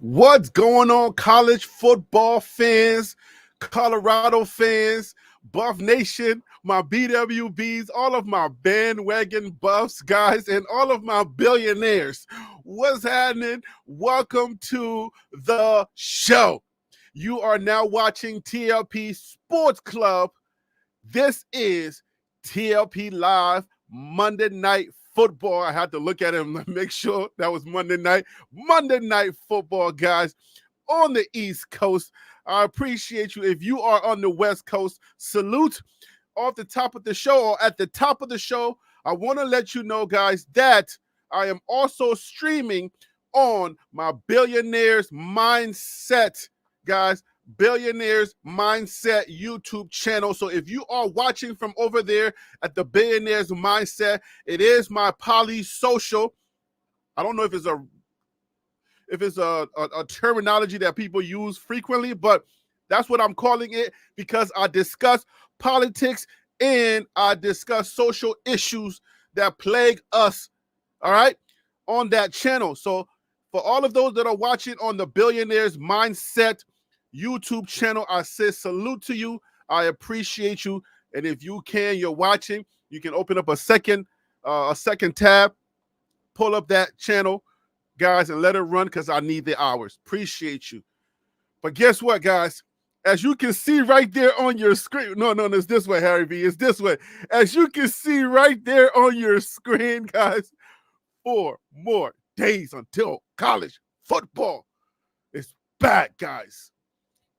What's going on, college football fans, Colorado fans, Buff Nation, my BWBs, all of my bandwagon buffs, guys, and all of my billionaires? What's happening? Welcome to the show. You are now watching TLP Sports Club. This is TLP Live Monday Night Football. I had to look at him to make sure that was Monday night. Monday Night Football, guys, on the East Coast. I appreciate you. If you are on the West Coast, salute. Off the top of the show or at the top of the show, I want to let you know, guys, that I am also streaming on my Billionaires Mindset, guys. Billionaires Mindset YouTube channel. So if you are watching from over there at the Billionaires Mindset, it is my poly social. I don't know if it's a terminology that people use frequently, but that's what I'm calling it because I discuss politics and I discuss social issues that plague us, all right, on that channel. So for all of those that are watching on the Billionaires Mindset YouTube channel, I say salute to you. I appreciate you. And if you can, you're watching, you can open up a second tab, pull up that channel, guys, and let it run because I need the hours. Appreciate you. But guess what, guys? As you can see right there on your screen, no, it's this way, Harry V. It's this way. As you can see right there on your screen, guys, 4 more days until college football is back, guys.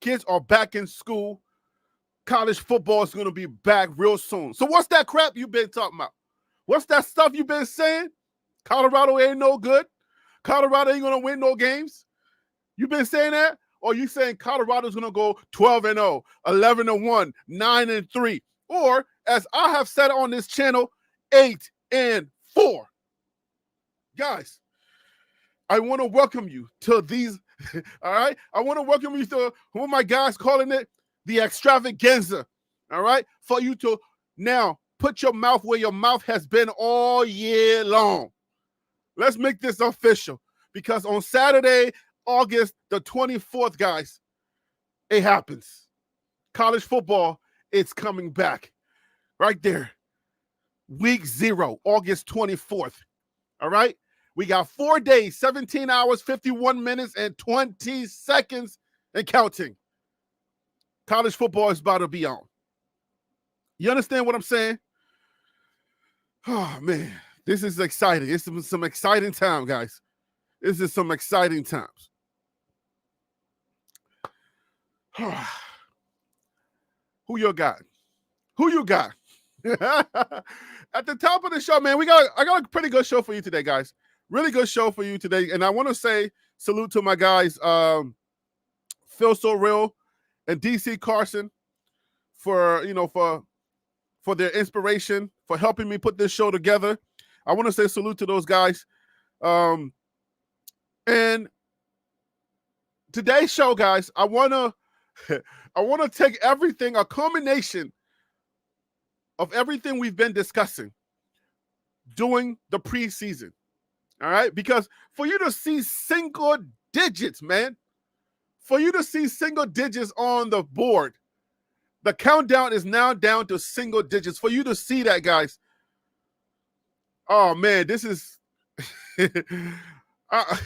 Kids are back in school. College football is going to be back real soon. So what's that crap you've been talking about? What's that stuff you've been saying? Colorado ain't no good. Colorado ain't going to win no games. You've been saying that? Or you saying Colorado's going to go 12-0, 11-1, 9-3? Or, as I have said on this channel, 8-4. Guys, I want to welcome you to these. All right. I want to welcome you to who my guys calling it the extravaganza. All right. For you to now put your mouth where your mouth has been all year long. Let's make this official because on Saturday, August the 24th, guys, it happens. College football, it's coming back right there. Week 0, August 24th. All right. We got 4 days, 17 hours, 51 minutes, and 20 seconds and counting. College football is about to be on. You understand what I'm saying? Oh, man. This is exciting. It's some exciting time, guys. This is some exciting times. Who you got? Who you got? At the top of the show, man, I got a pretty good show for you today, guys. Really good show for you today. And I want to say salute to my guys, Phil So Real and DC Carson for their inspiration, for helping me put this show together. I want to say salute to those guys. And today's show, guys, I want to take everything, a combination of everything we've been discussing during the preseason. All right, because for you to see single digits, man, for you to see single digits on the board, the countdown is now down to single digits. For you to see that, guys, oh man, this is, I'm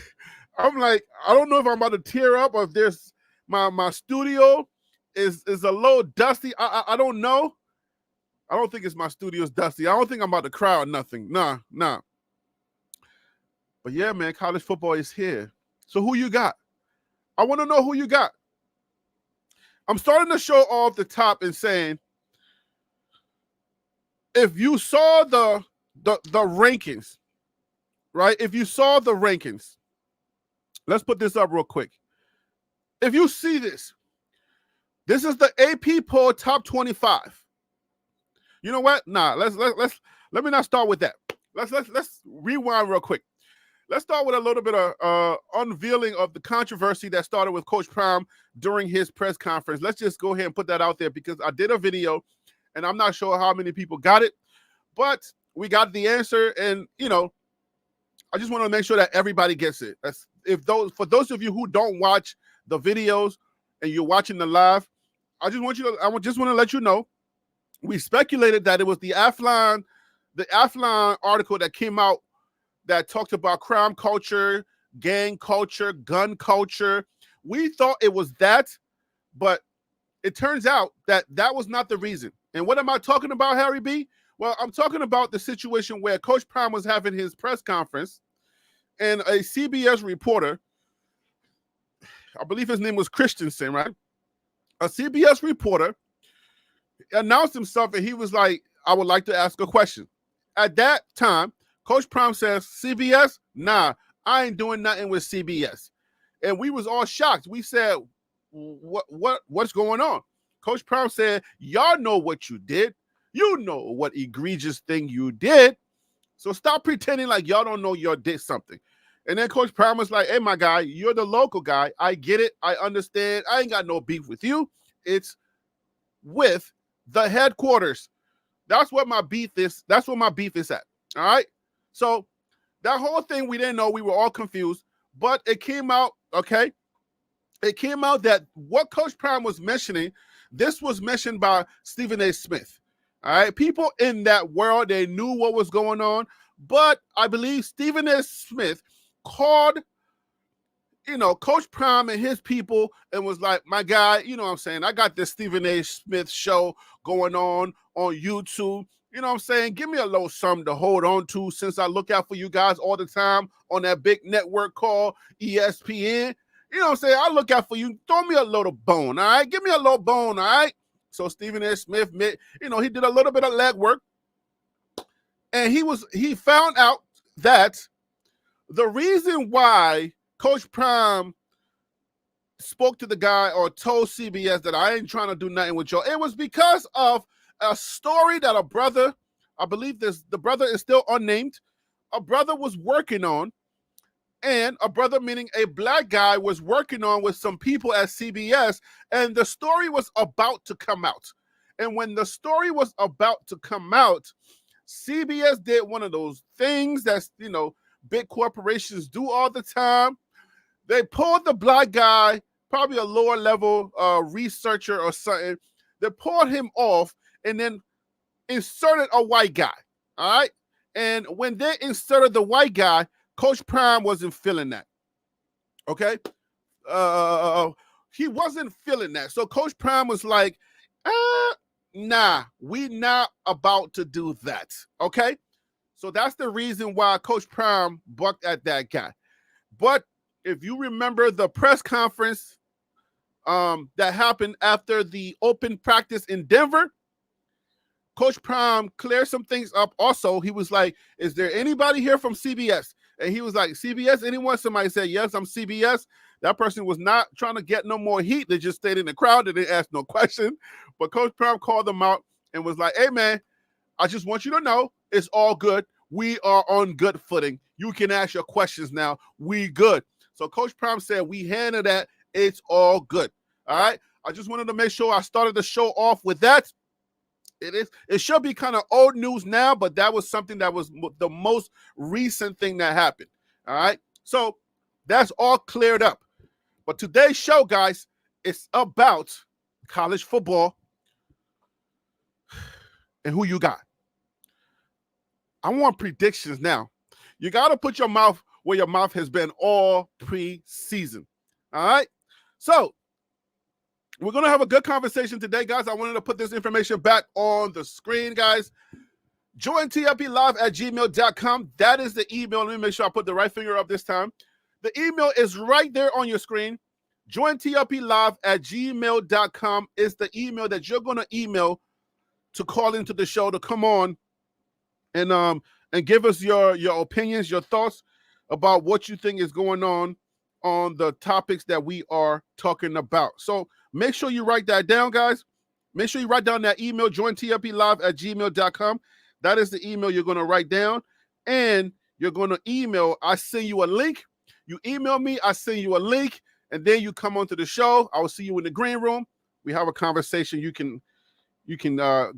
like, I don't know if I'm about to tear up or if there's my studio is a little dusty. I don't know. I don't think it's my studio's dusty. I don't think I'm about to cry or nothing. Nah. But yeah, man, college football is here. So who you got? I want to know who you got. I'm starting to show off the top and saying, if you saw the rankings, right? If you saw the rankings, let's put this up real quick. If you see this is the AP poll top 25. You know what? Nah, let me not start with that. Let's rewind real quick. Let's start with a little bit of unveiling of the controversy that started with Coach Prime during his press conference. Let's just go ahead and put that out there because I did a video, and I'm not sure how many people got it, but we got the answer. And, I just want to make sure that everybody gets it. For those of you who don't watch the videos and you're watching the live, I just want to let you know, we speculated that it was the Athlon article that came out that talked about crime culture, gang culture, gun culture. We thought it was that, but it turns out that was not the reason. And what am I talking about, Harry B? Well, I'm talking about the situation where Coach Prime was having his press conference, and a CBS reporter, I believe his name was Christensen, right? A CBS reporter announced himself, and he was like, I would like to ask a question. At that time, Coach Prime says, CBS? Nah, I ain't doing nothing with CBS. And we was all shocked. We said, what's going on? Coach Prime said, y'all know what you did. You know what egregious thing you did. So stop pretending like y'all don't know y'all did something. And then Coach Prime was like, hey, my guy, you're the local guy. I get it. I understand. I ain't got no beef with you. It's with the headquarters. That's what my beef is. That's what my beef is at. All right. So that whole thing, we didn't know. We were all confused. But it came out, okay? It came out that what Coach Prime was mentioning, this was mentioned by Stephen A. Smith. All right. People in that world, they knew what was going on. But I believe Stephen A. Smith called, Coach Prime and his people and was like, my guy, you know what I'm saying? I got this Stephen A. Smith show going on YouTube. You know what I'm saying? Give me a little something to hold on to, since I look out for you guys all the time on that big network called ESPN. You know what I'm saying? I look out for you. Throw me a little bone, all right? Give me a little bone, all right? So Stephen A. Smith, he did a little bit of legwork. And he found out that the reason why Coach Prime spoke to the guy or told CBS that I ain't trying to do nothing with y'all, it was because of a story that a brother, I believe the brother is still unnamed, a brother was working on, and a brother, meaning a black guy, was working on with some people at CBS, and the story was about to come out. And when the story was about to come out, CBS did one of those things that's, big corporations do all the time. They pulled the black guy, probably a lower level researcher or something. They pulled him off and then inserted a white guy. All right. And when they inserted the white guy, Coach Prime wasn't feeling that. Okay. He wasn't feeling that. So Coach Prime was like, nah, we not about to do that. Okay. So that's the reason why Coach Prime bucked at that guy. But if you remember the press conference that happened after the open practice in Denver, Coach Prime cleared some things up. Also, he was like, is there anybody here from CBS? And he was like, CBS, anyone? Somebody said, yes, I'm CBS. That person was not trying to get no more heat. They just stayed in the crowd. They didn't ask no question. But Coach Prime called them out and was like, hey, man, I just want you to know it's all good. We are on good footing. You can ask your questions now. We good. So Coach Prime said, we handle that. It's all good. All right. I just wanted to make sure I started the show off with that. It should be kind of old news now, but that was something that was the most recent thing that happened. All right. So that's all cleared up. But today's show, guys, it's about college football and who you got. I want predictions now. You got to put your mouth where your mouth has been all preseason. All right. So we're going to have a good conversation today, guys. I wanted to put this information back on the screen, guys. Join TLPlive@gmail.com. That is the email. Let me make sure I put the right finger up this time. The email is right there on your screen. Join TLPlive@gmail.com is the email that you're going to email to call into the show, to come on and give us your opinions, your thoughts about what you think is going on the topics that we are talking about. So make sure you write that down, guys. Make sure you write down that email, join TLPlive@gmail.com. That is the email you're going to write down. And you're going to email, I send you a link. You email me, I send you a link. And then you come onto the show. I will see you in the green room. We have a conversation. You can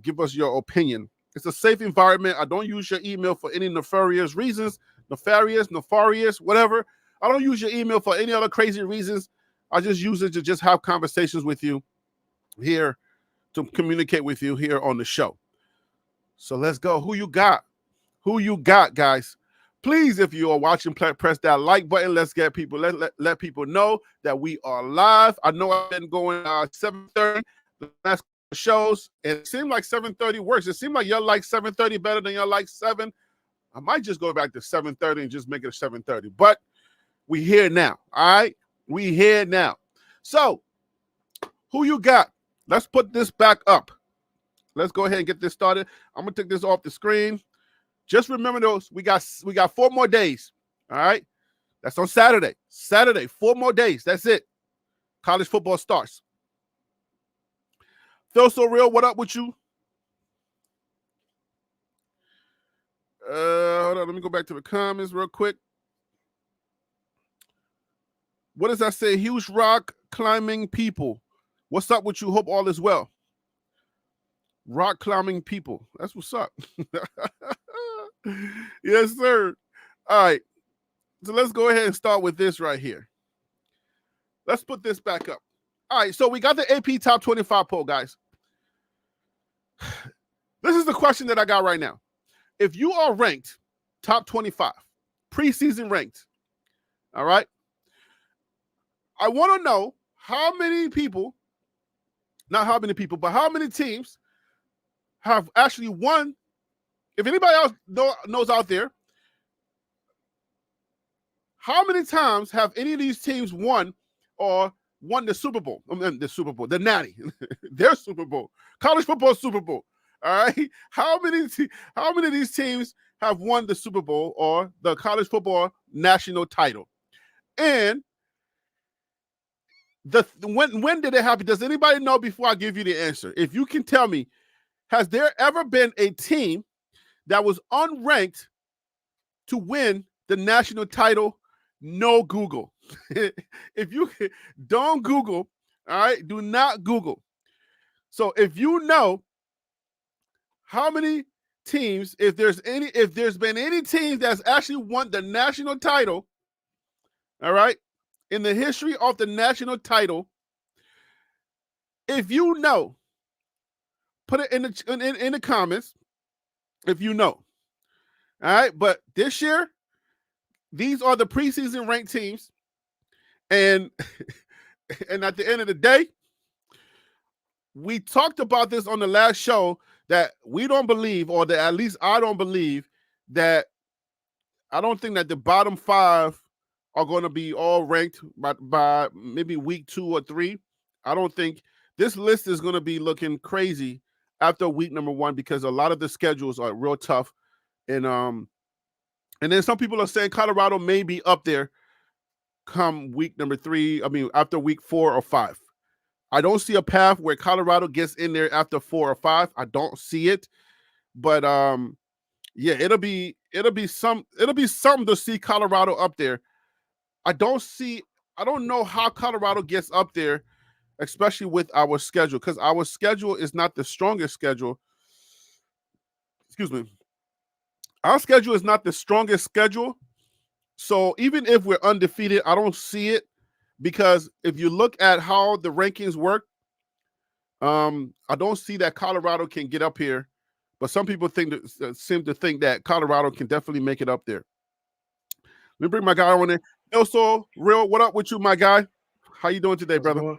give us your opinion. It's a safe environment. I don't use your email for any nefarious reasons. nefarious, whatever. I don't use your email for any other crazy reasons. I just use it to just have conversations with you here, to communicate with you here on the show. So let's go. Who you got? Who you got, guys? Please, if you are watching, press that like button. Let's get people, let people know that we are live. I know I've been going 7:30 the last shows, and it seemed like 7:30 works. It seemed like y'all like 7:30 better than y'all like 7. I might just go back to 7:30 and just make it 7:30. But we here now, all right? We here now. So, who you got? Let's put this back up. Let's go ahead and get this started. I'm gonna take this off the screen. Just remember those. We got 4 more days. All right. That's on Saturday. 4 more days. That's it. College football starts. Phil So Real, what up with you? Hold on. Let me go back to the comments real quick. What does that say? Huge rock climbing people. What's up with you? Hope all is well. Rock climbing people. That's what's up. Yes, sir. All right. So let's go ahead and start with this right here. Let's put this back up. All right. So we got the AP Top 25 poll, guys. This is the question that I got right now. If you are ranked top 25, preseason ranked, all right, I want to know how many people, not how many people, but how many teams have actually won. If anybody else knows out there, how many times have any of these teams won the Super Bowl? The Natty, their Super Bowl, college football Super Bowl. All right, how many of these teams have won the Super Bowl or the college football national title? And when did it happen? Does anybody know before I give you the answer? If you can tell me, has there ever been a team that was unranked to win the national title? No Google. If you don't Google, all right, do not Google. So if you know how many teams, if there's been any team that's actually won the national title, all right, in the history of the national title, if you know, put it in the comments if you know. All right, but this year, these are the preseason ranked teams, and at the end of the day, we talked about this on the last show that we don't believe, or that at least I don't believe, that I don't think that the bottom 5 are going to be all ranked by maybe week 2 or 3. I don't think this list is going to be looking crazy after week number 1 because a lot of the schedules are real tough. And then some people are saying Colorado may be up there come week number 3. I mean, after week 4 or 5. I don't see a path where Colorado gets in there after 4 or 5. I don't see it. But yeah, it'll be something to see Colorado up there. I don't know how Colorado gets up there, especially with our schedule, because our schedule is not the strongest schedule. Excuse me. Our schedule is not the strongest schedule. So even if we're undefeated, I don't see it, because if you look at how the rankings work, I don't see that Colorado can get up here. But some people seem to think that Colorado can definitely make it up there. Let me bring my guy on there. Also, Real, what up with you, my guy? How you doing today, brother?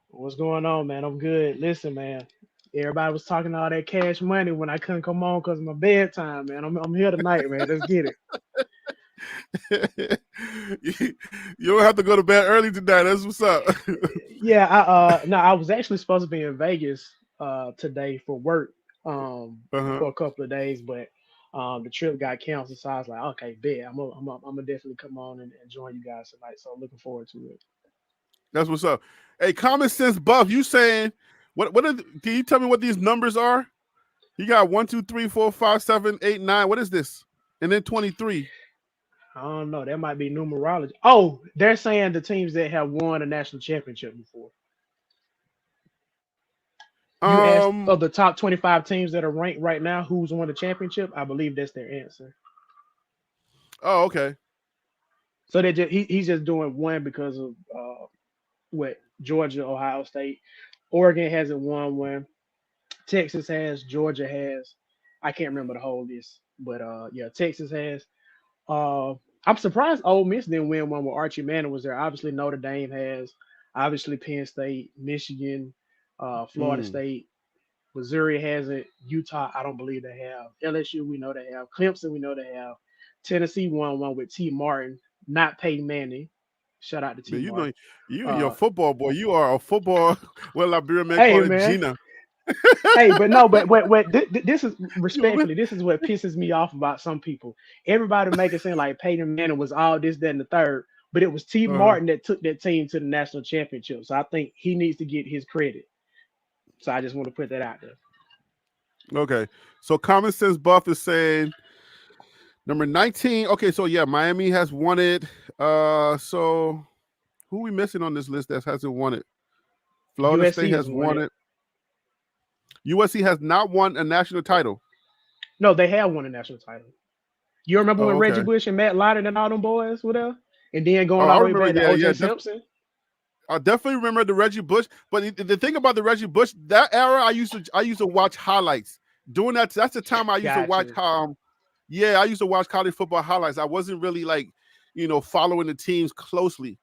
What's going on, man? I'm good. Listen, man. Everybody was talking all that cash money when I couldn't come on because of my bedtime, man. I'm here tonight, man. Let's get it. You don't have to go to bed early tonight. That's what's up. Yeah, I was actually supposed to be in Vegas today for work for a couple of days, but the trip got canceled. So I was like, okay, bet. I'm gonna definitely come on and join you guys tonight. So looking forward to it. That's what's up. Hey, Common Sense Buff, you saying can you tell me what these numbers are? You got 1, 2, 3, 4, 5, 7, 8, 9. What is this? And then 23. I don't know. That might be numerology. Oh, they're saying the teams that have won a national championship before. You asked of the top 25 teams that are ranked right now, who's won the championship? I believe that's their answer. Oh, okay. So he's just doing one because of what Georgia, Ohio State, Oregon hasn't won one. Texas has, Georgia has. I can't remember the whole list, but yeah, Texas has. Uh, I'm surprised Ole Miss didn't win one where Archie Manning was there. Obviously, Notre Dame has. Obviously, Penn State, Michigan, Florida Mm. State, Missouri has it. Utah, I don't believe they have. LSU, we know they have. Clemson, we know they have. Tennessee won one with T. Martin, not Peyton Manning. Shout out to T. Man, you know, Martin. you're a football boy. You are a football. Well, Liberian man Hey call it man, Gina. hey, but no, but this is You- respectfully, this is what pisses me off about some people. Everybody make it seem like Peyton Manning was all this, that, and the third, but it was T. uh, Martin that took that team to the national championship. So I think he needs to get his credit. So I just want to put that out there. okay. So Common Sense Buff is saying number 19. Okay, so yeah, Miami has won it. So who we missing on this list that hasn't won it? Florida USC State has won it. it. USC has not won a national title. No, they have won a national title. You remember when Reggie Okay. Bush and Matt Leinart and all them boys were there? And then going I all the way remember, back to O.J. Simpson? I definitely remember the Reggie Bush. But the thing about the Reggie Bush, that era, I used to watch highlights. Doing that, that's the time I used to watch I used to watch college football highlights. I wasn't really like, following the teams closely.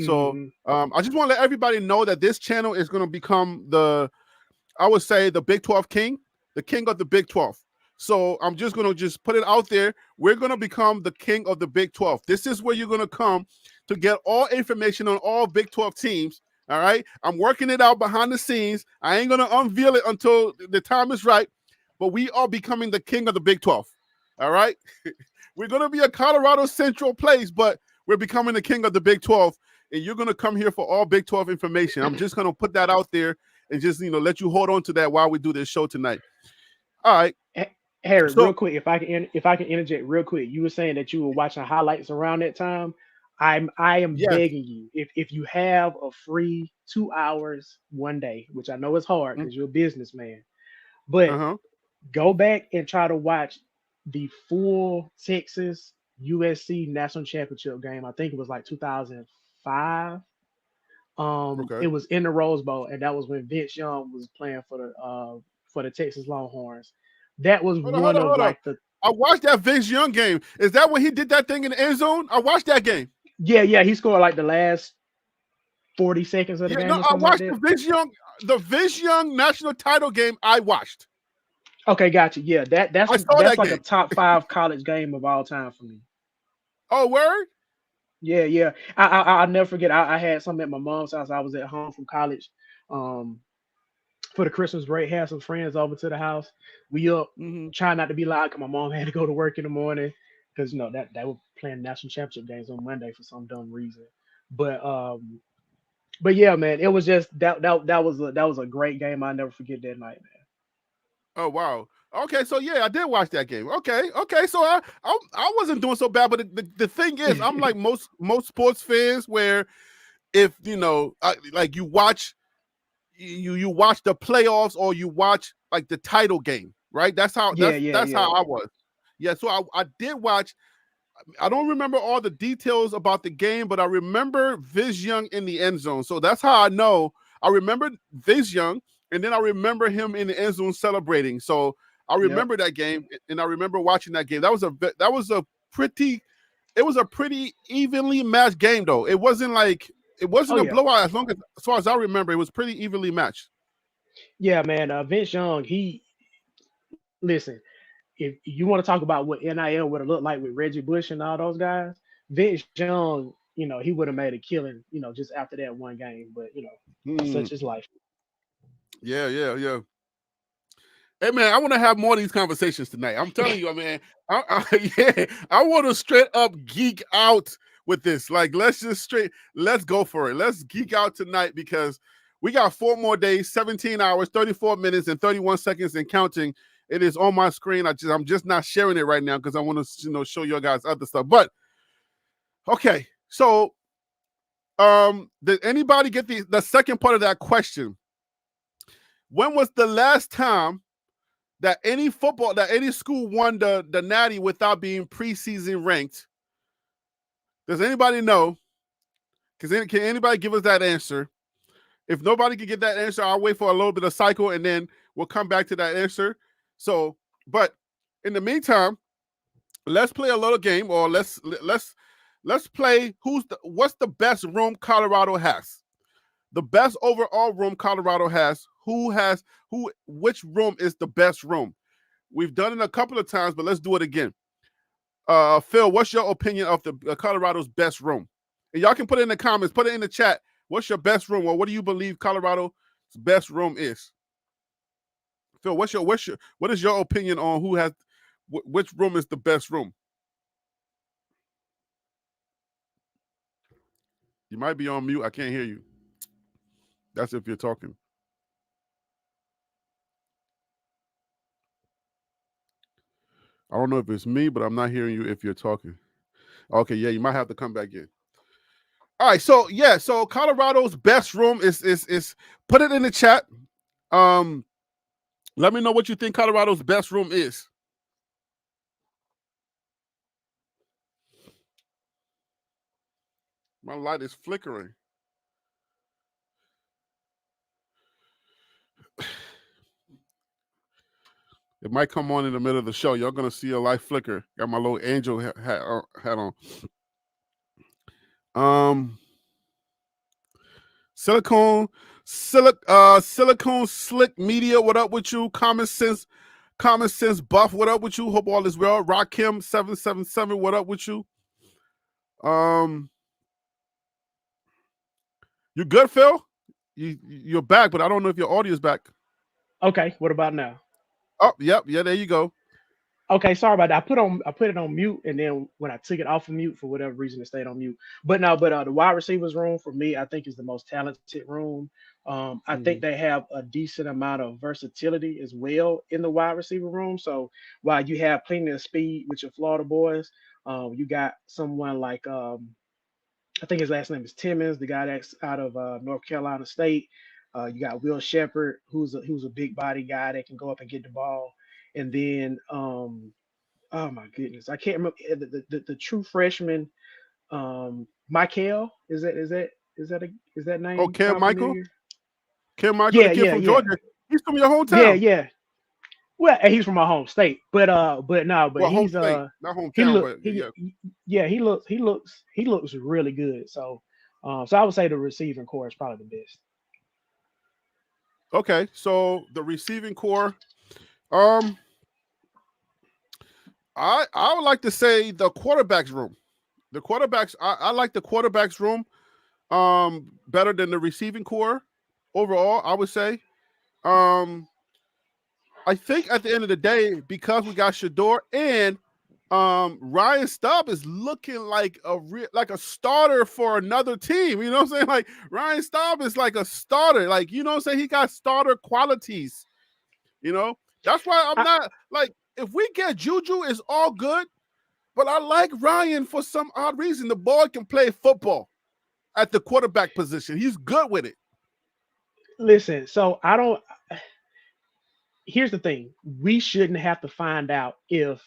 So I just want to let everybody know that this channel is going to become I would say the Big 12 king, the king of the Big 12. So I'm just going to put it out there. We're going to become the king of the Big 12. This is where you're going to come to get all information on all Big 12 teams. All right. I'm working it out behind the scenes. I ain't going to unveil it until the time is right. But we are becoming the king of the Big 12. All right. We're going to be a Colorado Central place, but we're becoming the king of the Big 12. And you're going to come here for all Big 12 information. I'm just going to put that out there and just, let you hold on to that while we do this show tonight. All right. Harry, real quick, if I can interject real quick, you were saying that you were watching highlights around that time. I am begging you, if you have a free 2 hours one day, which I know is hard because you're a businessman, but go back and try to watch the full Texas USC national championship game. I think it was like 2005. It was in the Rose Bowl, and that was when Vince Young was playing for the Texas Longhorns. That was hold on. I watched that Vince Young game. Is that when he did that thing in the end zone? I watched that game. Yeah. He scored like the last 40 seconds of the game. No, I watched the Vince Young national title game. I watched. Okay, gotcha. Yeah, that's like a top 5 college game of all time for me. Oh, word? Yeah. I'll never forget. I had something at my mom's house. I was at home from college. For the Christmas break, had some friends over to the house. We up trying not to be loud because my mom had to go to work in the morning because that they were playing national championship games on Monday for some dumb reason. But yeah, man, it was just that was a great game. I'll never forget that night, man. Oh wow. Okay, so yeah, I did watch that game. Okay, so I wasn't doing so bad, but the thing is, I'm like most sports fans, where if like you watch the playoffs or you watch like the title game, right? That's how how I was. Yeah, so I did watch. I don't remember all the details about the game, but I remember Vince Young in the end zone. So that's how I know. I remember Vince Young, and then I remember him in the end zone celebrating. So I remember that game, and I remember watching that game. It was a pretty evenly matched game, though. It wasn't a blowout. As far as I remember, it was pretty evenly matched. Yeah, man. Vince Young, listen. If you want to talk about what NIL would have looked like with Reggie Bush and all those guys, Vince Young, he would have made a killing, just after that one game. But such is life. Yeah. Hey man, I want to have more of these conversations tonight. I'm telling you, man. I want to straight up geek out with this. Like, let's go for it. Let's geek out tonight because we got 4 more days, 17 hours, 34 minutes, and 31 seconds and counting. It is on my screen. I'm just not sharing it right now because I want to show you guys other stuff. But okay, so did anybody get the second part of that question? When was the last time that any school won the Natty without being preseason ranked? Does anybody know? Can anybody give us that answer? If nobody can get that answer, I'll wait for a little bit of cycle and then we'll come back to that answer. So, but in the meantime, let's play a little game, or let's play what's the best room Colorado has. The best overall room Colorado has. Which room is the best room? We've done it a couple of times, but let's do it again. Phil, what's your opinion of the Colorado's best room? And y'all can put it in the comments, put it in the chat. What's your best room, or what do you believe Colorado's best room is? Phil, what is your opinion on which room is the best room? You might be on mute. I can't hear you. That's if you're talking. I don't know if it's me, but I'm not hearing you if you're talking. Okay, yeah, you might have to come back in. All right, so Colorado's best room is put it in the chat. Let me know what you think Colorado's best room is. My light is flickering. It might come on in the middle of the show. Y'all gonna see a light flicker. Got my little angel hat on. Silicone Slick Media, what up with you? Common Sense Buff, what up with you? Hope all is well. Rakim 777, what up with you? You good, Phil? You're back, but I don't know if your audio is back. Okay, what about now? Oh, yep, yeah, there you go. Okay, sorry about that. I put it on mute, and then when I took it off of mute for whatever reason, it stayed on mute. But the wide receivers room for me, I think is the most talented room. I think they have a decent amount of versatility as well in the wide receiver room. So while you have plenty of speed with your Florida boys, you got someone like I think his last name is Timmons, the guy that's out of North Carolina State. You got Will Shepherd, who's a big body guy that can go up and get the ball. And then, oh my goodness, I can't remember the true freshman, Michael. Is that name? Oh, Cam Michael? Familiar? Cam Michael, the kid from Georgia. He's from your hometown. Yeah. Well, he's from my home state, but he's not hometown, he looks really good. So I would say the receiving core is probably the best. Okay, so the receiving core, I would like to say the quarterback's room. The quarterbacks, I like the quarterback's room better than the receiving core overall, I would say. I think at the end of the day, because we got Shedeur and Ryan Staub is looking like a starter for another team. You know what I'm saying? Like Ryan Staub is like a starter. Like, you know what I'm saying? He got starter qualities. You know? That's why I'm not like, if we get Juju, it's all good. But I like Ryan for some odd reason. The boy can play football at the quarterback position. He's good with it. Listen, so here's the thing. We shouldn't have to find out if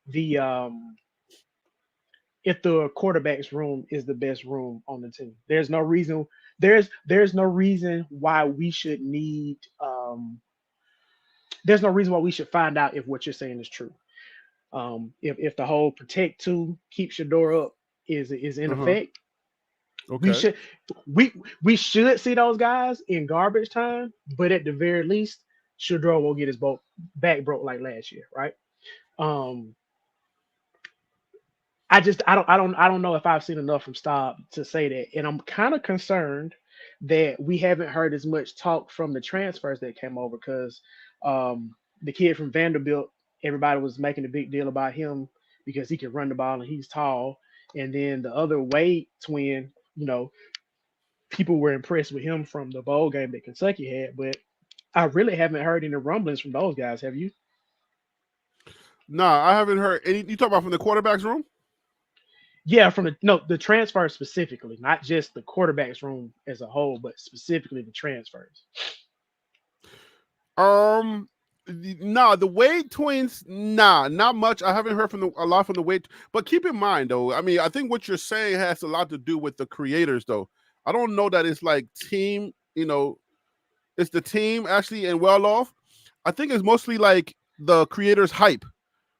the quarterback's room is the best room on the team. There's no reason why we should need there's no reason why we should find out if what you're saying is true. If the whole protect two, keep Shedeur up is in effect, okay. we should see those guys in garbage time, but at the very least, Shedeur will get his back broke like last year, right? I don't know if I've seen enough from Staub to say that, and I'm kind of concerned that we haven't heard as much talk from the transfers that came over, because the kid from Vanderbilt, everybody was making a big deal about him because he can run the ball and he's tall, and then the other Wade twin, people were impressed with him from the bowl game that Kentucky had, but I really haven't heard any rumblings from those guys. Have you? Nah, I haven't heard any. You talk about from the quarterback's room? Yeah, from the transfers specifically, not just the quarterback's room as a whole, but specifically the transfers. Nah, the Wade twins, not much. I haven't heard a lot from the Wade. But keep in mind, though, I mean, I think what you're saying has a lot to do with the creators, though. I don't know that it's like team, it's the team actually and well off. I think it's mostly like the creators hype.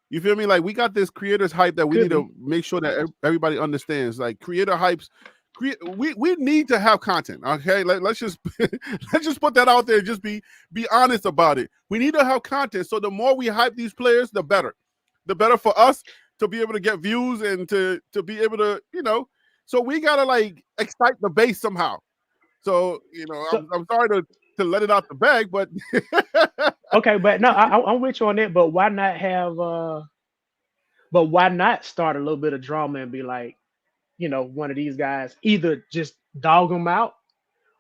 You feel me? Like we got this creators hype that we need to make sure that everybody understands. Like creator hypes, we need to have content. Okay, let's just let's just put that out there. And just be honest about it. We need to have content. So the more we hype these players, the better. The better for us to be able to get views and to be able to, So we gotta like excite the base somehow. So I'm sorry to let it out the bag, but okay, but no, I'm with you on that. But why not have? But why not start a little bit of drama and be like, one of these guys either just dog them out,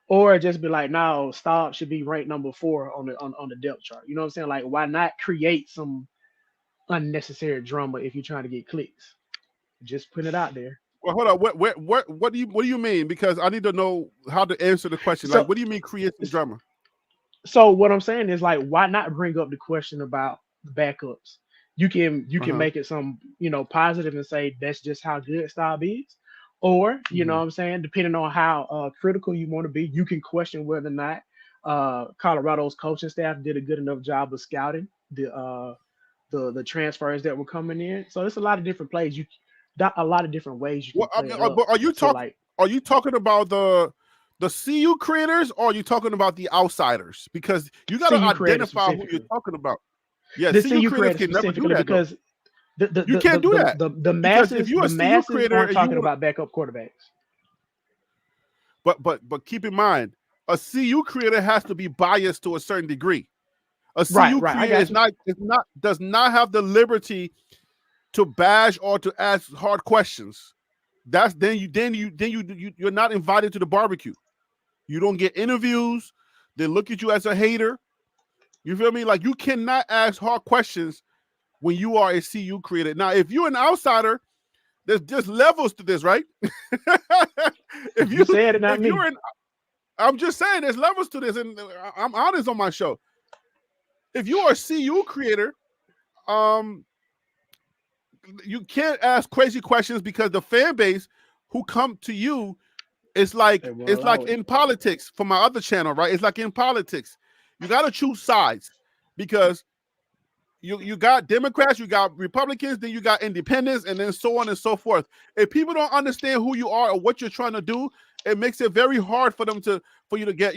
or just be like, no, Staub should be ranked number 4 on the depth chart. You know what I'm saying? Like, why not create some unnecessary drama if you're trying to get clicks? Just put it out there. Well, hold on. What do you mean? Because I need to know how to answer the question. Like, what do you mean create some drama? So what I'm saying is like, why not bring up the question about the backups? You can make it some positive and say that's just how good Staub is, or you know what I'm saying, depending on how critical you want to be, you can question whether or not Colorado's coaching staff did a good enough job of scouting the transfers that were coming in. So there's a lot of different plays a lot of different ways you can play it up. Are you talking about the CU creators, or are you talking about the outsiders? Because you got to identify who you're talking about. Yeah, the CU creators can never do that because you can't do that. The masses, if you're a CU creator, aren't talking about backup quarterbacks. But keep in mind, a CU creator has to be biased to a certain degree. A CU creator does not have the liberty to bash or to ask hard questions. That's you're not invited to the barbecue. You don't get interviews. They look at you as a hater. You feel me? Like, you cannot ask hard questions when you are a CU creator. Now, if you're an outsider, there's just levels to this, right? If you said it, not me. I'm just saying there's levels to this, and I'm honest on my show. If you are a CU creator, you can't ask crazy questions because the fan base who come to you is like in politics for my other channel, right? It's like in politics. You got to choose sides because you got Democrats, you got Republicans, then you got independents, and then so on and so forth. If people don't understand who you are or what you're trying to do, it makes it very hard for you to get,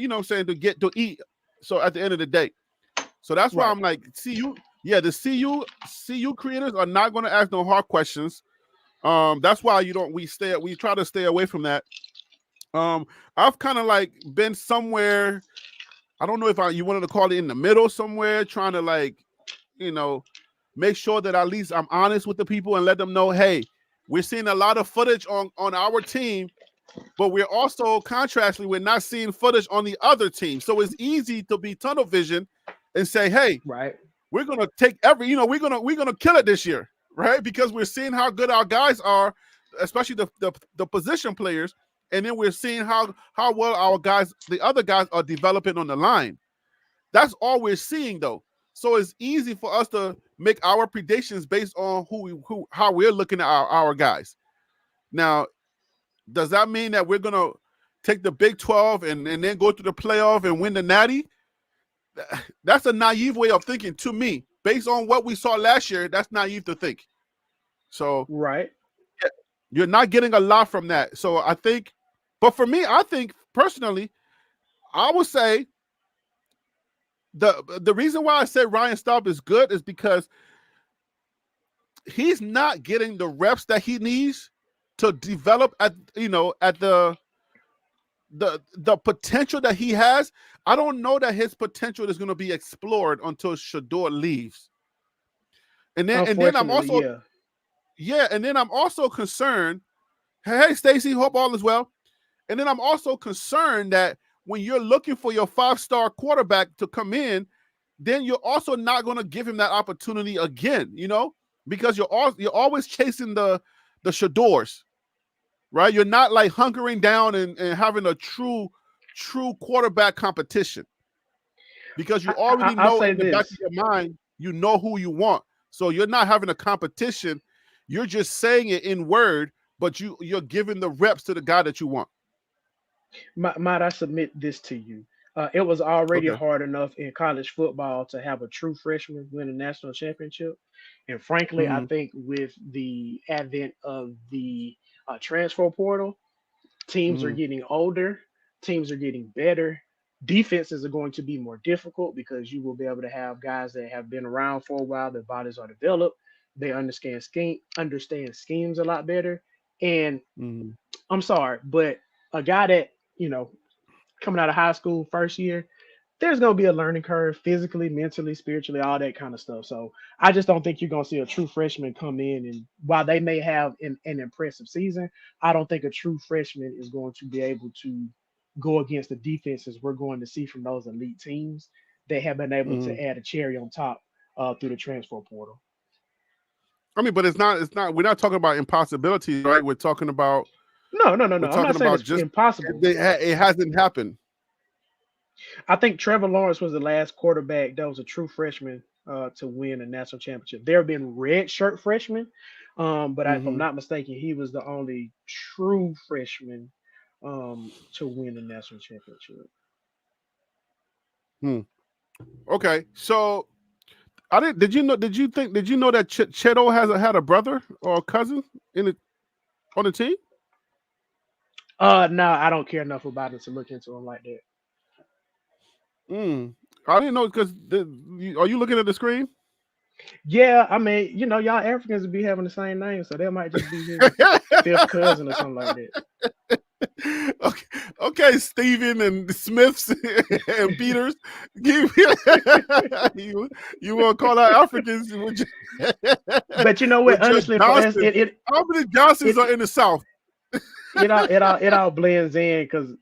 to eat. So at the end of the day. So that's why I'm like, the CU creators are not going to ask no hard questions. That's why we try to stay away from that. I've kind of like been somewhere, I don't know if you wanted to call it in the middle somewhere, trying to like, make sure that at least I'm honest with the people and let them know, hey, we're seeing a lot of footage on our team, but we're also contrastly, we're not seeing footage on the other team. So it's easy to be tunnel vision and say, hey, we're gonna take we're gonna kill it this year, right? Because we're seeing how good our guys are, especially the position players, and then we're seeing how well our guys, the other guys, are developing on the line. That's all we're seeing, though. So it's easy for us to make our predictions based on how we're looking at our guys. Now, does that mean that we're gonna take the Big 12 and then go to the playoff and win the Natty? That's a naive way of thinking to me. Based on what we saw last year, that's naive to think. So you're not getting a lot from that. So I think, but for me, I think personally, I would say the reason why I say Ryan Staub is good is because he's not getting the reps that he needs to develop at the potential that he has. I don't know that his potential is going to be explored until Shedeur leaves. And then I'm also and then I'm also concerned. Hey, Stacy, hope all is well. And then I'm also concerned that when you're looking for your 5-star quarterback to come in, then you're also not going to give him that opportunity again, because you're always chasing the Shedeurs, right? You're not like hunkering down and having a true quarterback competition. because you already know in the back this. of your mind, you know who you want. So you're not having a competition. You're just saying it in word, but you're giving the reps to the guy that you want. Might I submit this to you? It was already Okay. hard enough in college football to have a true freshman win a national championship. And frankly, I Mm-hmm. think with the advent of the transfer portal, teams are Mm-hmm. getting older, teams are getting better. Defenses are going to be more difficult because you will be able to have guys that have been around for a while, their bodies are developed, they understand schemes a lot better. And Mm-hmm. I'm sorry, but a guy that, you know, coming out of high school first year, there's gonna be a learning curve physically, mentally, spiritually, all that kind of stuff. So I just don't think you're gonna see a true freshman come in, and while they may have an impressive season, I don't think a true freshman is going to be able to go against the defenses we're going to see from those elite teams that have been able Mm-hmm. to add a cherry on top through the transfer portal. I mean, but it's not. We're not talking about impossibilities, right? We're talking about. No. We're I'm not talking saying about it's just impossible. it hasn't happened. I think Trevor Lawrence was the last quarterback that was a true freshman to win a national championship. There have been red shirt freshmen, but if I'm Mm-hmm. not mistaken, he was the only true freshman to win a national championship. Hmm. Okay, so I didn't. Did you know? Did you know that Cheto had a brother or a cousin on the team? No, I don't care enough about it to look into him like that. I didn't know because are you looking at the screen? Yeah, I mean, y'all Africans would be having the same name, so that might just be his fifth cousin or something like that. Okay, Steven and Smiths and Peters. You want to call out Africans But you know what? with your Honestly, for us, Johnson? How many Johnsons are in the South? it all blends in because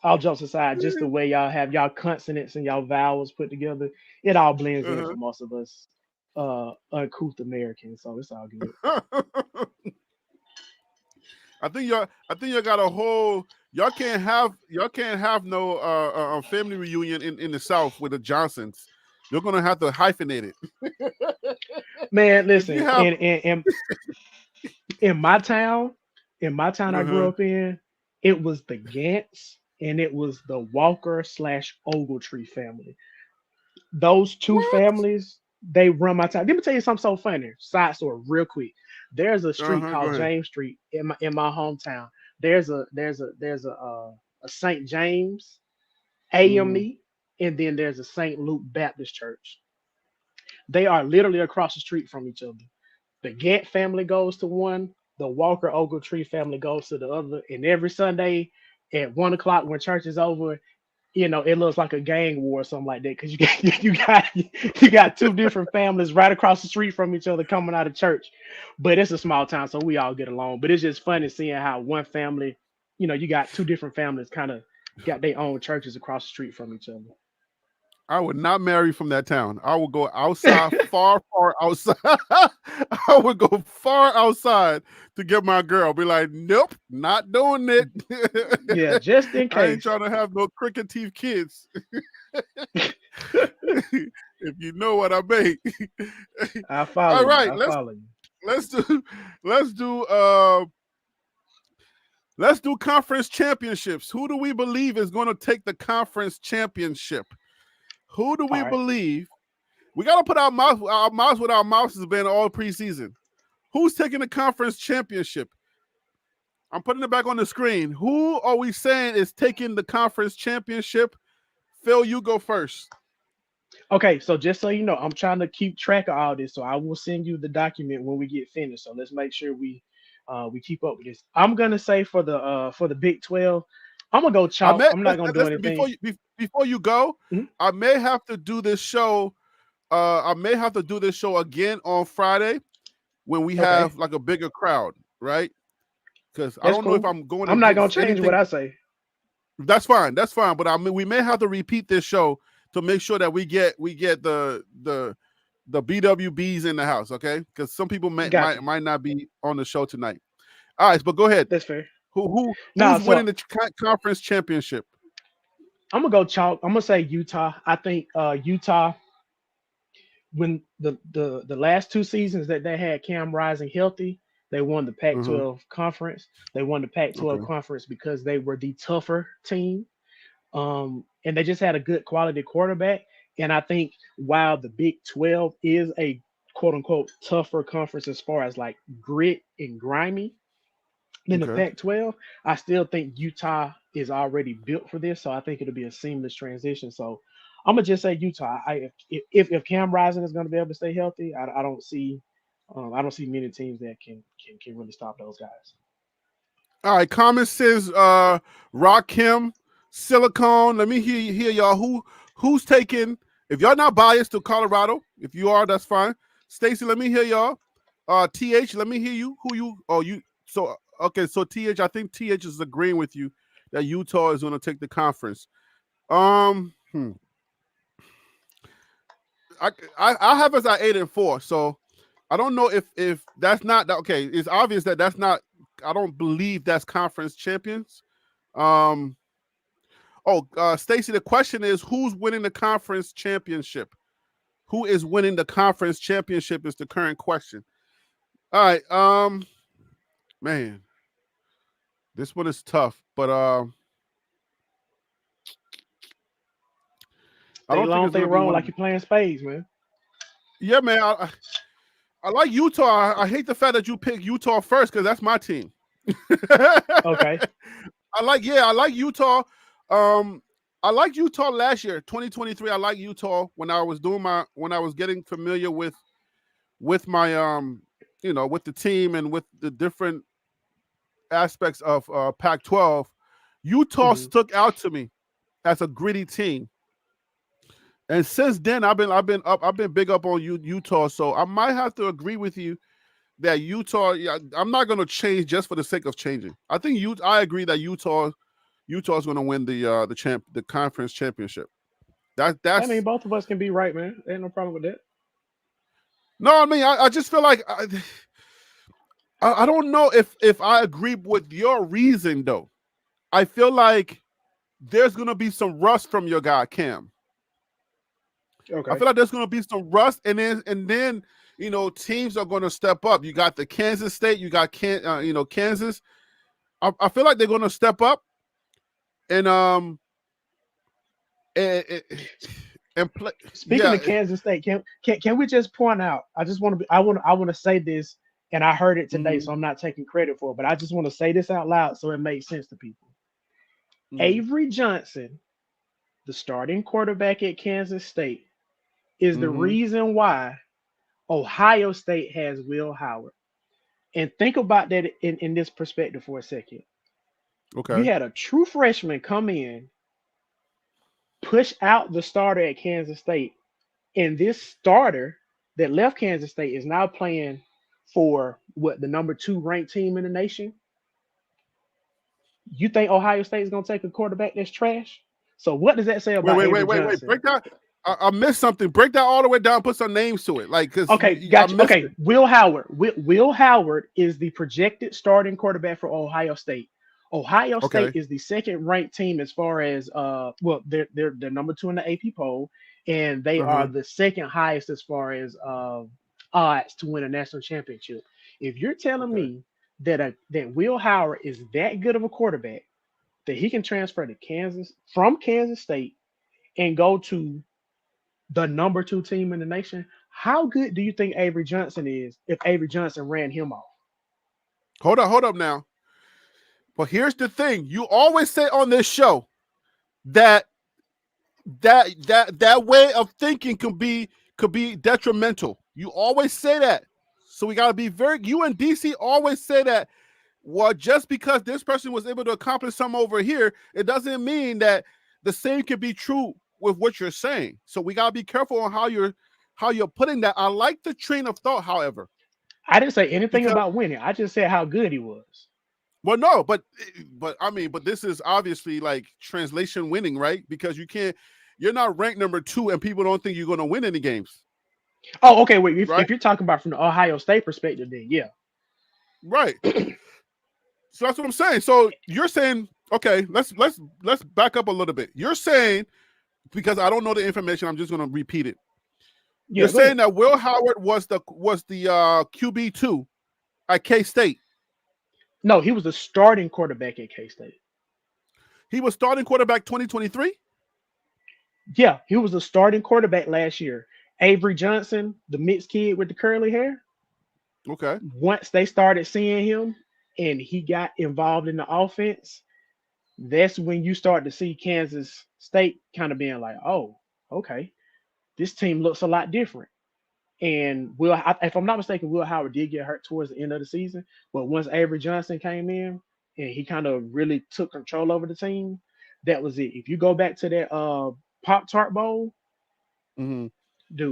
all jokes aside, just the way y'all have y'all consonants and y'all vowels put together, it all blends in for most of us uncouth Americans. So it's all good. I think y'all got a whole. Y'all can't have no family reunion in the South with the Johnsons. You're gonna have to hyphenate it. Man, If you listen, have, in my town, I grew up in, it was the Gants and it was the Walker/Ogletree family. Those two what? families, they run my town. Let me tell you something so funny. Side story, real quick. There's a street Go called ahead. James Street in my hometown. There's a St. James AME, and then there's a St. Luke Baptist Church. They are literally across the street from each other. The Gant family goes to one, the Walker Ogletree family goes to the other, and every Sunday at 1 o'clock when church is over, it looks like a gang war or something like that because you got two different families right across the street from each other coming out of church. But it's a small town, so we all get along. But it's just funny seeing how one family, you got two different families kind of got their own churches across the street from each other. I would not marry from that town. I would go outside, far outside. I would go far outside to get my girl. Be like, nope, not doing it. Yeah, just in I ain't case. trying to have no crooked teeth kids. If you know what I mean. I follow All right, you. I follow you. Let's do conference championships. Who do we believe is going to take the conference championship? Who do we All right. believe? We got to put our mouth with our mouths has been all preseason. Who's taking the conference championship? I'm putting it back on the screen. Who are we saying is taking the conference championship? Phil, you go first. Okay, so just so you know, I'm trying to keep track of all this, so I will send you the document when we get finished. So let's make sure we keep up with this. I'm gonna say for the Big 12, I'm gonna go chalk. I'm not gonna do listen, anything. Before you go, Mhm. I may have to do this show. Again on Friday when we Okay, have like a bigger crowd, right? Because I that's don't know if cool. I'm going I'm not gonna against change anything. what I say. That's fine. But I mean, we may have to repeat this show to make sure that we get the BWBs in the house, okay? Because some people might not be on the show tonight. All right, but go ahead. That's fair. Who's Nah, winning so the conference championship? I'm gonna go chalk. I'm gonna say Utah. I think Utah, when the last two seasons that they had Cam Rising healthy, they won the Uh-huh. Pac-12 conference. They won the Pac-12 Okay. conference because they were the tougher team. And they just had a good quality quarterback. And I think while the Big 12 is a quote unquote tougher conference as far as like grit and grimy than the Okay. Pac 12, I still think Utah is already built for this. So I think it'll be a seamless transition. So I'm gonna just say Utah. If Cam Rising is gonna be able to stay healthy, I don't see many teams that can really stop those guys. All right. Comment says Rakim Silicone. Let me hear y'all. Who's taking? If y'all not biased to Colorado, if you are, that's fine. Stacy, let me hear y'all. TH, let me hear you. Who you? Oh, you. So okay. So TH, I think TH is agreeing with you that Utah is going to take the conference. I have us at 8-4. So I don't know if that's not okay. It's obvious that that's not. I don't believe that's conference champions. Stacy, the question is who's winning the conference championship? Who is winning the conference championship is the current question. All right. Man, this one is tough, but I Stay don't think long, it's stay gonna be wrong one of like you're playing spades, man. Yeah, man. I like Utah. I hate the fact that you picked Utah first because that's my team. Okay. I like Utah. I liked Utah last year, 2023. I like Utah when I was getting familiar with my with the team and with the different aspects of Pac-12. Utah Mhm. stuck out to me as a gritty team. And since then, I've been big up on Utah. So I might have to agree with you that Utah. Yeah, I'm not going to change just for the sake of changing. I think I agree that Utah is going to win the conference championship. I mean, That's both of us can be right, man. Ain't no problem with that. no. I mean, I just feel like I don't know if I agree with your reason though. I feel like there's going to be some rust from your guy Cam. I Okay. feel like there's going to be some rust, and then teams are going to step up. You got the Kansas State, you got Kansas. I feel like they're going to step up and and, and play. Speaking Yeah. of Kansas State, can we just point out? I want to say this, and I heard it today, Mm-hmm, so I'm not taking credit for it, but I just want to say this out loud so it makes sense to people. mm-hmm. Avery Johnson, the starting quarterback at Kansas State, is the Mm-hmm. reason why Ohio State has Will Howard. And think about that in this perspective for a second. You Okay. had a true freshman come in, push out the starter at Kansas State, and this starter that left Kansas State is now playing for what, the number 2 ranked team in the nation. You think Ohio State is going to take a quarterback that's trash? So what does that say Wait, about wait, wait, Avery wait, wait. Johnson? Break that. I missed something. Break that all the way down. Put some names to it, like because Okay, I gotcha. missed Okay, it. Will Howard. Will Howard is the projected starting quarterback for Ohio State. Ohio State Okay. is the second ranked team as far as they're number 2 in the AP poll, and they Uh are huh. the second highest as far as odds to win a national championship. If you're telling Okay. me that Will Howard is that good of a quarterback that he can transfer to Kansas from Kansas State and go to the number 2 team in the nation, how good do you think Avery Johnson is if Avery Johnson ran him off? Hold up now. But here's the thing: you always say on this show that that way of thinking could be detrimental. You always say that. So we gotta be very. You and DC always say that. Well, just because this person was able to accomplish something over here, it doesn't mean that the same can be true with what you're saying. So we gotta be careful on how you're putting that. I like the train of thought, however, I didn't say anything because about winning. I just said how good he was. well, no, but I mean, but this is obviously like translation winning, right? Because you're not ranked number 2, and people don't think you're going to win any games, Oh, okay. Wait, right? if you're talking about from the Ohio State perspective, then yeah. Right. So that's what I'm saying. So you're saying Okay, let's back up a little bit. You're saying, because I don't know the information, I'm just going to repeat it. You're saying that Will Howard was the QB2 at K-State. No, he was the starting quarterback at K-State. He was starting quarterback 2023? Yeah, he was the starting quarterback last year. Avery Johnson, the mixed kid with the curly hair. Okay. Once they started seeing him and he got involved in the offense, that's when you start to see Kansas State kind of being like, oh, okay, this team looks a lot different. And if I'm not mistaken, Will Howard did get hurt towards the end of the season. But once Avery Johnson came in and he kind of really took control over the team, that was it. If you go back to that Pop-Tart Bowl, dude,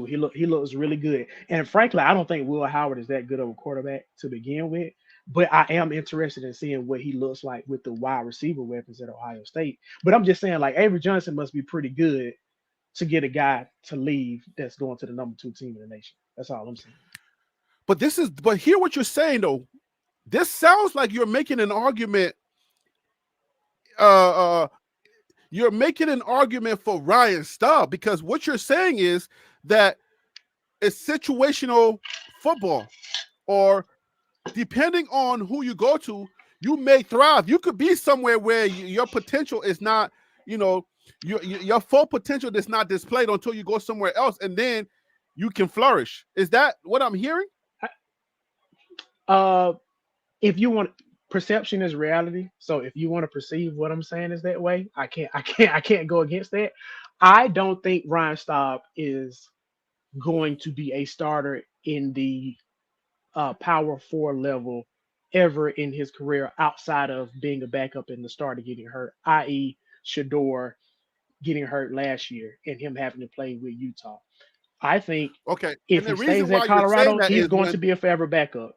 he looks really good. And frankly, I don't think Will Howard is that good of a quarterback to begin with. But I am interested in seeing what he looks like with the wide receiver weapons at Ohio State. But I'm just saying, like, Avery Johnson must be pretty good to get a guy to leave that's going to the number 2 team in the nation. That's all I'm saying. But hear what you're saying though. This sounds like you're making an argument. You're making an argument for Ryan Staub, because what you're saying is that it's situational football, or depending on who you go to, you may thrive. You could be somewhere where your potential is not, your full potential is not displayed until you go somewhere else, and then you can flourish. Is that what I'm hearing? If you want, perception is reality. So if you want to perceive what I'm saying is that way, I can't go against that. I don't think Ryan Staub is going to be a starter in the Power 4 level ever in his career outside of being a backup in the starter getting hurt, i.e. Shedeur getting hurt last year and him having to play with Utah. I think if he stays at Colorado, he's going to be a forever backup.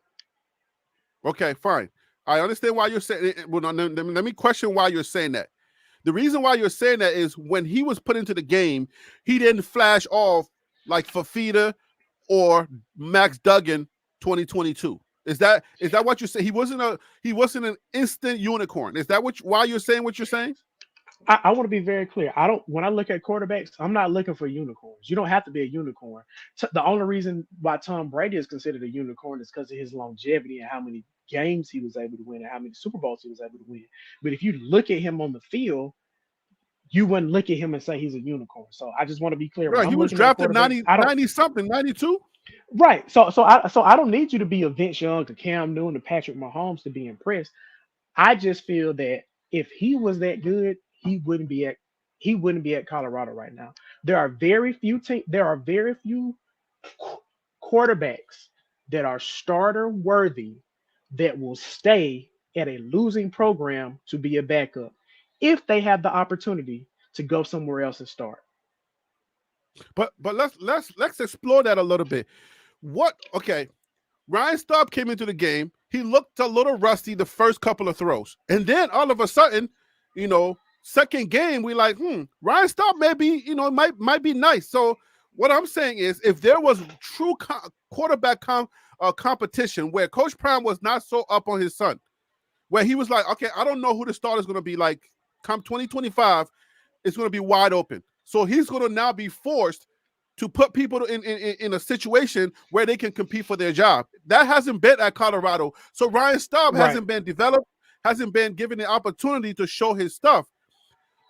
Okay, fine. I understand why you're saying it. Well, let me question why you're saying that. The reason why you're saying that is when he was put into the game, he didn't flash off like Fafita or Max Duggan 2022. Is that what you're saying? He wasn't an instant unicorn. Is that why you're saying what you're saying? I want to be very clear. When I look at quarterbacks, I'm not looking for unicorns. You don't have to be a unicorn. The only reason why Tom Brady is considered a unicorn is because of his longevity and how many games he was able to win and how many Super Bowls he was able to win. But if you look at him on the field, you wouldn't look at him and say he's a unicorn. So I just want to be clear. Right, he was drafted 90 something, 92. Right. So I don't need you to be a Vince Young, to Cam Newton, to Patrick Mahomes to be impressed. I just feel that if he was that good, he wouldn't be at Colorado right now. There are very few quarterbacks that are starter worthy that will stay at a losing program to be a backup if they have the opportunity to go somewhere else and start. But let's explore that a little bit. Ryan Staub came into the game. He looked a little rusty the first couple of throws, and then all of a sudden, second game, we like, Ryan Staub maybe, might be nice. So what I'm saying is, if there was true quarterback competition where Coach Prime was not so up on his son, where he was like, okay, I don't know who the starter is going to be like come 2025, it's going to be wide open. So he's going to now be forced to put people in a situation where they can compete for their job. That hasn't been at Colorado. So Ryan Staub hasn't been developed, hasn't been given the opportunity to show his stuff.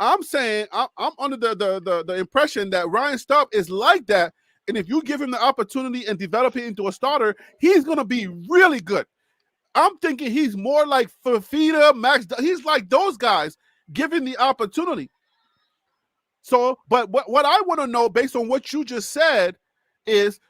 I'm saying I'm under the impression that Ryan Staub is like that, and if you give him the opportunity and develop it into a starter, he's going to be really good. I'm thinking he's more like Fafita, Max. He's like those guys given the opportunity. So, but what I want to know, based on what you just said, is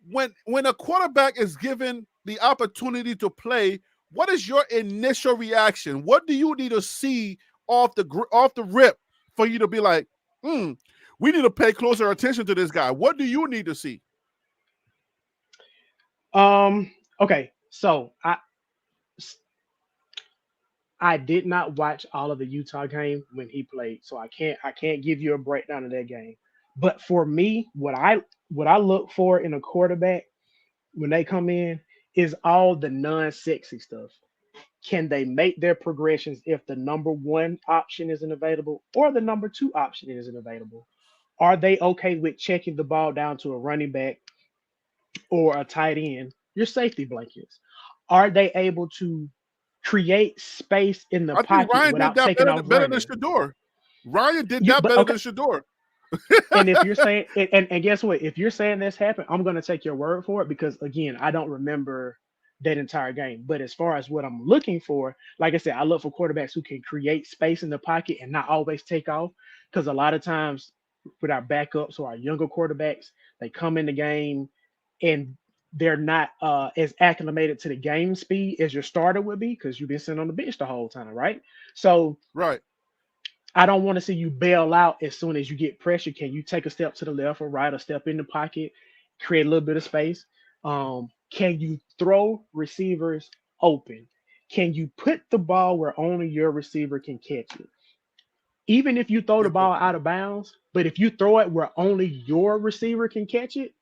when a quarterback is given the opportunity to play, what is your initial reaction? What do you need to see off the rip for you to be like, we need to pay closer attention to this guy? What do you need to see? Okay, so I did not watch all of the Utah game when he played, so I can't give you a breakdown of that game. But for me, what I look for in a quarterback when they come in is all the non-sexy stuff. Can they make their progressions if the number one option isn't available or the number two option isn't available? Are they okay with checking the ball down to a running back or a tight end? Your safety blankets. Are they able to create space in the I think pocket Ryan did without that taking off better than running? Shador. Ryan did You, that but better okay, than Shador. and if you're saying and guess what? If you're saying this happened, I'm gonna take your word for it because again, I don't remember that entire game. But as far as what I'm looking for, like I said, I look for quarterbacks who can create space in the pocket and not always take off. Because a lot of times with our backups or our younger quarterbacks, they come in the game and they're not as acclimated to the game speed as your starter would be because you've been sitting on the bench the whole time, right? So Right. I don't want to see you bail out as soon as you get pressure. Can you take a step to the left or right, or step in the pocket, create a little bit of space? Can you throw receivers open? Can you put the ball where only your receiver can catch it? Even if you throw the Good point. ball out of bounds, but if you throw it where only your receiver can catch it,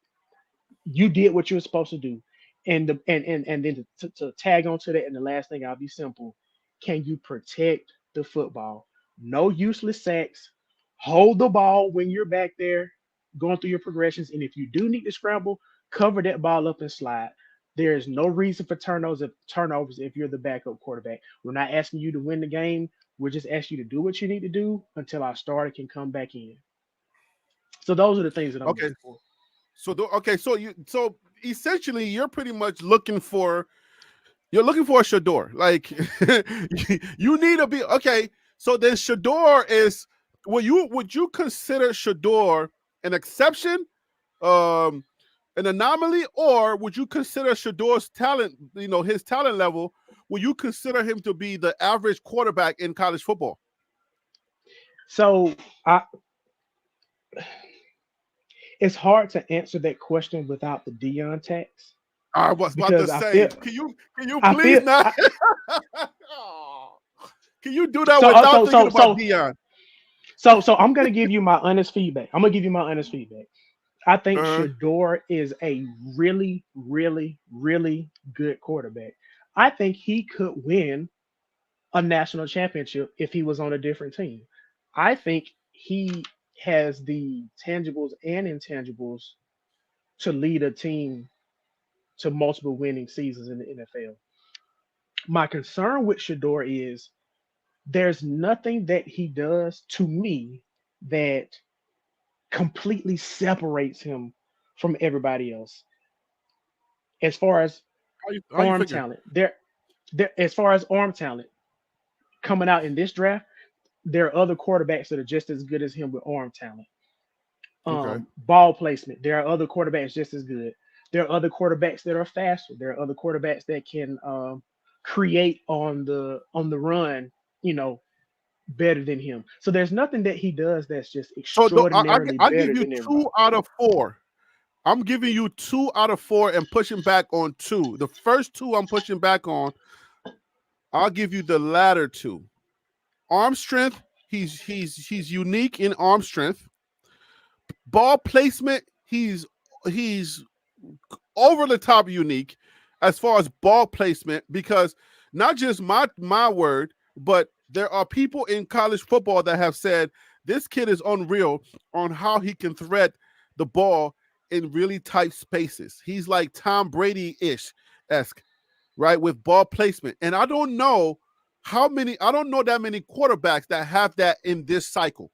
you did what you were supposed to do. And then to tag onto that, and the last thing, I'll be simple. Can you protect the football? No useless sacks. Hold the ball when you're back there going through your progressions. And if you do need to scramble, cover that ball up and slide. There is no reason for turnovers if you're the backup quarterback. We're not asking you to win the game. We're just asking you to do what you need to do until our starter can come back in. So those are the things that I'm Okay. looking for. So essentially you're pretty much looking for a Shador. Like you need to be okay. So then Shador is would you consider Shador an exception, um, an anomaly, or would you consider Shador's talent, his talent level, would you consider him to be the average quarterback in college football? So I it's hard to answer that question without the Dion tax I was about to because say, can you I please feel not? I, Can you do that so without so thinking so about so Dion? so I'm gonna give you my honest feedback. I'm gonna give you my honest feedback. I think Uh-huh. Shador is a really, really, really good quarterback. I think he could win a national championship if he was on a different team. I think he has the tangibles and intangibles to lead a team to multiple winning seasons in the NFL. My concern with Shador is there's nothing that he does to me that completely separates him from everybody else. As far as How you arm figure? talent, as far as arm talent coming out in this draft, there are other quarterbacks that are just as good as him with arm talent. Okay. Ball placement, there are other quarterbacks just as good. There are other quarterbacks that are faster. There are other quarterbacks that can create on the run, you know, better than him. So there's nothing that he does that's just So extraordinarily I give better you than two everybody. out of four. I'm giving you 2 out of 4 and pushing back on 2. The first 2 I'm pushing back on. I'll give you the latter 2. Arm strength. He's unique in arm strength. Ball placement. He's over the top unique as far as ball placement because not just my word, but there are people in college football that have said this kid is unreal on how he can thread the ball in really tight spaces. He's like Tom Brady-ish esque, right, with ball placement. And I don't know that many quarterbacks that have that in this cycle.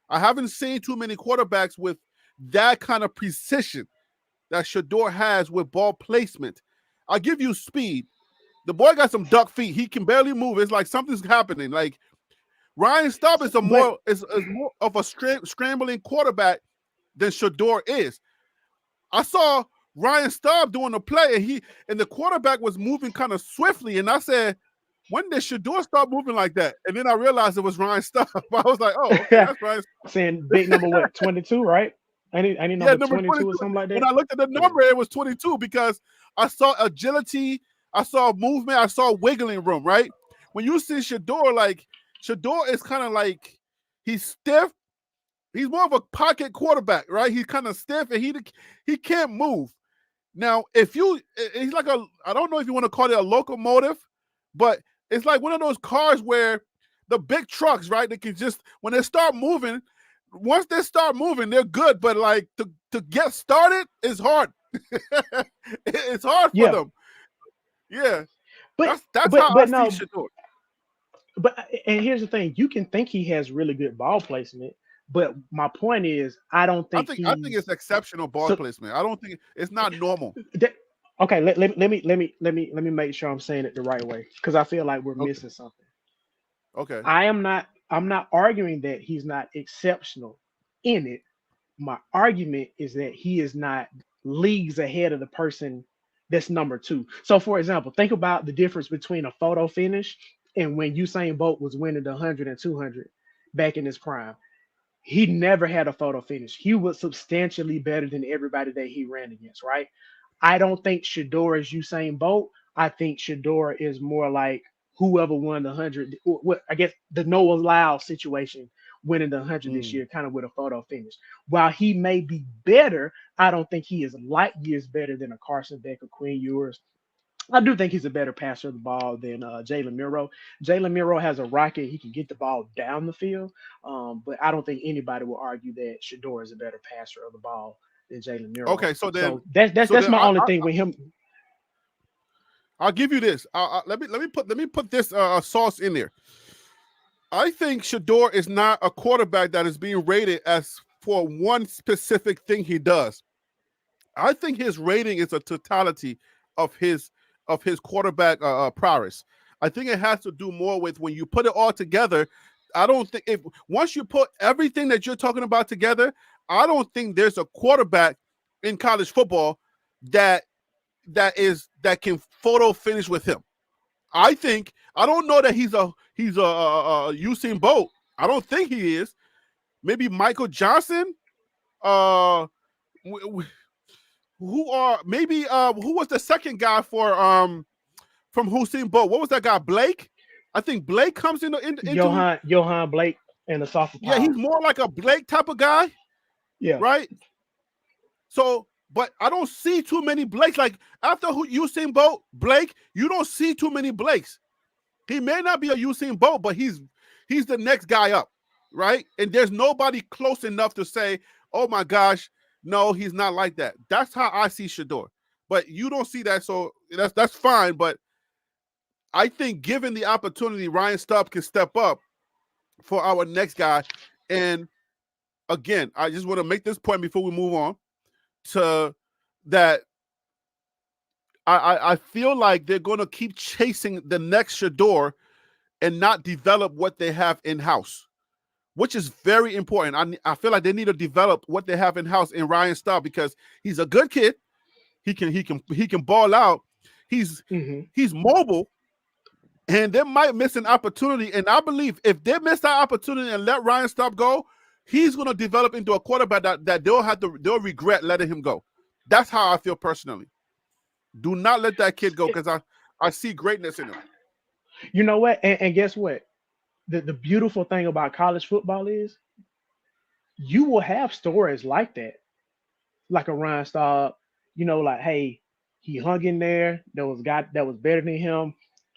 I haven't seen too many quarterbacks with that kind of precision that Shador has with ball placement. I'll give you speed. The boy got some duck feet. He can barely move. It's like something's happening. Like Ryan Staub is But is more of a scrambling quarterback than Shador is. I saw Ryan Staub doing a play, and the quarterback was moving kind of swiftly, and I said, when did Shador start moving like that? And then I realized it was Ryan Staub. I was like, oh, okay, that's Ryan. saying big number what 22, right? Any Yeah, number number 22 or 22. something like When that. I looked at the Yeah. number, it was 22 because I saw agility, I saw movement, I saw wiggling room, right? When you see Shador, like, Shador is kind of like, he's stiff. He's more of a pocket quarterback, right? He's kind of stiff and he can't move. Now, he's like I don't know if you want to call it a locomotive, but it's like one of those cars where the big trucks, right? They can just, when they start moving, once they start moving, they're good. But like to get started is hard. It's hard for them. Yeah. But That's how I see no, Shedeur. and here's the thing: you can think he has really good ball placement, but my point is, I don't think I think it's exceptional ball placement. I don't think it's not normal. Okay, let me make sure I'm saying it the right way, because I feel like we're missing something. Okay. I'm not arguing that he's not exceptional in it. My argument is that he is not leagues ahead of the person that's number 2. So, for example, think about the difference between a photo finish and when Usain Bolt was winning the 100 and 200 back in his prime. He never had a photo finish. He was substantially better than everybody that he ran against, right? I don't think Shedeur is Usain Bolt. I think Shedeur is more like whoever won the 100. I guess the Noah Lyles situation, winning the 100 this year, kind of with a photo finish. While he may be better, I don't think he is light years better than a Carson Beck or Quinn Ewers. I do think he's a better passer of the ball than Jalen Milroe. Jalen Milroe has a rocket. He can get the ball down the field, but I don't think anybody will argue that Shedeur is a better passer of the ball than Jalen Milroe. Okay, so that's my only thing with him. I'll give you this. Let me put this sauce in there. I think Shedeur is not a quarterback that is being rated as for one specific thing he does. I think his rating is a totality of his quarterback prowess. I think it has to do more with when you put it all together. I don't think once you put everything that you're talking about together, I don't think there's a quarterback in college football that can photo finish with him. I don't know that he's a Usain Bolt. I don't think he is. Maybe Michael Johnson. Who was the second guy from Usain Bolt? What was that guy? Blake? I think Blake comes into Johan Blake and the sophomore. Yeah, he's more like a Blake type of guy. Yeah. Right. So, but I don't see too many Blakes. Like after Usain Bolt, Blake, you don't see too many Blakes. He may not be a Usain Bolt, but he's the next guy up, right? And there's nobody close enough to say, "Oh my gosh, no, he's not like that." That's how I see Shedeur. But you don't see that, so that's fine. But I think given the opportunity, Ryan Staub can step up for our next guy. And again, I just want to make this point before we move on to that. I feel like they're going to keep chasing the next Shedeur and not develop what they have in-house, which is very important. I feel like they need to develop what they have in-house in Ryan Staub because he's a good kid. He can ball out. He's mobile, and they might miss an opportunity. And I believe if they miss that opportunity and let Ryan Staub go, he's going to develop into a quarterback that they'll regret letting him go. That's how I feel personally. Do not let that kid go because I see greatness in him. You know what? And guess what? The beautiful thing about college football is you will have stories like that, like a Ryan Staub. Like, hey, he hung in there. There was a guy that was better than him.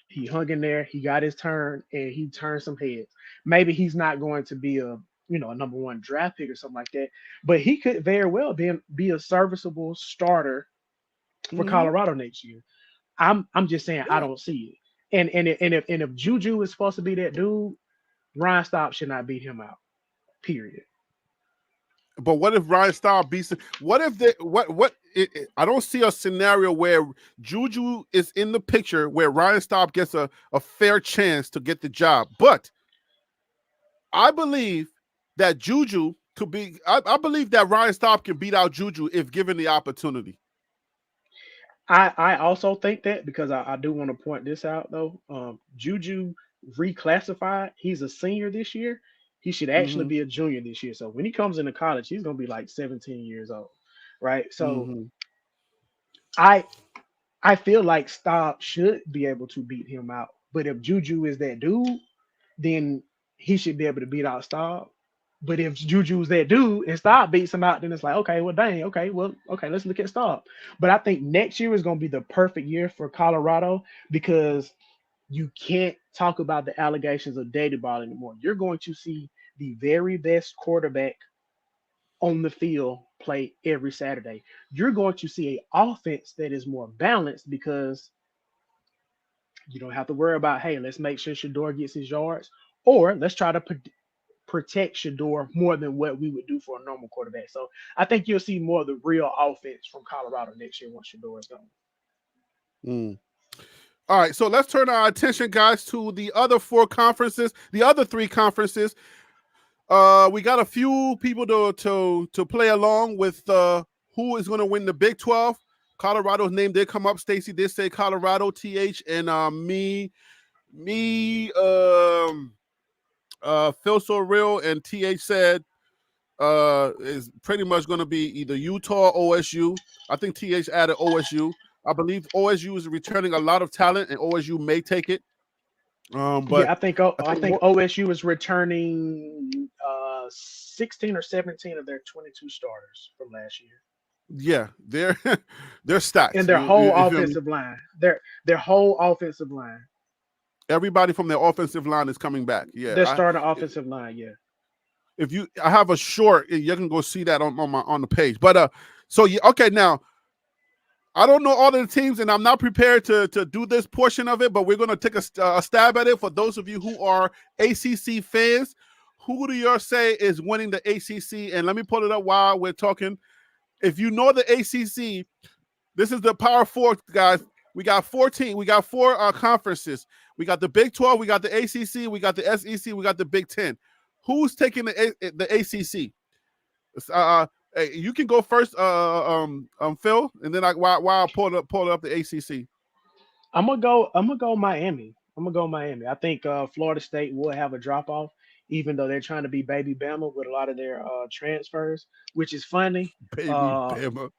He hung in there. He got his turn, and he turned some heads. Maybe he's not going to be a number 1 draft pick or something like that, but he could very well be a serviceable starter for Colorado next year. I'm just saying I don't see it. And if Juju is supposed to be that dude, Ryan Staub should not beat him out. Period. But what if Ryan Staub beats him? What if I don't see a scenario where Juju is in the picture where Ryan Staub gets a fair chance to get the job. But I believe that Juju could be. I believe that Ryan Staub can beat out Juju if given the opportunity. I also think that because I do want to point this out though. Juju reclassified. He's a senior this year. He should actually be a junior this year. So when he comes into college, he's gonna be like 17 years old, right? So I feel like Staub should be able to beat him out. But if Juju is that dude, then he should be able to beat out Staub. But if Juju's that dude and Staub beats him out, then it's like, okay, well, dang, okay, let's look at Staub. But I think next year is going to be the perfect year for Colorado because you can't talk about the allegations of data ball anymore. You're going to see the very best quarterback on the field play every Saturday. You're going to see an offense that is more balanced because you don't have to worry about, hey, let's make sure Shador gets his yards, or let's try to protect Shador more than what we would do for a normal quarterback. So I think you'll see more of the real offense from Colorado next year once Shador is gone. Mm. All right, so let's turn our attention, guys, to the other four conferences, the other three conferences. We got a few people to play along with who is going to win the Big 12. Colorado's name did come up. Stacy did say Colorado, TH, and Phil So Real and TH said is pretty much going to be either Utah or OSU. I think TH added OSU. I believe OSU is returning a lot of talent, and OSU may take it. But yeah, I think OSU is returning 16 or 17 of their 22 starters from last year. Yeah, they're stacked. And their whole offensive line. Their whole offensive line. Everybody from their offensive line is coming back. Yeah, their starting offensive line. Yeah. If I have a short, you can go see that on the page. But so yeah, okay, now I don't know all of the teams, and I'm not prepared to do this portion of it, but we're going to take a stab at it. For those of you who are ACC fans, who do you say is winning the ACC? And let me pull it up while we're talking. If you know the ACC, this is the Power Four, guys. We got 14. We got four conferences. We got the Big 12. We got the ACC. We got the SEC. We got the Big 10. Who's taking the ACC? You can go first, Phil, and then while I pull up the ACC. I'm gonna go Miami. I think Florida State will have a drop off, even though they're trying to be baby Bama with a lot of their transfers, which is funny. Baby Bama.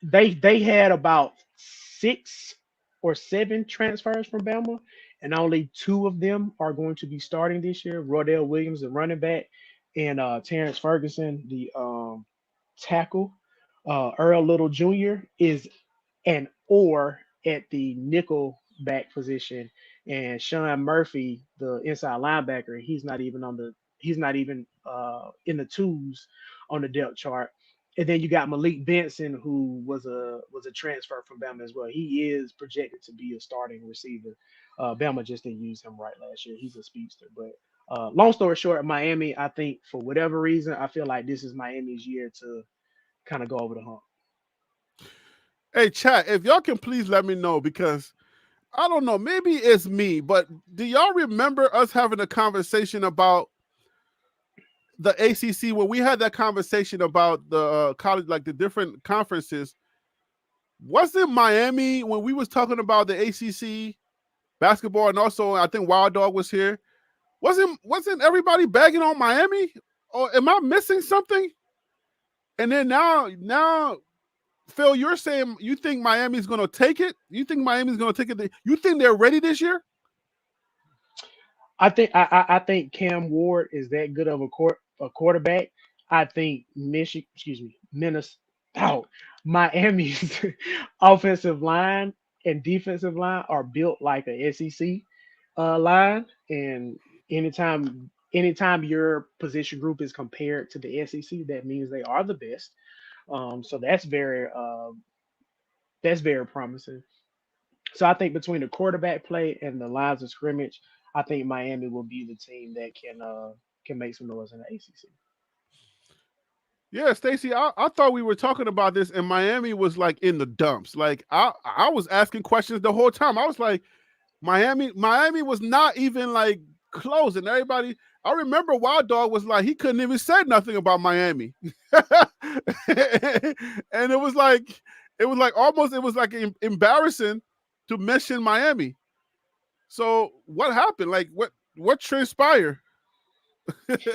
They had about 6 or 7 transfers from Bama, and only 2 of them are going to be starting this year. Rodell Williams, the running back, and Terrence Ferguson, the tackle. Earl Little Jr. is an or at the nickel back position, and Sean Murphy, the inside linebacker, he's not even in the twos on the depth chart. And then you got Malik Benson, who was a transfer from Bama as well. He is projected to be a starting receiver. Bama just didn't use him right last year. He's a speedster. But long story short, Miami, I think for whatever reason, I feel like this is Miami's year to kind of go over the hump. Hey, chat, if y'all can please let me know, because I don't know, maybe it's me, but do y'all remember us having a conversation about the ACC when we had that conversation about the college, like the different conferences? Wasn't Miami, when we was talking about the ACC basketball, and also I think Wild Dog was here, wasn't everybody bagging on Miami? Or am I missing something? And then now, Phil, you're saying you think Miami's going to take it? You think Miami's going to take it? You think they're ready this year? I think Cam Ward is that good of a quarterback. I think Miami's offensive line and defensive line are built like a SEC line, and anytime your position group is compared to the SEC, that means they are the best. So that's very promising. So I think between the quarterback play and the lines of scrimmage, I think Miami will be the team that can make some noise in the ACC. Yeah, Stacy, I thought we were talking about this, and Miami was like in the dumps. Like I was asking questions the whole time. I was like, Miami was not even like close, and everybody. I remember Wild Dog was like, he couldn't even say nothing about Miami, and it was like almost embarrassing to mention Miami. So what happened? Like what transpired?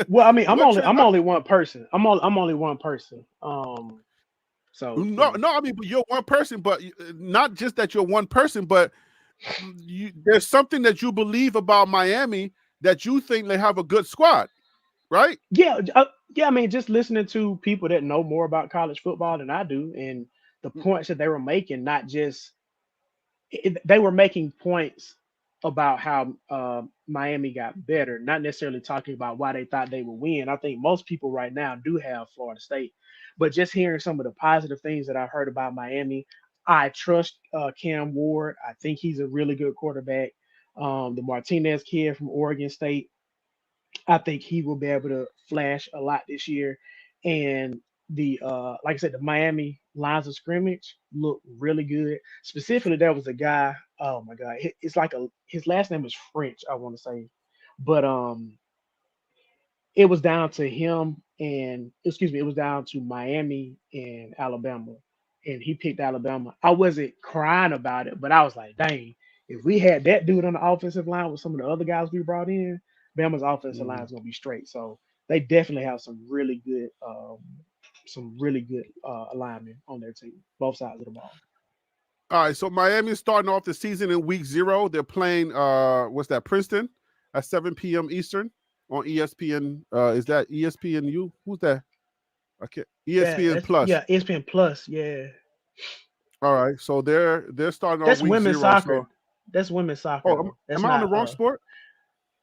Well, I mean, I'm only one person. I'm only one person. So no, I mean, but you're one person, but not just that you're one person, but there's something that you believe about Miami that you think they have a good squad, right? Yeah. I mean, just listening to people that know more about college football than I do, and the points that they were making, not just they were making points about how Miami got better. Not necessarily talking about why they thought they would win. I think most people right now do have Florida State, but just hearing some of the positive things that I heard about Miami, I trust Cam Ward. I think he's a really good quarterback. The Martinez kid from Oregon State, I think he will be able to flash a lot this year. And the like I said, the Miami lines of scrimmage look really good. Specifically, there was a guy. Oh my God, it's like his last name is French. I want to say, but it was down to him and excuse me, it was down to Miami and Alabama, and he picked Alabama. I wasn't crying about it, but I was like, dang, if we had that dude on the offensive line with some of the other guys we brought in, Bama's offensive line is gonna be straight. So they definitely have some really good alignment on their team, both sides of the ball. All right, so Miami is starting off the season in week 0. They're playing what's that, Princeton at 7 p.m. Eastern on ESPN. Is that ESPNU? Who's that? I can't. ESPN Plus. Yeah, ESPN Plus. Yeah. All right, so they're starting That's off week women's 0. soccer. So... That's women's soccer. Oh, am I on the wrong sport?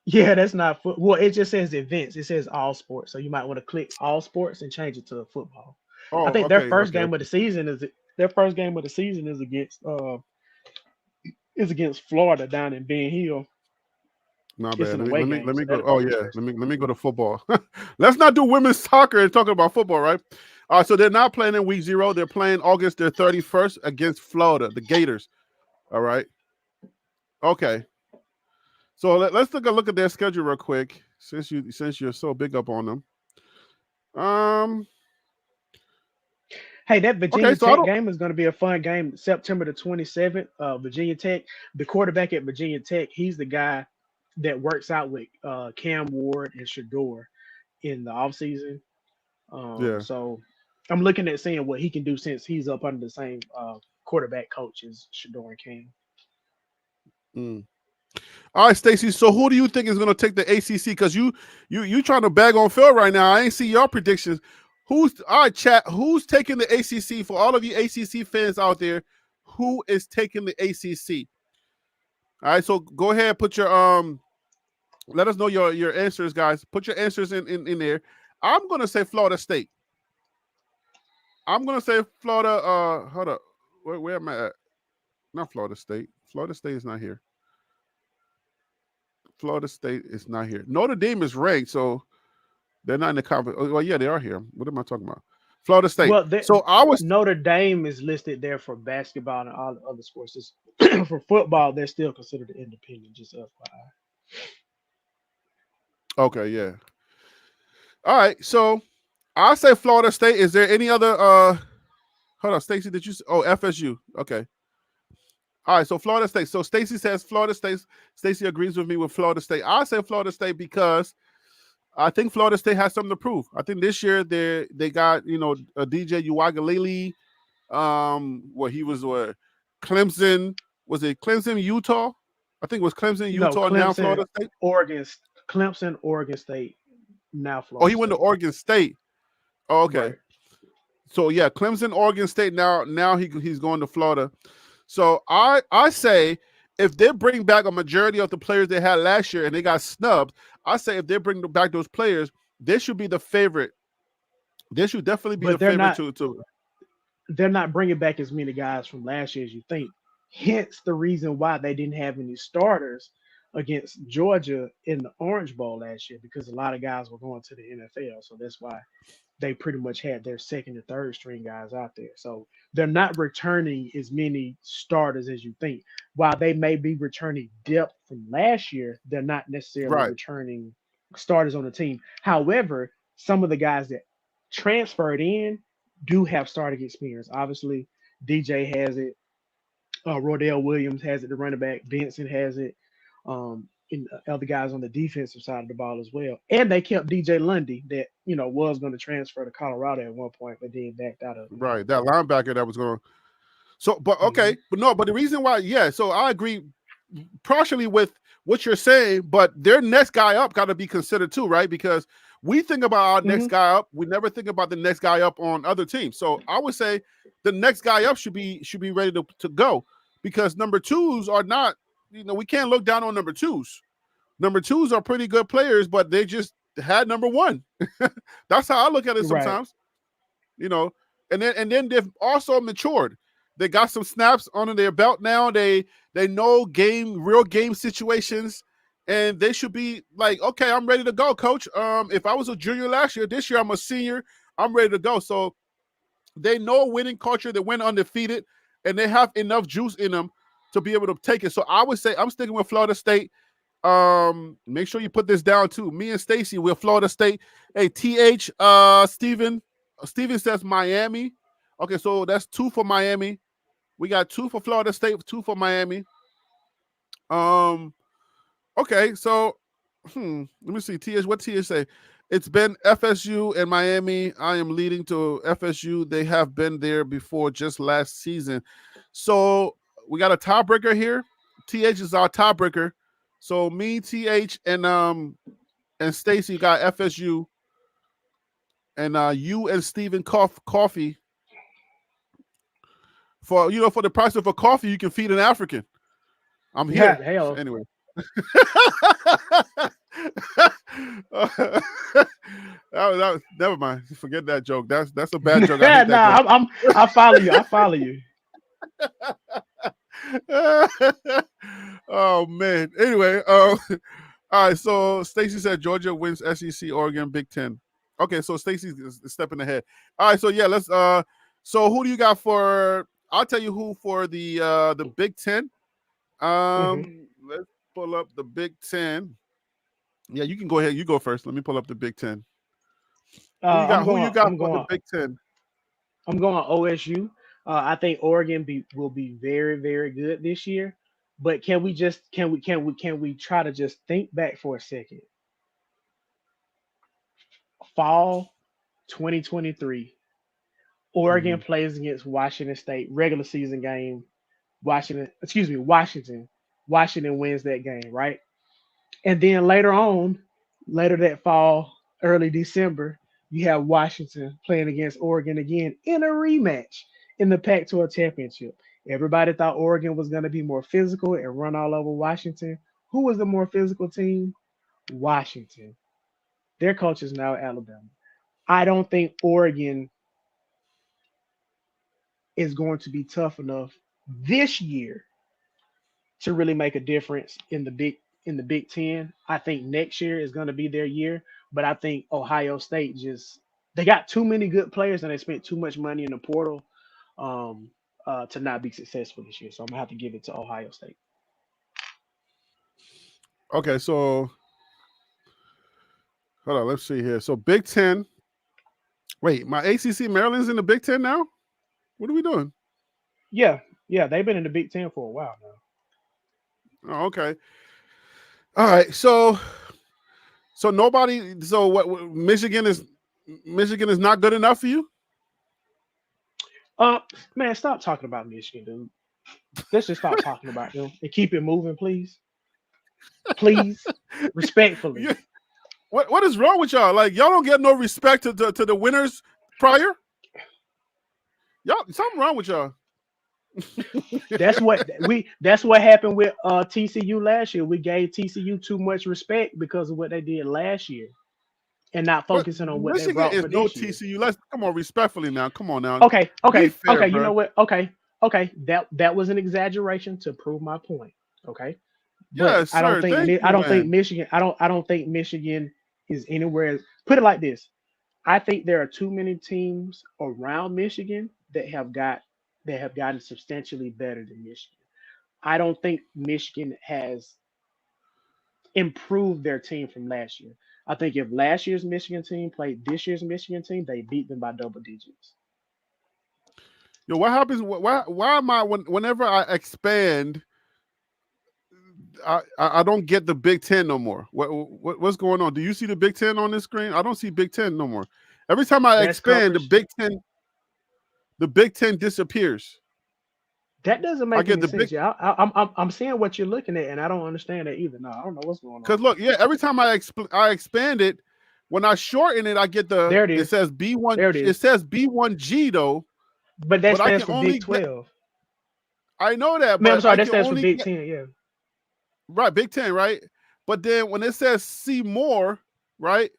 Yeah, that's not foot. Well, it just says events. It says all sports. So you might want to click all sports and change it to football. Oh, I think their first game of the season is against Florida down in Ben Hill. Not bad. Let me go. Oh yeah, let me go to football. Let's not do women's soccer and talking about football, right? All right, so they're not playing in week 0. They're playing August 31st against Florida, the Gators. All right. Okay. So let's take a look at their schedule real quick, since you're so big up on them. Hey, that Virginia Tech game is going to be a fun game. September the 27th. Virginia Tech. The quarterback at Virginia Tech, he's the guy that works out with Cam Ward and Shedeur in the offseason. So I'm looking at seeing what he can do since he's up under the same quarterback coach as Shedeur and Cam. All right, Stacy. So who do you think is going to take the ACC? Because you trying to bag on Phil right now. I ain't see your predictions. All right, chat. Who's taking the ACC? For all of you ACC fans out there, who is taking the ACC? All right, so go ahead, put your let us know your answers, guys. Put your answers in there. I'm gonna say Florida State. I'm gonna say Florida. Hold up, where am I at? Not Florida State. Florida State is not here. Florida State is not here. Notre Dame is ranked, so they're not in the conference. Well, yeah, they are here. What am I talking about? Florida State. Well, Notre Dame is listed there for basketball and all the other sports. For football, they're still considered independent, just FYI. Okay, yeah. All right, so I'll say Florida State. Is there any other hold on, Stacy, did you FSU? Okay. All right, so Florida State. So Stacy says Florida State. Stacy agrees with me with Florida State. I say Florida State because I think Florida State has something to prove. I think this year they got a DJ Uiagalelei. He was Clemson. Was it Clemson, Utah? I think it was Clemson, Utah. Now Florida State. Clemson, Oregon State. Now Florida. Oh, he went to Oregon State. Oh, okay. Right. So yeah, Clemson, Oregon State. Now he's going to Florida. So I say if they bring back a majority of the players they had last year and they got snubbed, I say if they bring back those players, they should be the favorite. They should definitely be the favorite to. They're not bringing back as many guys from last year as you think. Hence the reason why they didn't have any starters against Georgia in the Orange Bowl last year, because a lot of guys were going to the NFL. So that's why they pretty much had their second and third string guys out there. So they're not returning as many starters as you think. While they may be returning depth from last year, they're not necessarily returning starters on the team. However, some of the guys that transferred in do have starting experience. Obviously, DJ has it. Rodell Williams has it, the running back. Benson has it. And other guys on the defensive side of the ball as well. And they kept DJ Lundy that, was going to transfer to Colorado at one point, but then backed out of it. Right. That linebacker that was going to. So, but okay. But the reason why, so I agree partially with what you're saying, but their next guy up got to be considered too, right? Because we think about our next guy up. We never think about the next guy up on other teams. So I would say the next guy up should be ready to go, because number twos are not, we can't look down on number twos. Number twos are pretty good players, but they just had number one. That's how I look at it sometimes. Right. And then they've also matured. They got some snaps under their belt now. They know real game situations, and they should be like, okay, I'm ready to go, coach. If I was a junior last year, this year I'm a senior, I'm ready to go. So they know winning culture. They went undefeated, and they have enough juice in them to be able to take it. So I would say I'm sticking with Florida State. Make sure you put this down too. Me and Stacy, we're Florida State. Hey, Steven says Miami. Okay, so that's 2 for Miami. We got 2 for Florida State, 2 for Miami. Okay, so let me see. What TH say? It's been FSU and Miami. I am leading to FSU. They have been there before just last season. So we got a tiebreaker here. TH is our tiebreaker. So me, TH, and Stacy got FSU. And you and Stephen coffee. For the price of a coffee, you can feed an African. I'm here. Yeah, hell. Anyway. Never mind. Forget that joke. That's a bad joke. I follow you. I follow you. Oh man. Anyway, all right. So Stacy said Georgia wins SEC, Oregon, Big Ten. Okay, so Stacy's stepping ahead. All right, so yeah, let's. So who do you got for? I'll tell you who for the Big Ten. Let's pull up the Big Ten. Yeah, you can go ahead. You go first. Let me pull up the Big Ten. Who you got for the Big Ten? I'm going OSU. I think Oregon will be very, very good this year. But can we try to just think back for a second? Fall 2023, Oregon plays against Washington State, regular season game. Washington wins that game, right? And then later that fall, early December, you have Washington playing against Oregon again in a rematch in the Pac-12 championship. Everybody thought Oregon was going to be more physical and run all over Washington. Who was the more physical team? Washington. Their coach is now Alabama. I don't think Oregon is going to be tough enough this year to really make a difference in the Big Ten. I think next year is going to be their year, but I think Ohio State they got too many good players and they spent too much money in the portal to not be successful this year. So I'm gonna have to give it to Ohio State. Okay, so hold on, let's see here. So Big Ten. Wait, my ACC Maryland's in the Big Ten now? What are we doing? Yeah, they've been in the Big Ten for a while now. Oh, okay. All right, so nobody. So what? Michigan is not good enough for you? Man, stop talking about Michigan, dude. Let's just stop talking about them and keep it moving, please. Please, respectfully. What is wrong with y'all? Like, y'all don't get no respect to the winners prior? Y'all, something wrong with y'all. That's what happened with TCU last year. We gave TCU too much respect because of what they did last year, and not focusing on what Michigan they brought is for no this year. TCU. Let's come on, respectfully now. Come on now. Okay. Fair, you know what? Okay. That was an exaggeration to prove my point. Okay. Yes, sir. I don't think Michigan is anywhere. Put it like this: I think there are too many teams around Michigan that have gotten substantially better than Michigan. I don't think Michigan has improved their team from last year. I think if last year's Michigan team played this year's Michigan team, they beat them by double digits. Yo, what happens? Why am I whenever I expand? I don't get the Big Ten no more. What's going on? Do you see the Big Ten on this screen? I don't see Big Ten no more. Every time I expand, the Big Ten disappears. That doesn't make any sense. I'm seeing what you're looking at, and I don't understand that either. No, I don't know what's going on. Because look, every time I expand it, when I shorten it, I get there it is. It says B1. There it is. It says B1G though. But that stands for Big 12. I know that. Man, I'm sorry, that stands for Big 10. Yeah. Right, Big Ten, right? But then when it says see more, right?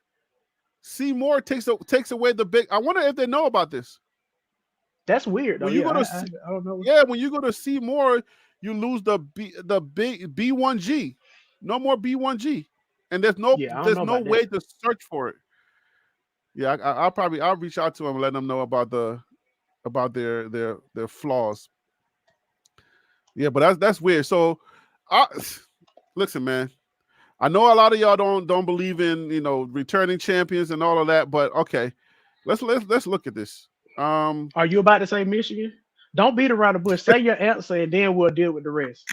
See more takes away the big. I wonder if they know about this. That's weird though. When you Yeah, go to I don't know. yeah, when you go to see more, you lose the big B1G. No more B1G, and there's no Yeah, I don't know about way that. to search for it. Yeah, I'll reach out to them and let them know about their flaws. Yeah, but that's weird. So, listen, man. I know a lot of y'all don't believe in returning champions and all of that, but okay, let's look at this. Are you about to say Michigan? Don't beat around the bush. Say your answer, and then we'll deal with the rest.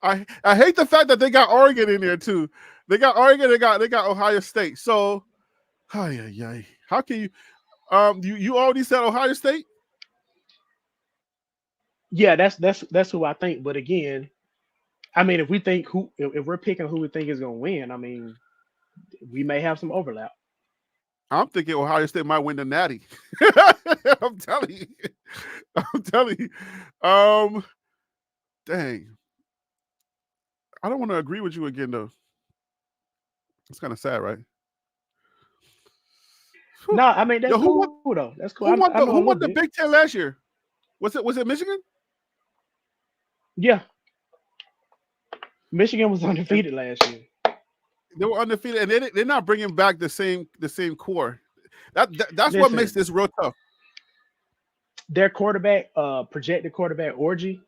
I hate the fact that they got Oregon in there too. They got Oregon. They got Ohio State. So, how can you? You already said Ohio State. Yeah, that's who I think. But again, I mean, if we're picking who we think is going to win, I mean, we may have some overlap. I'm thinking Ohio State might win the Natty. I'm telling you. Dang. I don't want to agree with you again, though. It's kind of sad, right? No, I mean that's cool though. That's cool. Who won the Big Ten last year? Was it Michigan? Yeah, Michigan was undefeated last year. They were undefeated, and they're not bringing back the same core. That's what makes this real tough. Their quarterback, projected quarterback Orji,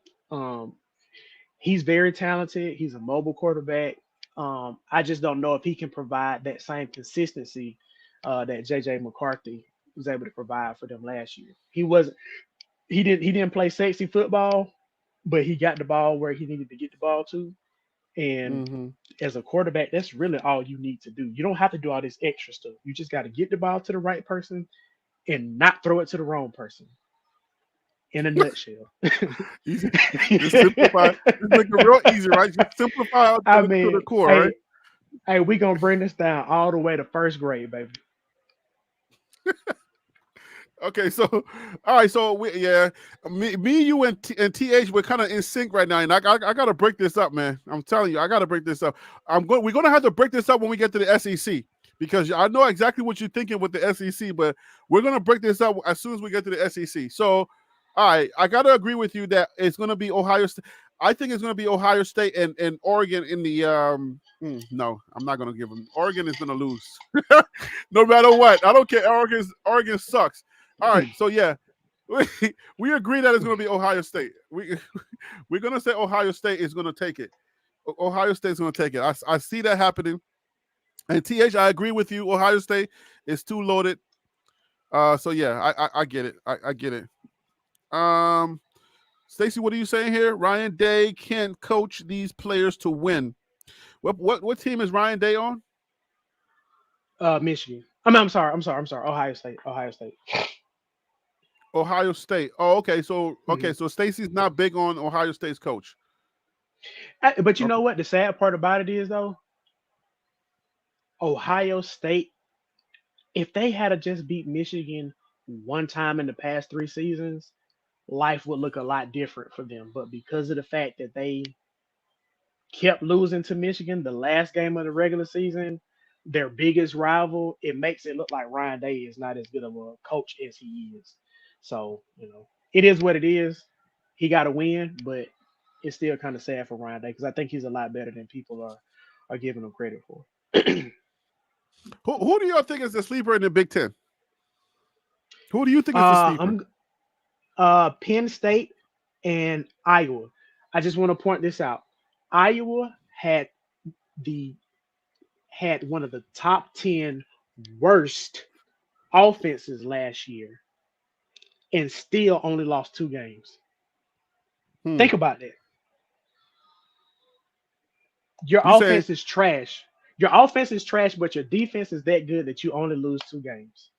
he's very talented. He's a mobile quarterback. I just don't know if he can provide that same consistency that JJ McCarthy was able to provide for them last year. He didn't play sexy football, but he got the ball where he needed to get the ball to. And as a quarterback, that's really all you need to do. You don't have to do all this extra stuff. You just got to get the ball to the right person and not throw it to the wrong person. In a nutshell. Easy. Just simplify. Just make it real easy, right? Just simplify to the core, right? Hey, we're going to bring this down all the way to first grade, baby. Okay, so all right, so me, you, and TH, we're kind of in sync right now, and I gotta break this up, man. I'm telling you, I gotta break this up. We're gonna have to break this up when we get to the SEC, because I know exactly what you're thinking with the SEC, but we're gonna break this up as soon as we get to the SEC. So, all right, I gotta agree with you that it's gonna be Ohio State. I think it's gonna be Ohio State and Oregon in the no, I'm not gonna give them. Oregon is gonna lose, no matter what. I don't care. Oregon sucks. All right, so yeah, we agree that it's going to be Ohio State. We're going to say Ohio State is going to take it. Ohio State is going to take it. I see that happening. And TH, I agree with you. Ohio State is too loaded. So yeah, I get it. I get it. Stacey, what are you saying here? Ryan Day can't coach these players to win. What team is Ryan Day on? Michigan. I'm sorry. Ohio State. Ohio State. Oh, okay. So so Stacey's not big on Ohio State's coach. But you know what? The sad part about it is, though, Ohio State, if they had just beat Michigan one time in the past 3 seasons, life would look a lot different for them. But because of the fact that they kept losing to Michigan the last game of the regular season, their biggest rival, it makes it look like Ryan Day is not as good of a coach as he is. So, it is what it is. He got to win, but it's still kind of sad for Ryan Day because I think he's a lot better than people are giving him credit for. Who do y'all think is the sleeper in the Big Ten? Who do you think is the sleeper? Penn State and Iowa. I just want to point this out. Iowa had one of the top 10 worst offenses last year and still only lost 2 games. Think about that. Your offense is trash. Your offense is trash, but your defense is that good that you only lose 2 games.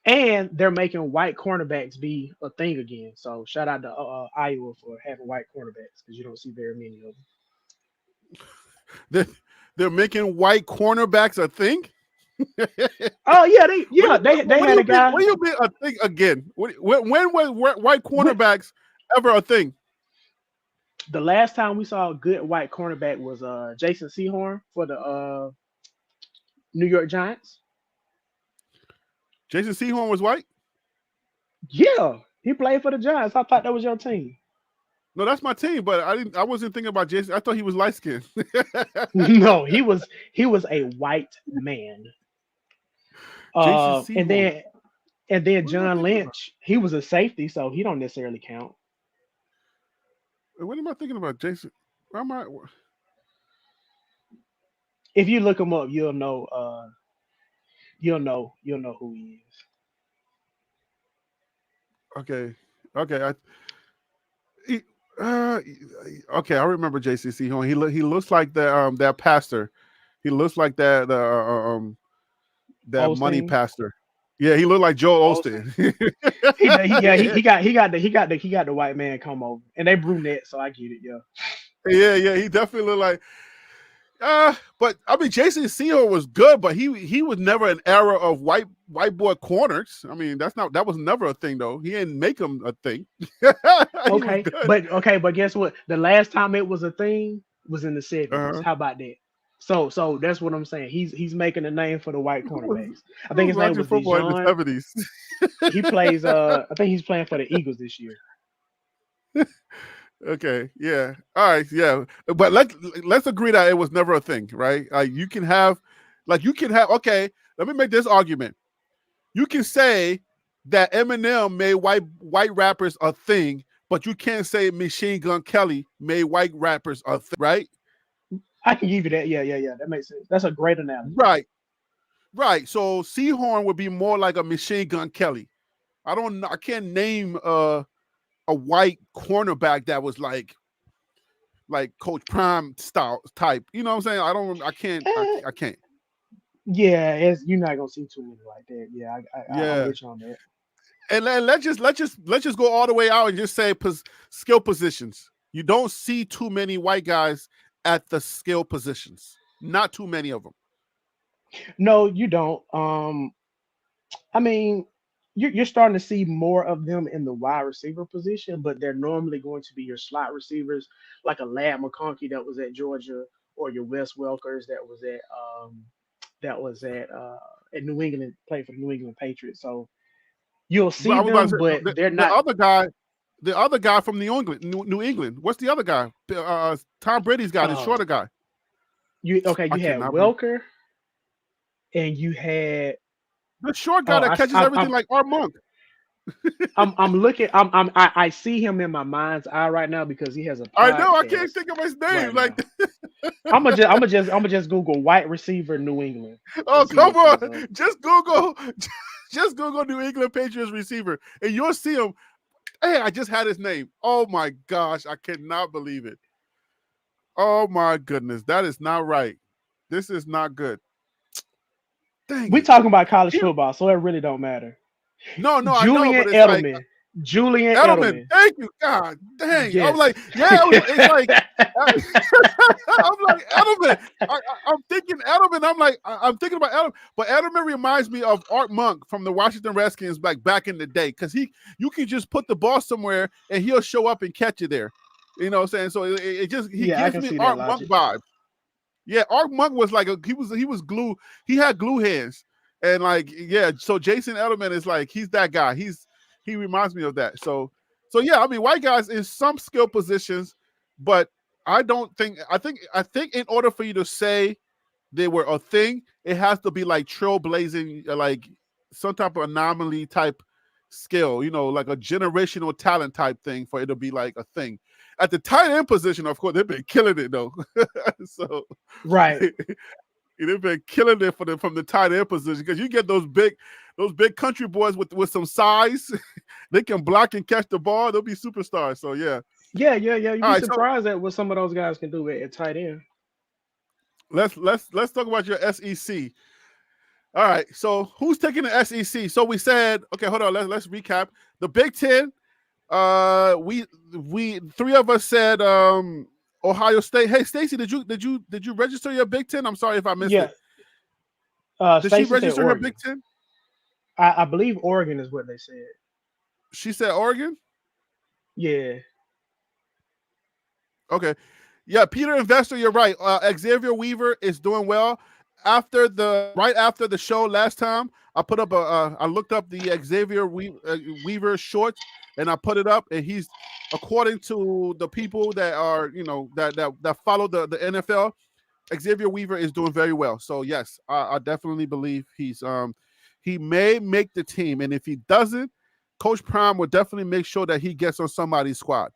And they're making white cornerbacks be a thing again. So shout out to Iowa for having white cornerbacks because you don't see very many of them. They're making white cornerbacks a thing? Oh yeah, they had a guy. What do you mean a thing again? When was white cornerbacks ever a thing? The last time we saw a good white cornerback was Jason Sehorn for the New York Giants. Jason Sehorn was white? Yeah, he played for the Giants. I thought that was your team. No, that's my team, but I wasn't thinking about Jason. I thought he was light skinned. No, he was a white man. Jason And Sehorn. then John Lynch, he was a safety, so he don't necessarily count. What am I thinking about, Jason? Why am I? If you look him up, you'll know. You'll know who he is. Okay. Okay, I remember Jason Sehorn. He looks like that pastor. He looks like that money pastor. Yeah, he looked like Joel Osteen. he got the white man come over, and they brunette, so I get it. Yeah, he definitely looked like. But I mean, Jason Sehorn was good, but he was never an era of white boy corners. I mean, that was never a thing though. He didn't make him a thing. but guess what? The last time it was a thing was in the 70s. Uh-huh. How about that? So that's what I'm saying. He's making a name for the white cornerbacks. I think his name was football in the 70s. He plays. I think he's playing for the Eagles this year. Okay, yeah, all right, yeah, but let's agree that it was never a thing, right? You can have. Okay, let me make this argument. You can say that Eminem made white rappers a thing, but you can't say Machine Gun Kelly made white rappers a thing, right? I can give you that. Yeah. That makes sense. That's a great analogy. Right. So Sehorn would be more like a Machine Gun Kelly. I can't name a white cornerback that was like Coach Prime style type. You know what I'm saying? I can't. Yeah, you're not gonna see too many like that. Yeah, I'm with you on that. And then let's just go all the way out and just say skill positions. You don't see too many white guys at the skill positions. Not too many of them. No, you don't. I mean, you're starting to see more of them in the wide receiver position, but they're normally going to be your slot receivers, like a Ladd McConkey that was at Georgia, or your Wes Welkers that was at New England, played for the New England Patriots. So you'll see them, but they're not. The other guy from New England. What's the other guy? Tom Brady's guy, the shorter guy. You had Welker, and you had the short guy that catches everything like Art Monk. I see him in my mind's eye right now because he has a podcast. I know, I can't think of his name. I'm gonna just Google white receiver New England. Oh, come on. Just Google New England Patriots receiver and you'll see him. Hey, I just had his name. Oh my gosh, I cannot believe it. Oh my goodness, that is not right. This is not good. Dang, we talking about college football, so it really don't matter. No, Julian Edelman. Julian Edelman. Thank you, God dang. Yes. I'm like, it's like I'm like Edelman. I'm thinking Edelman. I'm thinking about Edelman, but Edelman reminds me of Art Monk from the Washington Redskins back in the day, because you can just put the ball somewhere and he'll show up and catch you there. You know what I'm saying? So it gives me Art Monk vibe. Yeah, Art Monk was like he was glue. He had glue hands, and so Jason Edelman is like, he's that guy. He reminds me of that. So yeah, I mean, white guys in some skill positions, but I think in order for you to say they were a thing, it has to be like trailblazing, like some type of anomaly type skill, like a generational talent type thing for it to be like a thing. At the tight end position, of course, they've been killing it though. So right. They've been killing it from the tight end position, because you get those big country boys with some size. They can block and catch the ball. They'll be superstars. So yeah. Yeah. You'd be surprised at what some of those guys can do at tight end. Let's talk about your SEC. All right. So who's taking the SEC? So we said, okay, hold on. Let's recap. The Big Ten. We three of us said Ohio State. Hey, Stacy, did you register your Big Ten? I'm sorry if I missed it. Did she register her Big Ten? I believe Oregon is what they said. She said Oregon? Yeah. Okay. Yeah, Peter Investor, you're right. Xavier Weaver is doing well. Right after the show last time, I put up I looked up the Xavier Weaver shorts and I put it up, and he's, according to the people that are, that follow the NFL, Xavier Weaver is doing very well. So yes, I definitely believe he may make the team, and if he doesn't, Coach Prime will definitely make sure that he gets on somebody's squad.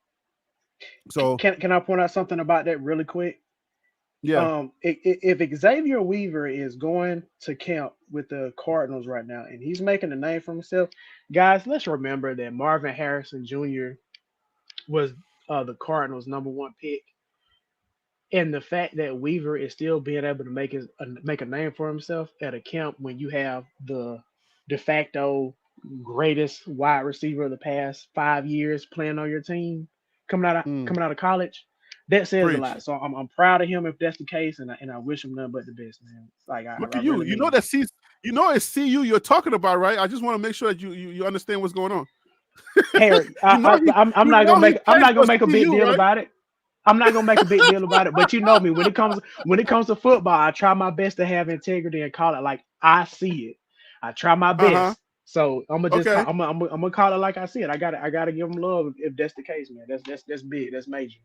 So can I point out something about that really quick? Yeah. If Xavier Weaver is going to camp with the Cardinals right now and he's making a name for himself, guys, let's remember that Marvin Harrison Jr. was the Cardinals' #1 pick, and the fact that Weaver is still being able to make a name for himself at a camp when you have the de facto greatest wide receiver of the past 5 years playing on your team coming out of college. That says a lot. So I'm proud of him if that's the case, and I wish him nothing but the best, man. Like look at you, really it's CU you're talking about, right? I just want to make sure that you understand what's going on. Harry, I'm not gonna make a big deal about it. I'm not gonna make a big deal about it, but you know me, when it comes to football, I try my best to have integrity and call it like I see it. I try my best. So I'm gonna call it like I see it. I gotta give him love if that's the case, man. That's big. That's major.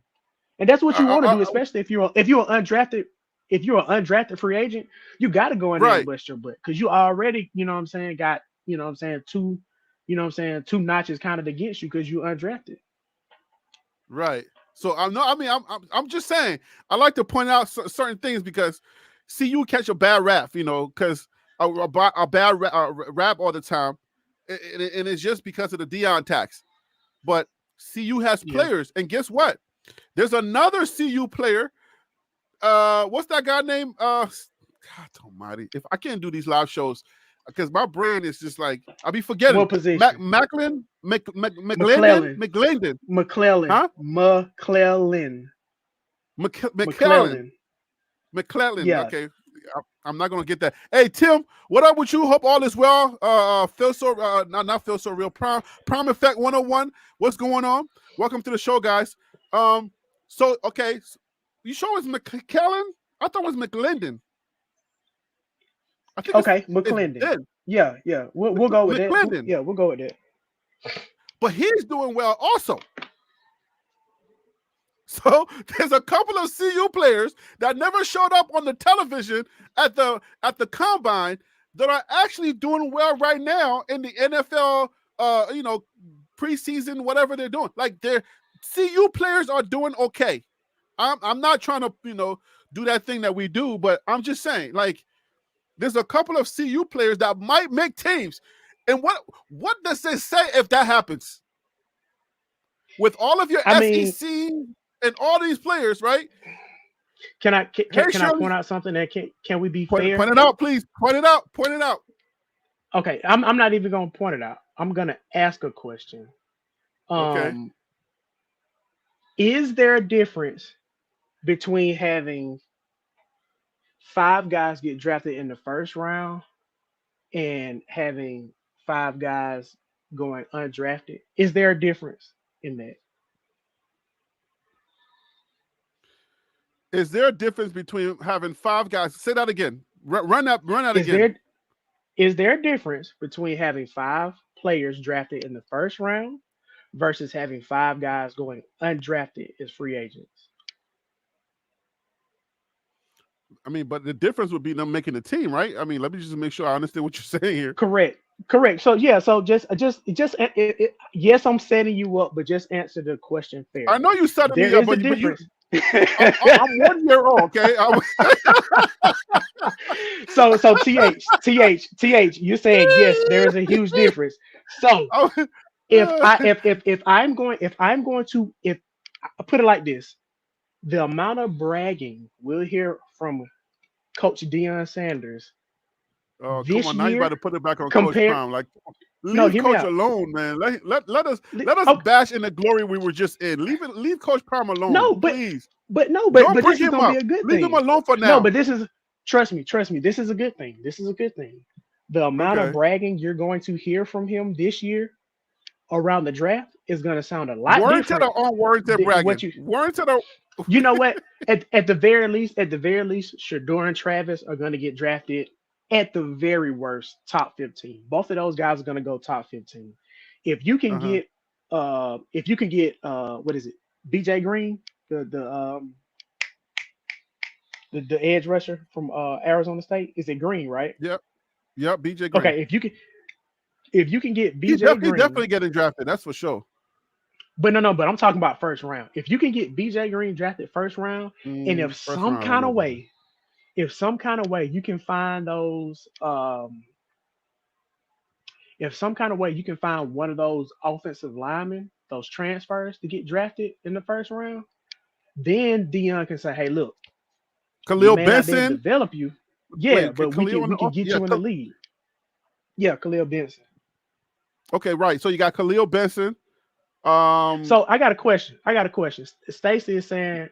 And that's what you want to do, especially if you're an undrafted free agent. You got to go in there and bust your butt because you already, got two notches kind of against you because you undrafted. Right. So I'm just saying, I like to point out certain things because CU catch a bad rap, because a bad rap all the time, and it's just because of the Deion tax. But CU has players, and guess what? There's another CU player. What's that guy named? God almighty. If I can't do these live shows, because my brain is just like, I'll be forgetting. What position? McClellan? McClellan. Huh? McClellan. Yeah. Okay. I'm not going to get that. Hey, Tim, what up with you? Hope all is well. Not Phil So Real. Prime Effect 101. What's going on? Welcome to the show, guys. So you sure it's McClellan? I thought it was McClendon. McClendon. Yeah. We'll go with that. Yeah, we'll go with that. But he's doing well also. So there's a couple of CU players that never showed up on the television at the combine that are actually doing well right now in the NFL. Preseason, whatever they're doing. Like their CU players are doing okay. I'm not trying to do that thing that we do, but I'm just saying, like, there's a couple of CU players that might make teams. And what does it say if that happens? With all of your SEC and all these players, right? Can I point out something that can we be fair? Point it out, please. Point it out. Okay, I'm not even gonna point it out. I'm gonna ask a question. Okay. Is there a difference between having 5 guys get drafted in the first round and having 5 guys going undrafted? Is there a difference in that? Is there a difference between having 5 guys? Say that again. Run that again. Is there a difference between having 5 players drafted in the first round versus having 5 guys going undrafted as free agents? I mean, but the difference would be them making the team, right? I mean, let me just make sure I understand what you're saying here. Correct. So yes, I'm setting you up, but just answer the question fair. I know you set me up, but I'm 1 year old, okay? So TH, you're saying yes, there is a huge difference. So if I put it like this, the amount of bragging we'll hear from Coach Deion Sanders. Oh, come on! Now you got to put it back on Coach Prime. Like, leave Coach alone, man. Let us bash in the glory we were just in. Leave Coach Prime alone, please. But this is gonna be a good thing. Leave him alone for now. No, but trust me. This is a good thing. The amount of bragging you're going to hear from him this year around the draft is going to sound a lot warranted different. Or unwarranted bragging? Warranted or You know what? At the very least, Shador and Travis are going to get drafted at the very worst top 15. Both of those guys are going to go top 15. If you can Uh-huh. get what is it? BJ Green, the edge rusher from Arizona State. Is it Green, right? Yep. Yep. BJ Green. Okay, if you can get BJ He Green, definitely getting drafted. That's for sure. but no, but I'm talking about first round. If you can get BJ Green drafted first round, and First round, I don't know about it. if some kind of way you can find those if some kind of way you can find one of those offensive linemen, those transfers to get drafted in the first round, then Dion can say, "Hey, look, we Khalil may not be able to Benson. develop you, yeah, Wait, but Khalil on we the can off? get Yeah. you in the league." Yeah, Khalil Benson. Okay, right. So you got Khalil Benson. So I got a question. Stacy is saying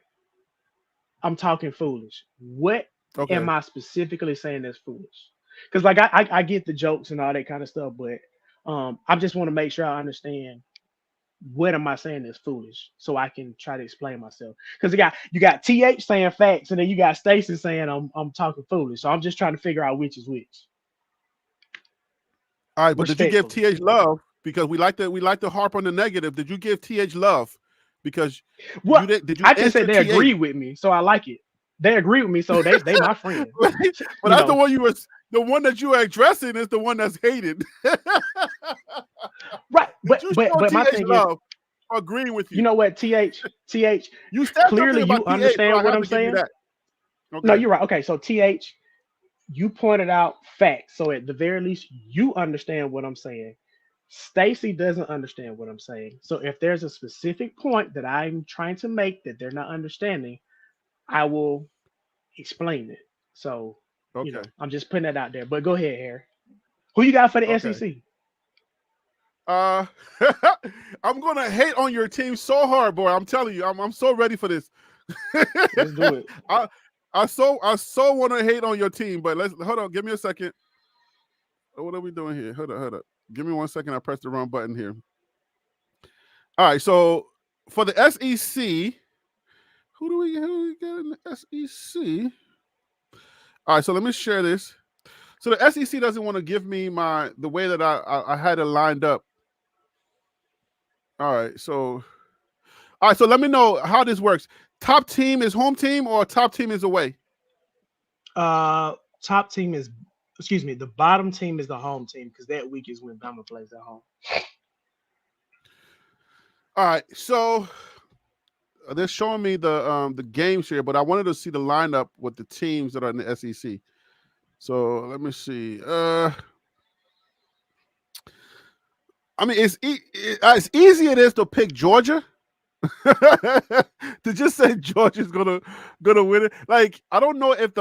I'm talking foolish. What Okay. am I specifically saying that's foolish? Because like I get the jokes and all that kind of stuff, but I just want to make sure I understand what am I saying that's foolish, so I can try to explain myself. Because you got TH saying facts, and then you got Stacy saying I'm talking foolish. So I'm just trying to figure out which is which. All right, but did you give Respectfully. TH love? Because we like to harp on the negative. Did you give TH love? Because Well, did you I just said answer they TH? agree with me, so I like it. They agree with me, so they my friend. But You that's know, the one that you are addressing is the one that's hated. right? Did you show But my TH thing is, love? Agreeing with you you. know what, TH, You said something clearly you about TH, so understand I what have I'm to give you saying. that. No, Okay. you're right. Okay, so TH, you pointed out facts, so at the very least, you understand what I'm saying. Stacy doesn't understand what I'm saying. So if there's a specific point that I'm trying to make that they're not understanding, I will explain it. So, Okay. I'm just putting that out there. But go ahead, Harry. Who you got for the Okay. SEC? I'm gonna hate on your team so hard, boy. I'm telling you, I'm so ready for this. Let's do it. I so want to hate on your team, but hold on. Give me a second. What are we doing here? Hold up. Give me 1 second. I pressed the wrong button here. All right. So for the SEC, who do we get in the SEC? All right. So let me share this. So the SEC doesn't want to give me the way that I had it lined up. All right. So let me know how this works. Top team is home team or top team is away? Top team is, the bottom team is the home team because that week is when Bama plays at home. All right, so they're showing me the games here, but I wanted to see the lineup with the teams that are in the SEC. So let me see. I mean, it's easy it is to pick Georgia. To just say Georgia's gonna win it. Like, I don't know if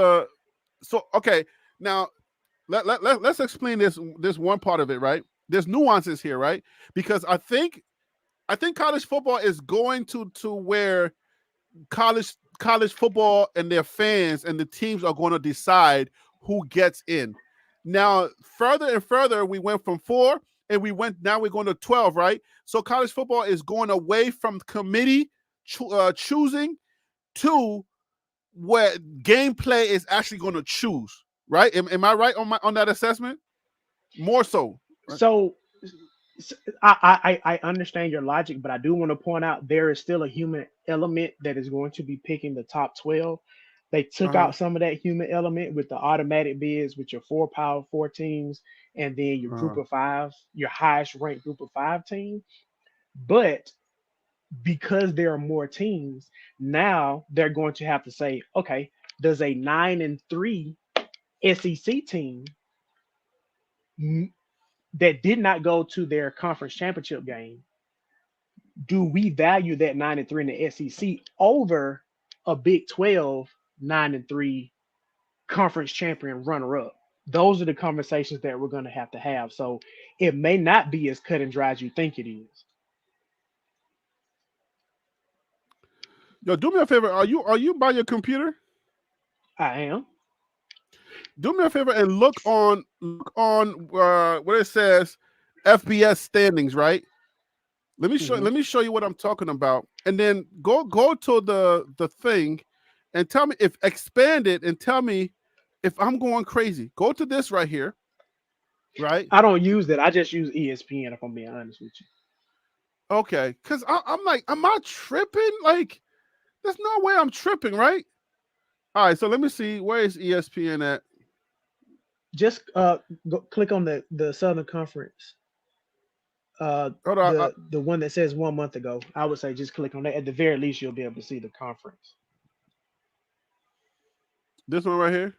okay, now let's explain this one part of it, right? There's nuances here, right? Because I think college football is going to where college football and their fans and the teams are going to decide who gets in. Now, further and further, we went from 4 and now we're going to 12, right? So college football is going away from committee choosing to where gameplay is actually going to choose, right? Am I right on that assessment? More so. Right? So I understand your logic, but I do want to point out there is still a human element that is going to be picking the top 12. They took out some of that human element with the automatic bids with your 4 Power 4 teams and then your group of 5, your highest ranked group of 5 team. But because there are more teams, now they're going to have to say, okay, does a 9-3 SEC team that did not go to their conference championship game, do we value that 9-3 in the SEC over a Big 12 9-3 conference champion runner up? Those are the conversations that we're going to have. So it may not be as cut and dry as you think it is. Yo, do me a favor. Are you by your computer? I am. Do me a favor and look on where it says FBS standings, right? Let me show you what I'm talking about, and then go to the thing, and tell me if expand it, and tell me if I'm going crazy. Go to this right here, right? I don't use that. I just use ESPN. If I'm being honest with you. Okay, because I'm like, am I tripping? Like, there's no way I'm tripping, right? All right, so let me see, where is ESPN at? Just click on the Southern Conference. Hold on, The one that says 1 month ago. I would say just click on that. At the very least, you'll be able to see the conference. This one right here.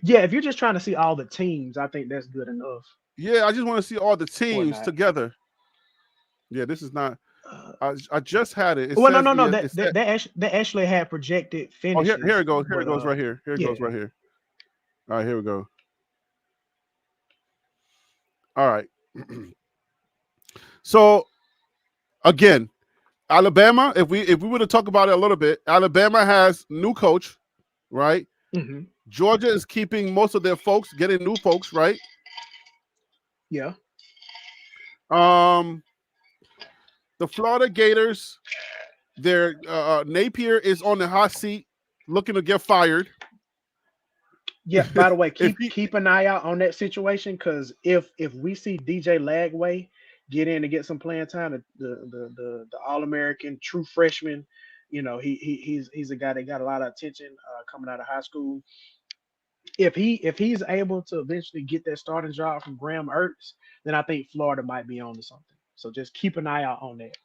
Yeah, if you're just trying to see all the teams, I think that's good enough. Yeah, I just want to see all the teams together. Yeah, this is not. I just had it. Well, no. That actually had projected finishes. Oh, here it goes. Here it goes right here. Here it goes right here. All right, here we go. All right. So, again, Alabama. If we were to talk about it a little bit, Alabama has new coach, right? Mm-hmm. Georgia is keeping most of their folks, getting new folks, right? Yeah. The Florida Gators, their Napier is on the hot seat, looking to get fired. Yeah. By the way, keep an eye out on that situation, because if we see DJ Lagway get in and get some playing time, the All-American true freshman, he's a guy that got a lot of attention coming out of high school. If he's able to eventually get that starting job from Graham Ertz, then I think Florida might be on to something. So just keep an eye out on that.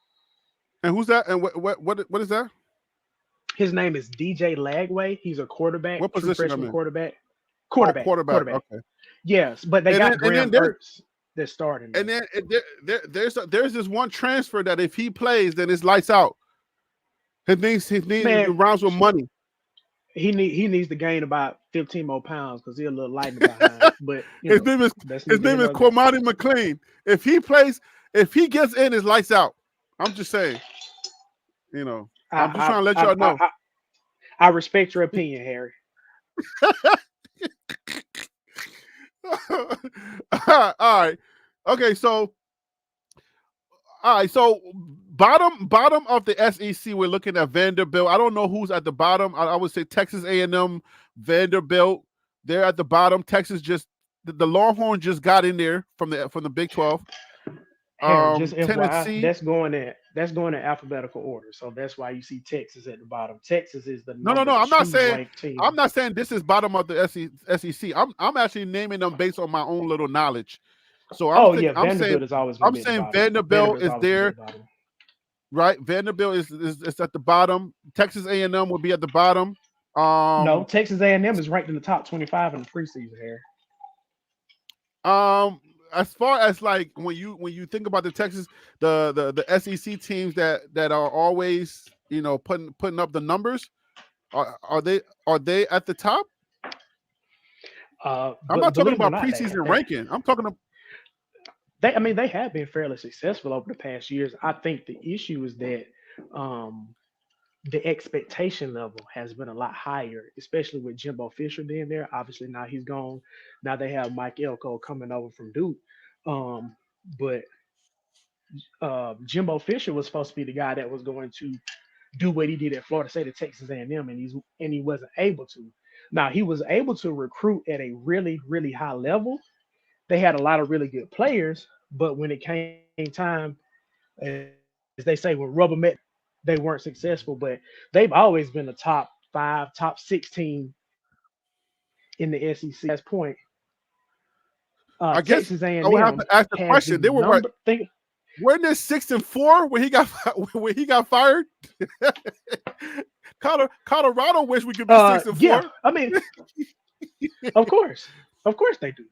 And who's that? And what is that? His name is DJ Lagway. He's a quarterback. What position? Freshman quarterback. Quarterback. Okay. Yes, but they got Graham Ertz that's starting. And then there's this one transfer that if he plays, then it's lights out. His name rhymes with money. He needs to gain about 15 more pounds because he's a little light behind. But his name is Kwamani McLean. If he plays, if he gets in, it's lights out. I'm just saying. I'm just trying to let y'all know. I respect your opinion, Harry. All right. Okay, so bottom of the SEC, we're looking at Vanderbilt. I don't know who's at the bottom. I would say Texas A&M, Vanderbilt. They're at the bottom. Texas the Longhorns just got in there from the Big 12. Just Tennessee. That's going in alphabetical order. So that's why you see Texas at the bottom. Texas is the no. I'm not saying this is bottom of the SEC. I'm actually naming them based on my own little knowledge. So Vanderbilt is always. I'm saying Vanderbilt is there, right? Vanderbilt is at the bottom. Texas A&M will be at the bottom. No, Texas A&M is ranked in the top 25 in the preseason here. As far as like when you think about the Texas, the SEC teams that are always putting up the numbers, are they at the top? I'm not talking about preseason ranking. I'm talking about. They have been fairly successful over the past years. I think the issue is that the expectation level has been a lot higher, especially with Jimbo Fisher being there. Obviously, now he's gone. Now they have Mike Elko coming over from Duke. But Jimbo Fisher was supposed to be the guy that was going to do what he did at Florida State at Texas A&M, and he wasn't able to. Now, he was able to recruit at a really, really high level. They had a lot of really good players, but when it came time, as they say, when rubber met, they weren't successful. But they've always been a top 5, top 6 team in the SEC. At this point, I guess I would have to ask the question. They were weren't they 6-4 when he got fired? Colorado wish we could be 6-4. Yeah, I mean, of course they do.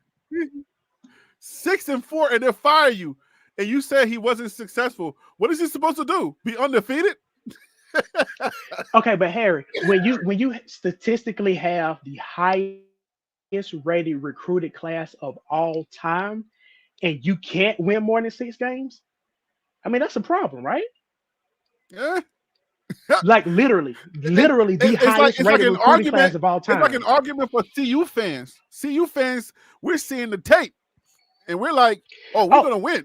6-4, and they fire you, and you said he wasn't successful. What is he supposed to do? Be undefeated? Okay, but Harry, when you statistically have the highest rated recruited class of all time, and you can't win more than 6 games, I mean that's a problem, right? Yeah. Like literally the highest rated recruiting class of all time. It's like an argument for CU fans. CU fans, we're seeing the tape. and we're like, oh, we're gonna win.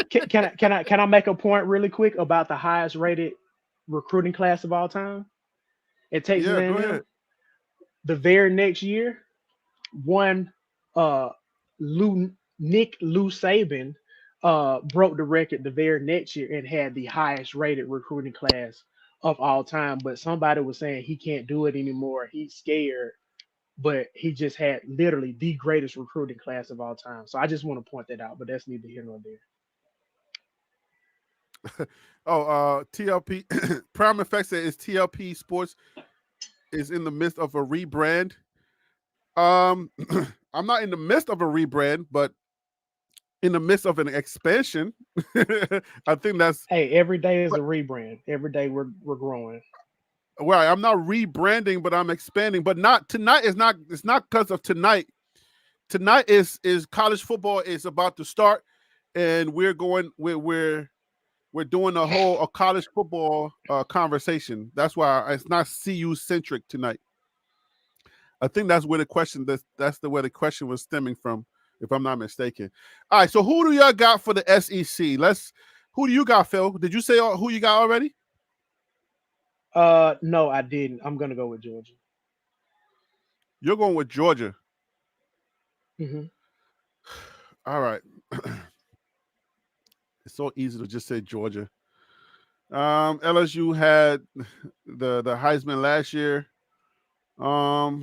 Can I make a point really quick about the highest rated recruiting class of all time at Texas Yeah, go A&M? ahead. The very next year, one uh Lou Saban broke the record the very next year and had the highest rated recruiting class of all time. But somebody was saying he can't do it anymore. He's scared. But he just had literally the greatest recruiting class of all time. So I just want to point that out, but that's neither here nor there. Oh, TLP Prime Effect said is TLP Sports is in the midst of a rebrand. I'm not in the midst of a rebrand, but in the midst of an expansion. I think that's every day is a rebrand. Every day we're growing. Well, I'm not rebranding, but I'm expanding. But not tonight is not. It's not because of tonight. Tonight is college football is about to start, and we're doing a college football conversation. That's why it's not CU centric tonight. I think that's where the question that's the where the question was stemming from, if I'm not mistaken. All right, so who do y'all got for the SEC? Who do you got, Phil? Did you say who you got already? No, I didn't. I'm gonna go with Georgia. You're going with Georgia. Mm-hmm. All right. It's so easy to just say Georgia. LSU had the Heisman last year. Now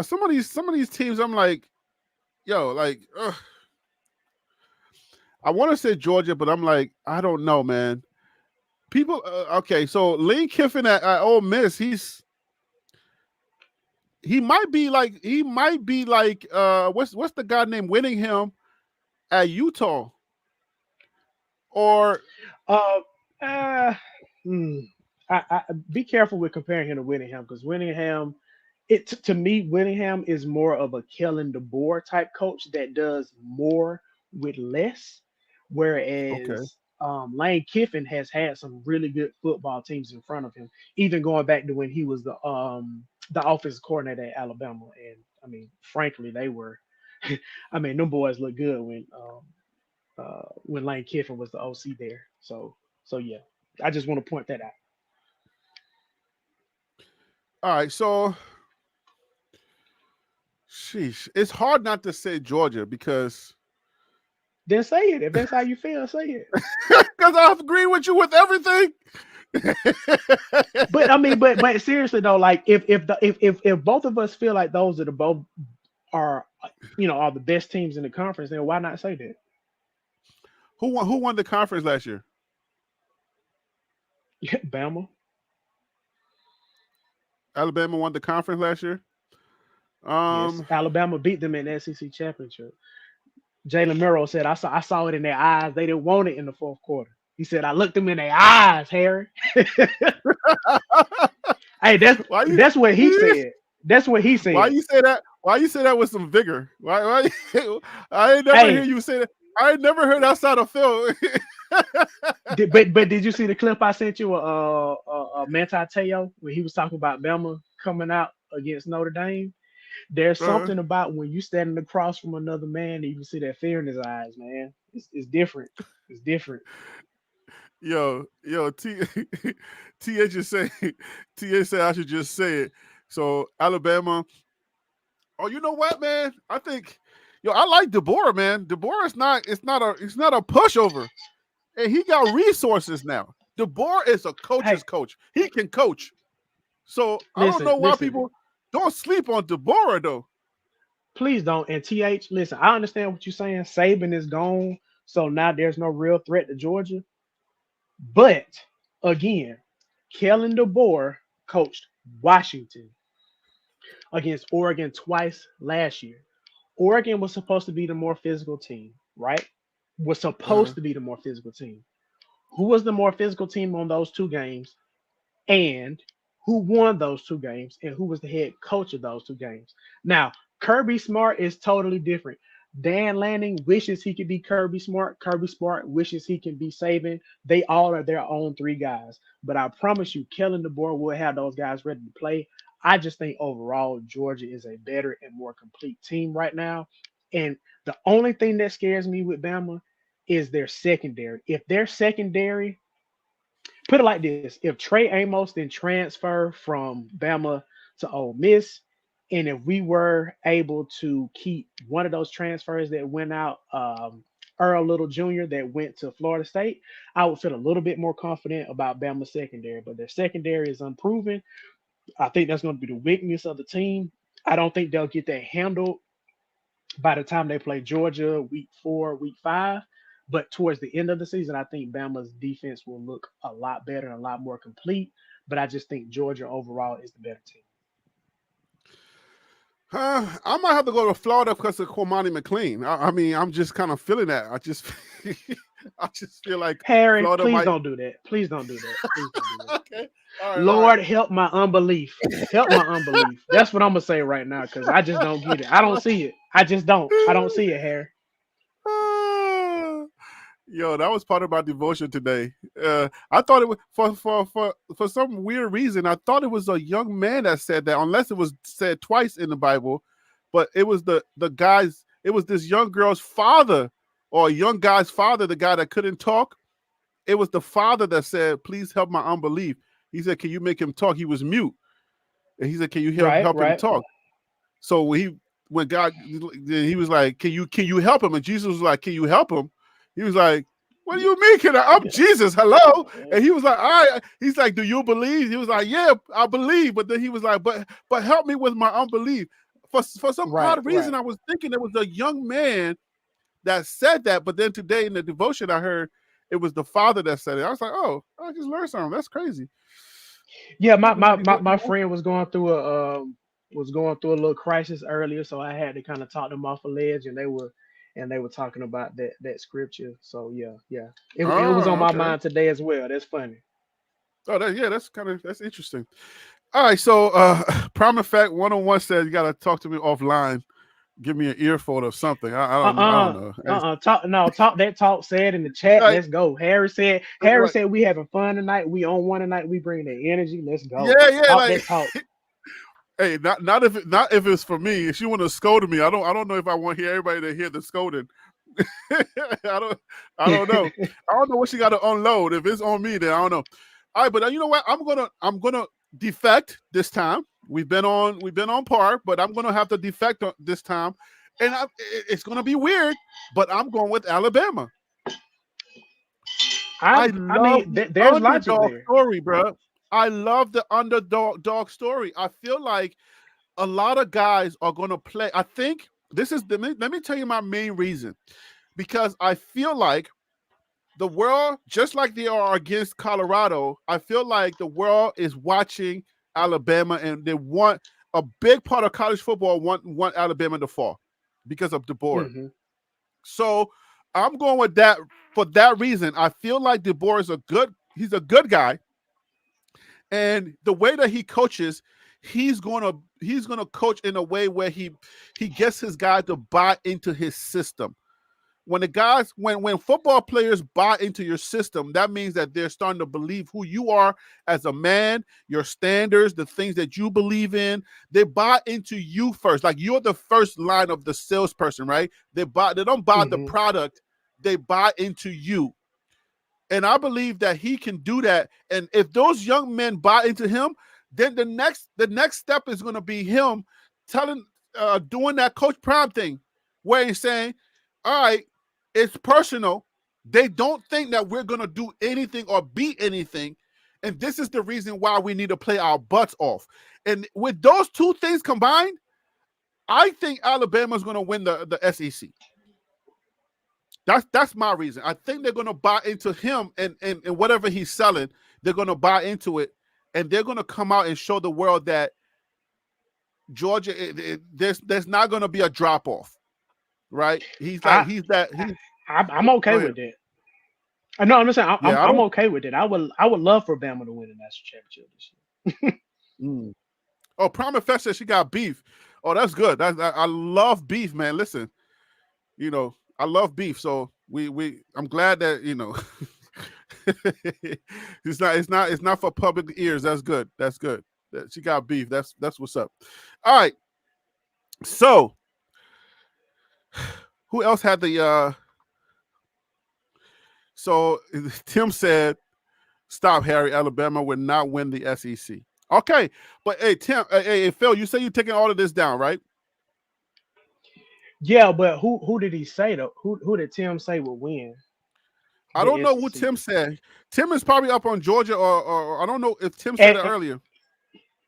some of these teams, I'm like, yo, like, ugh. I want to say Georgia, but I'm like, I don't know, man. People, okay, so Lane Kiffin at Ole Miss, he might be like what's the guy named Whittingham at Utah, or I be careful with comparing him to Whittingham because Whittingham, to me, Whittingham is more of a Kellen DeBoer type coach that does more with less, okay, whereas Lane Kiffin has had some really good football teams in front of him, even going back to when he was the offensive coordinator at Alabama. And I mean, frankly, they were, I mean, them boys look good when Lane Kiffin was the OC there. So yeah, I just want to point that out. All right, so sheesh, it's hard not to say Georgia because. Then say it. If that's how you feel, say it. Because I agree with you with everything. But I mean, but seriously though, like if both of us feel like those are the both are are the best teams in the conference, then why not say that? Who won the conference last year? Bama. Alabama won the conference last year. Yes, Alabama beat them in the SEC championship. Jalen Murrow said, "I saw it in their eyes. They didn't want it in the fourth quarter." He said, "I looked them in their eyes, Harry." Hey, that's what he said. That's what he said. Why you say that? Why you say that with some vigor? Why I ain't never hear you say that. I ain't never heard outside of Phil. but did you see the clip I sent you? Manti Te'o when he was talking about Bama coming out against Notre Dame. There's something about when you standing across from another man and you can see that fear in his eyes, man. It's different. It's different. Yo, TH just say TH said I should just say it. So Alabama. Oh, you know what, man? I think I like DeBoer, man. DeBoer is not a pushover. And he got resources now. DeBoer is a coach's coach. He can coach. So I don't know why people don't sleep on DeBoer though. Please don't. And TH, listen, I understand what you're saying. Saban is gone, so now there's no real threat to Georgia. But again, Kellen DeBoer coached Washington against Oregon twice last year. Oregon was supposed to be the more physical team, right? Was supposed to be the more physical team. Who was the more physical team on those two games? And who won those two games? And who was the head coach of those two games? Now, Kirby Smart is totally different. Dan Lanning wishes he could be Kirby Smart. Kirby Smart wishes he can be Saban. They all are their own three guys. But I promise you, Kellen DeBoer will have those guys ready to play. I just think overall Georgia is a better and more complete team right now. And the only thing that scares me with Bama is their secondary. If their secondary, put it like this, if Trey Amos then transfer from Bama to Ole Miss, and if we were able to keep one of those transfers that went out, Earl Little Jr. that went to Florida State, I would feel a little bit more confident about Bama's secondary. But their secondary is unproven. I think that's going to be the weakness of the team. I don't think they'll get that handled by the time they play Georgia week 4, week 5. But towards the end of the season, I think Bama's defense will look a lot better and a lot more complete. But I just think Georgia overall is the better team. I might have to go to Florida because of Cormani McLean. I mean, I'm just kind of feeling that. I just feel like Harry, Florida please don't do that. Please don't do that. Please don't do that. Okay. All right, Lord, help my unbelief. Help my unbelief. That's what I'm gonna say right now because I just don't get it. I don't see it. I just don't. I don't see it, Harry. Yo, that was part of my devotion today. I thought it was for some weird reason. I thought it was a young man that said that, unless it was said twice in the Bible. But it was the guys. It was this young girl's father, or a young guy's father, the guy that couldn't talk. It was the father that said, "Please help my unbelief." He said, "Can you make him talk?" He was mute, and he said, "Can you help him talk?" So when God, he was like, "Can you help him?" And Jesus was like, "Can you help him?" He was like, "What do you mean? Can I? I'm Jesus. Hello." And he was like, "All right." He's like, "Do you believe?" He was like, "Yeah, I believe." But then he was like, "But help me with my unbelief." For some odd reason, I was thinking it was a young man that said that. But then today in the devotion, I heard it was the father that said it. I was like, "Oh, I just learned something. That's crazy." Yeah, my friend was going through a little crisis earlier, so I had to kind of talk them off a ledge, and they were talking about that scripture. So yeah, it was on my mind today as well. That's funny. Oh, that's interesting. All right, so Prime Effect 101 says you got to talk to me offline. Give me an earful or something. I don't know. Talk said in the chat. Let's go. Harry said we having fun tonight. We on one tonight. We bring the energy. Let's go. Yeah. Talk. Hey, not if it's for me. If she want to scold me, I don't know if I want everybody to hear the scolding. I don't know. I don't know what she got to unload. If it's on me, then I don't know. All right, but you know what? I'm gonna defect this time. We've been on par, but I'm gonna have to defect this time, and it's gonna be weird. But I'm going with Alabama. I love there's logic there. Story, bro. I love the underdog story. I feel like a lot of guys are gonna play. I think this is let me tell you my main reason, because I feel like the world, just like they are against Colorado, I feel like the world is watching Alabama, and they want a big part of college football want Alabama to fall because of DeBoer. Mm-hmm. So I'm going with that for that reason. I feel like DeBoer is he's a good guy, and the way that he coaches, he's gonna coach in a way where he gets his guy to buy into his system. When when football players buy into your system, that means that they're starting to believe who you are as a man, your standards, the things that you believe in. They buy into you first. Like, you're the first line of the salesperson, right? They don't buy the product, they buy into you. And I believe that he can do that. And if those young men buy into him, then the next step is going to be him doing that Coach Prime thing, where he's saying, all right, it's personal. They don't think that we're going to do anything or beat anything. And this is the reason why we need to play our butts off. And with those two things combined, I think Alabama's going to win the SEC. That's my reason. I think they're going to buy into him, and whatever he's selling, they're going to buy into it. And they're going to come out and show the world that Georgia, there's not going to be a drop-off. Right? I'm okay with that. No, I'm just saying I'm okay with it. I would love for Bama to win the national championship this year. Oh, Prime Effect said she got beef. Oh, that's good. I love beef, man. Listen, I love beef, so I'm glad that it's not for public ears. That's good. That's good. She got beef. That's what's up. All right. So who else had the so Tim said, stop, Harry. Alabama would not win the SEC. Okay, but hey, Tim, hey, Phil, you say you're taking all of this down, right? Yeah, but who did he say though? Who did Tim say would win? I don't know who Tim said. Tim is probably up on Georgia, or I don't know if Tim said it earlier.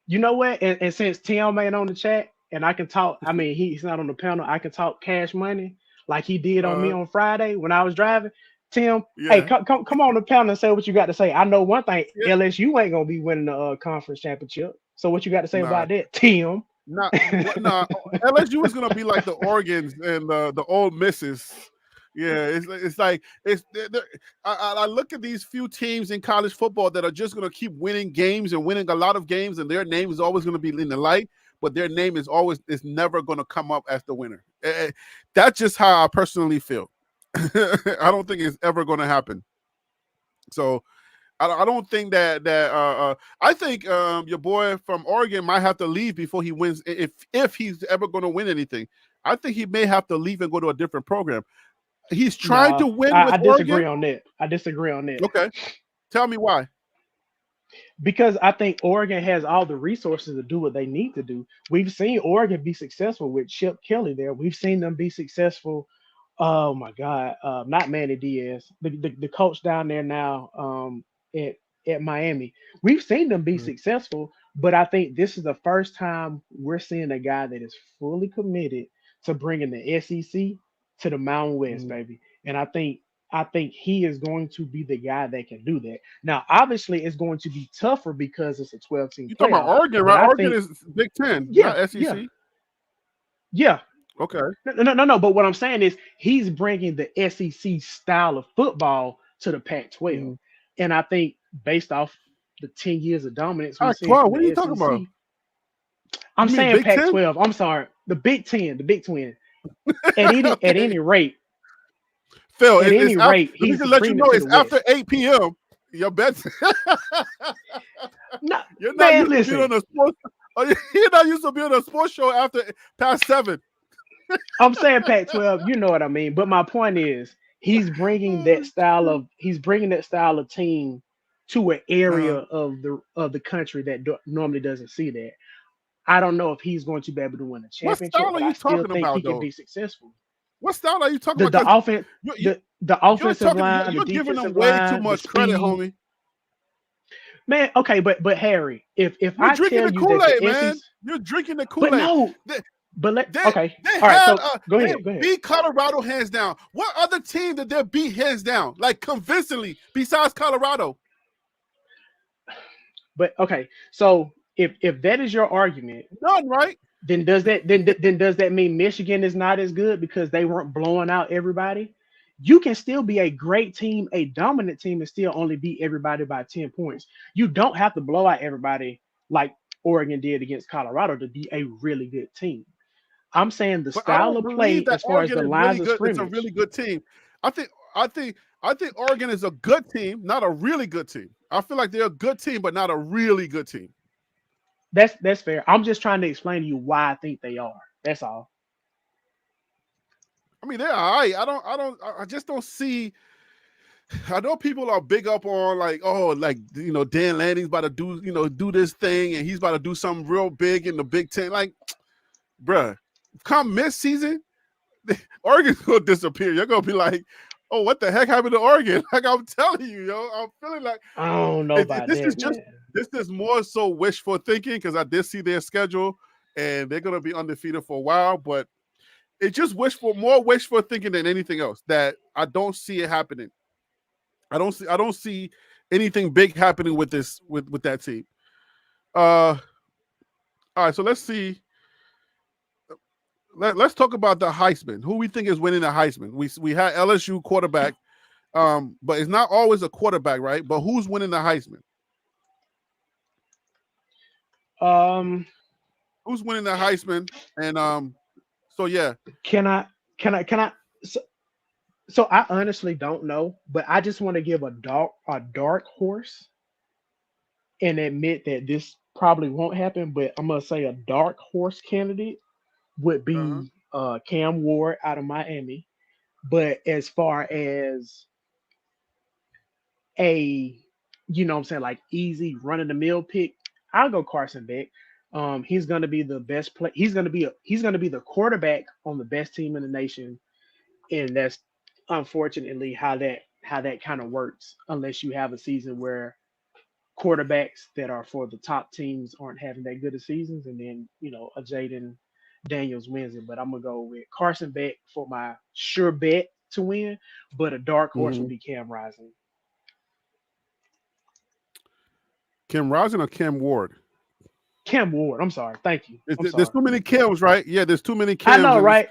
You know what? And since Tim ain't on the chat, and I can talk, I mean, he's not on the panel. I can talk cash money like he did on me on Friday when I was driving. Tim, hey, come on the panel and say what you got to say. I know one thing: LSU ain't gonna be winning the conference championship. So what you got to say about that, Tim? Nah, LSU is gonna be like the Oregons and the Ole Misses. Yeah, it's like I look at these few teams in college football that are just gonna keep winning games and winning a lot of games, and their name is always gonna be in the light, but their name is never gonna come up as the winner. That's just how I personally feel. I don't think it's ever gonna happen. So I don't think that I think your boy from Oregon might have to leave before he wins. If he's ever going to win anything, I think he may have to leave and go to a different program. He's trying to win. I disagree on that. I disagree on that. Okay, tell me why. Because I think Oregon has all the resources to do what they need to do. We've seen Oregon be successful with Chip Kelly there. We've seen them be successful. Oh my God, not Manny Diaz, the coach down there now at Miami. We've seen them be successful, but I think this is the first time we're seeing a guy that is fully committed to bringing the SEC to the Mountain West, baby. And I think he is going to be the guy that can do that. Now, obviously, it's going to be tougher because it's a 12-team. You talking about Oregon, right? Oregon is Big Ten, not SEC. Yeah. Okay. No. But what I'm saying is he's bringing the SEC style of football to the Pac-12, and I think based off the 10 years of dominance we've seen from what the are you SEC, talking about? I'm saying Pac-12. 10? I'm sorry, the Big Ten, the Big Twin. At any rate, Phil, at any rate, he's to let you know it's after 8 p.m. Your bets. No, you're not used to be on a sports. You're not used to be on a sports show after past 7. I'm saying Pac-12. You know what I mean. But my point is, he's bringing that style of team to an area of the country that normally doesn't see that. I don't know if he's going to be able to win a championship. What style are you talking about? He can be successful. What style are you talking about? The offense, the offensive line. You're giving them way too much credit, homie. Man, okay, but Harry, if you're I drinking tell the you Kool-Aid, that man, you're drinking the Kool-Aid. But no, okay, they all right. So go they ahead. Beat Colorado hands down. What other team did they beat hands down, like convincingly, besides Colorado? But okay, so if that is your argument, none, right? Then does that mean Michigan is not as good because they weren't blowing out everybody? You can still be a great team, a dominant team, and still only beat everybody by 10 points. You don't have to blow out everybody like Oregon did against Colorado to be a really good team. I'm saying the style of play as far as the lines of scrimmage. It's a really good team. I think Oregon is a good team, not a really good team. I feel like they're a good team, but not a really good team. That's fair. I'm just trying to explain to you why I think they are. That's all. I mean, they're all right. I just don't see. I know people are big up on Dan Lanning's about to do this thing and he's about to do something real big in the Big Ten. Like, bruh, come mid-season, Oregon's gonna disappear. You're gonna be like, oh, what the heck happened to Oregon? Like I'm telling you, I'm feeling like I don't know about that. This is more so wishful thinking because I did see their schedule and they're gonna be undefeated for a while, but it's just more wishful thinking than anything else. That I don't see it happening. I don't see anything big happening with that team. All right, so let's see. Let's talk about the Heisman. Who we think is winning the Heisman? We had LSU quarterback, but it's not always a quarterback, right? But who's winning the Heisman? Who's winning the Heisman? And so yeah. Can I So, so I honestly don't know, but I just want to give a dark horse and admit that this probably won't happen. But I'm gonna say a dark horse candidate would Uh-huh. be Cam Ward out of Miami. But as far as a, what I'm saying, like easy run of the mill pick, I'll go Carson Beck. He's gonna be the best play. He's gonna be the quarterback on the best team in the nation, and that's unfortunately how that kind of works. Unless you have a season where quarterbacks that are for the top teams aren't having that good of seasons, and then a Jaden Daniels wins it. But I'm gonna go with Carson Beck for my sure bet to win. But a dark horse would Hmm. be Cam Rising. Kim Rosin or Kim Ward? Cam Ward. I'm sorry. Thank you. I'm There's sorry. too many Kims, right? Yeah, there's too many I Kims, know, and right?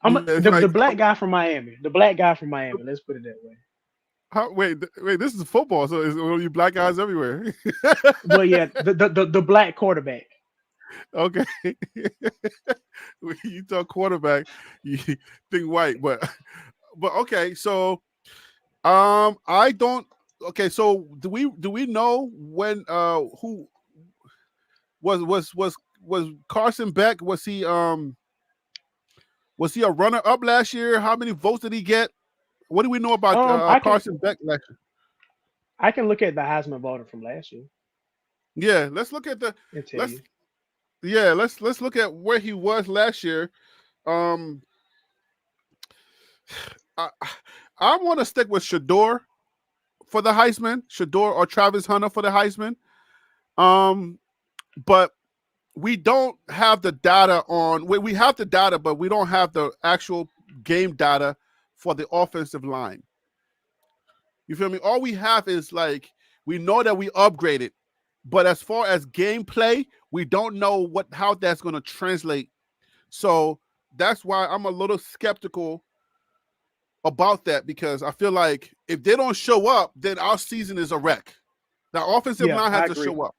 I'm it's the like, black guy from Miami. The black guy from Miami. Let's put it that way. wait, this is football, so it's you black guys everywhere. Well, yeah, the black quarterback. Okay, when you talk quarterback, you think white, but okay, so I don't. Okay, so do we know when who was Carson Beck? Was he a runner up last year? How many votes did he get? What do we know about I can Carson Beck last year? I can look at the Heisman voter from last year Yeah, let's look at the and tell let's you. yeah let's look at where he was last year. Um, I I want to stick with Shador for the Heisman, Shador or Travis Hunter for the Heisman. Um, but we don't have the data on. We have the data, but we don't have the actual game data for the offensive line. You feel me? All we have is like we know that we upgraded, but as far as gameplay, we don't know how that's going to translate. So that's why I'm a little skeptical about that because I feel like if they don't show up, then our season is a wreck. The offensive Yeah, line has I to agree. show up.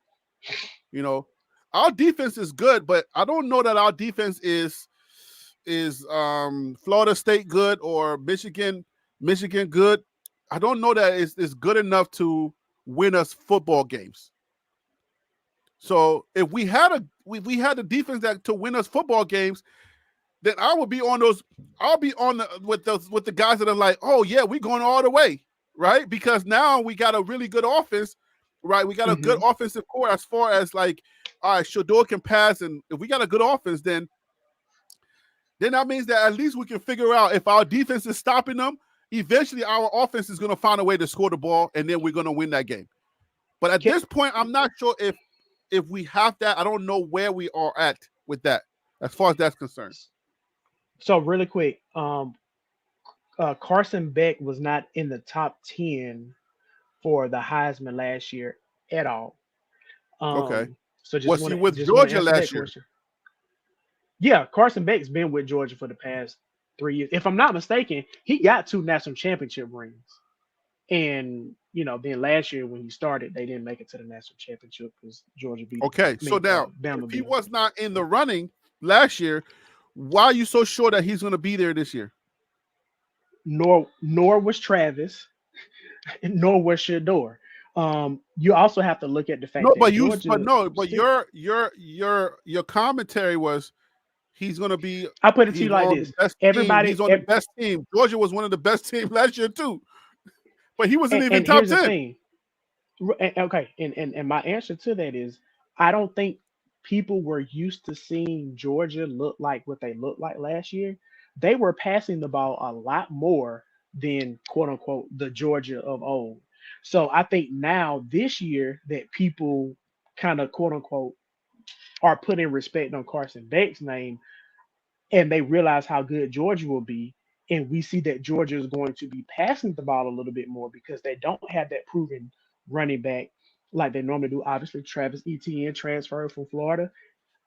You know, our defense is good, but I don't know that our defense is Florida State good or Michigan good. I don't know that it's good enough to win us football games. So if we had the defense that to win us football games, then I would be on those. I'll be on with the guys that are like, oh yeah, we going all the way, right? Because now we got a really good offense, right? We got a good Hmm. offensive core as far as like, all right, Shador can pass, and if we got a good offense, then that means that at least we can figure out if our defense is stopping them. Eventually, our offense is going to find a way to score the ball, and then we're going to win that game. But at this point, I'm not sure if we have that. I don't know where we are at with that as far as that's concerned. So really quick, Carson Beck was not in the top 10 for the Heisman last year at all. Okay. So just Was want he to with just want to Georgia answer that last year? question. Yeah, Carson Beck's been with Georgia for the past 3 years. If I'm not mistaken, he got two national championship rings. And then last year when he started, they didn't make it to the national championship because Georgia beat. Okay. I So mean, now, if Bama he beat them. was not in the running last year, why are you so sure that he's going to be there this year? Nor was Travis, nor was Shador. You also have to look at the fact No, that but Georgia still. your commentary was he's going to be I put it to you he's like on the this: best team. everybody, He's on the best team. Georgia was one of the best teams last year too, but he wasn't even and top here's the 10. thing. Okay, and my answer to that is I don't think people were used to seeing Georgia look like what they looked like last year. They were passing the ball a lot more than quote unquote the Georgia of old. So I think now this year that people kind of quote unquote are putting respect on Carson Beck's name and they realize how good Georgia will be. And we see that Georgia is going to be passing the ball a little bit more because they don't have that proven running back like they normally do. Obviously, Travis Etienne transferred from Florida.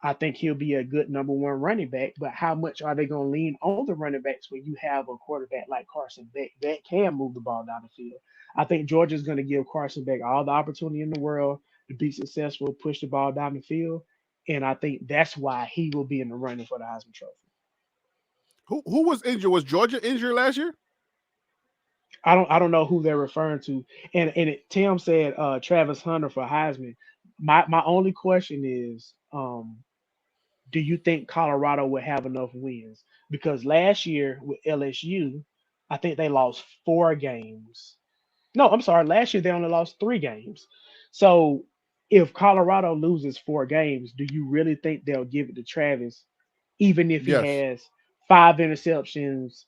I think he'll be a good number one running back, but how much are they going to lean on the running backs when you have a quarterback like Carson Beck that can move the ball down the field? I think Georgia's going to give Carson Beck all the opportunity in the world to be successful, push the ball down the field, and I think that's why he will be in the running for the Heisman Trophy. Who was injured? Was Georgia injured last year? I don't know who they're referring to. And Tim said Travis Hunter for Heisman. My only question is, do you think Colorado will have enough wins? Because last year with LSU, I think they lost 4 games. No, I'm sorry. Last year they only lost 3 games. So if Colorado loses 4 games, do you really think they'll give it to Travis, even if he Yes. has 5 interceptions,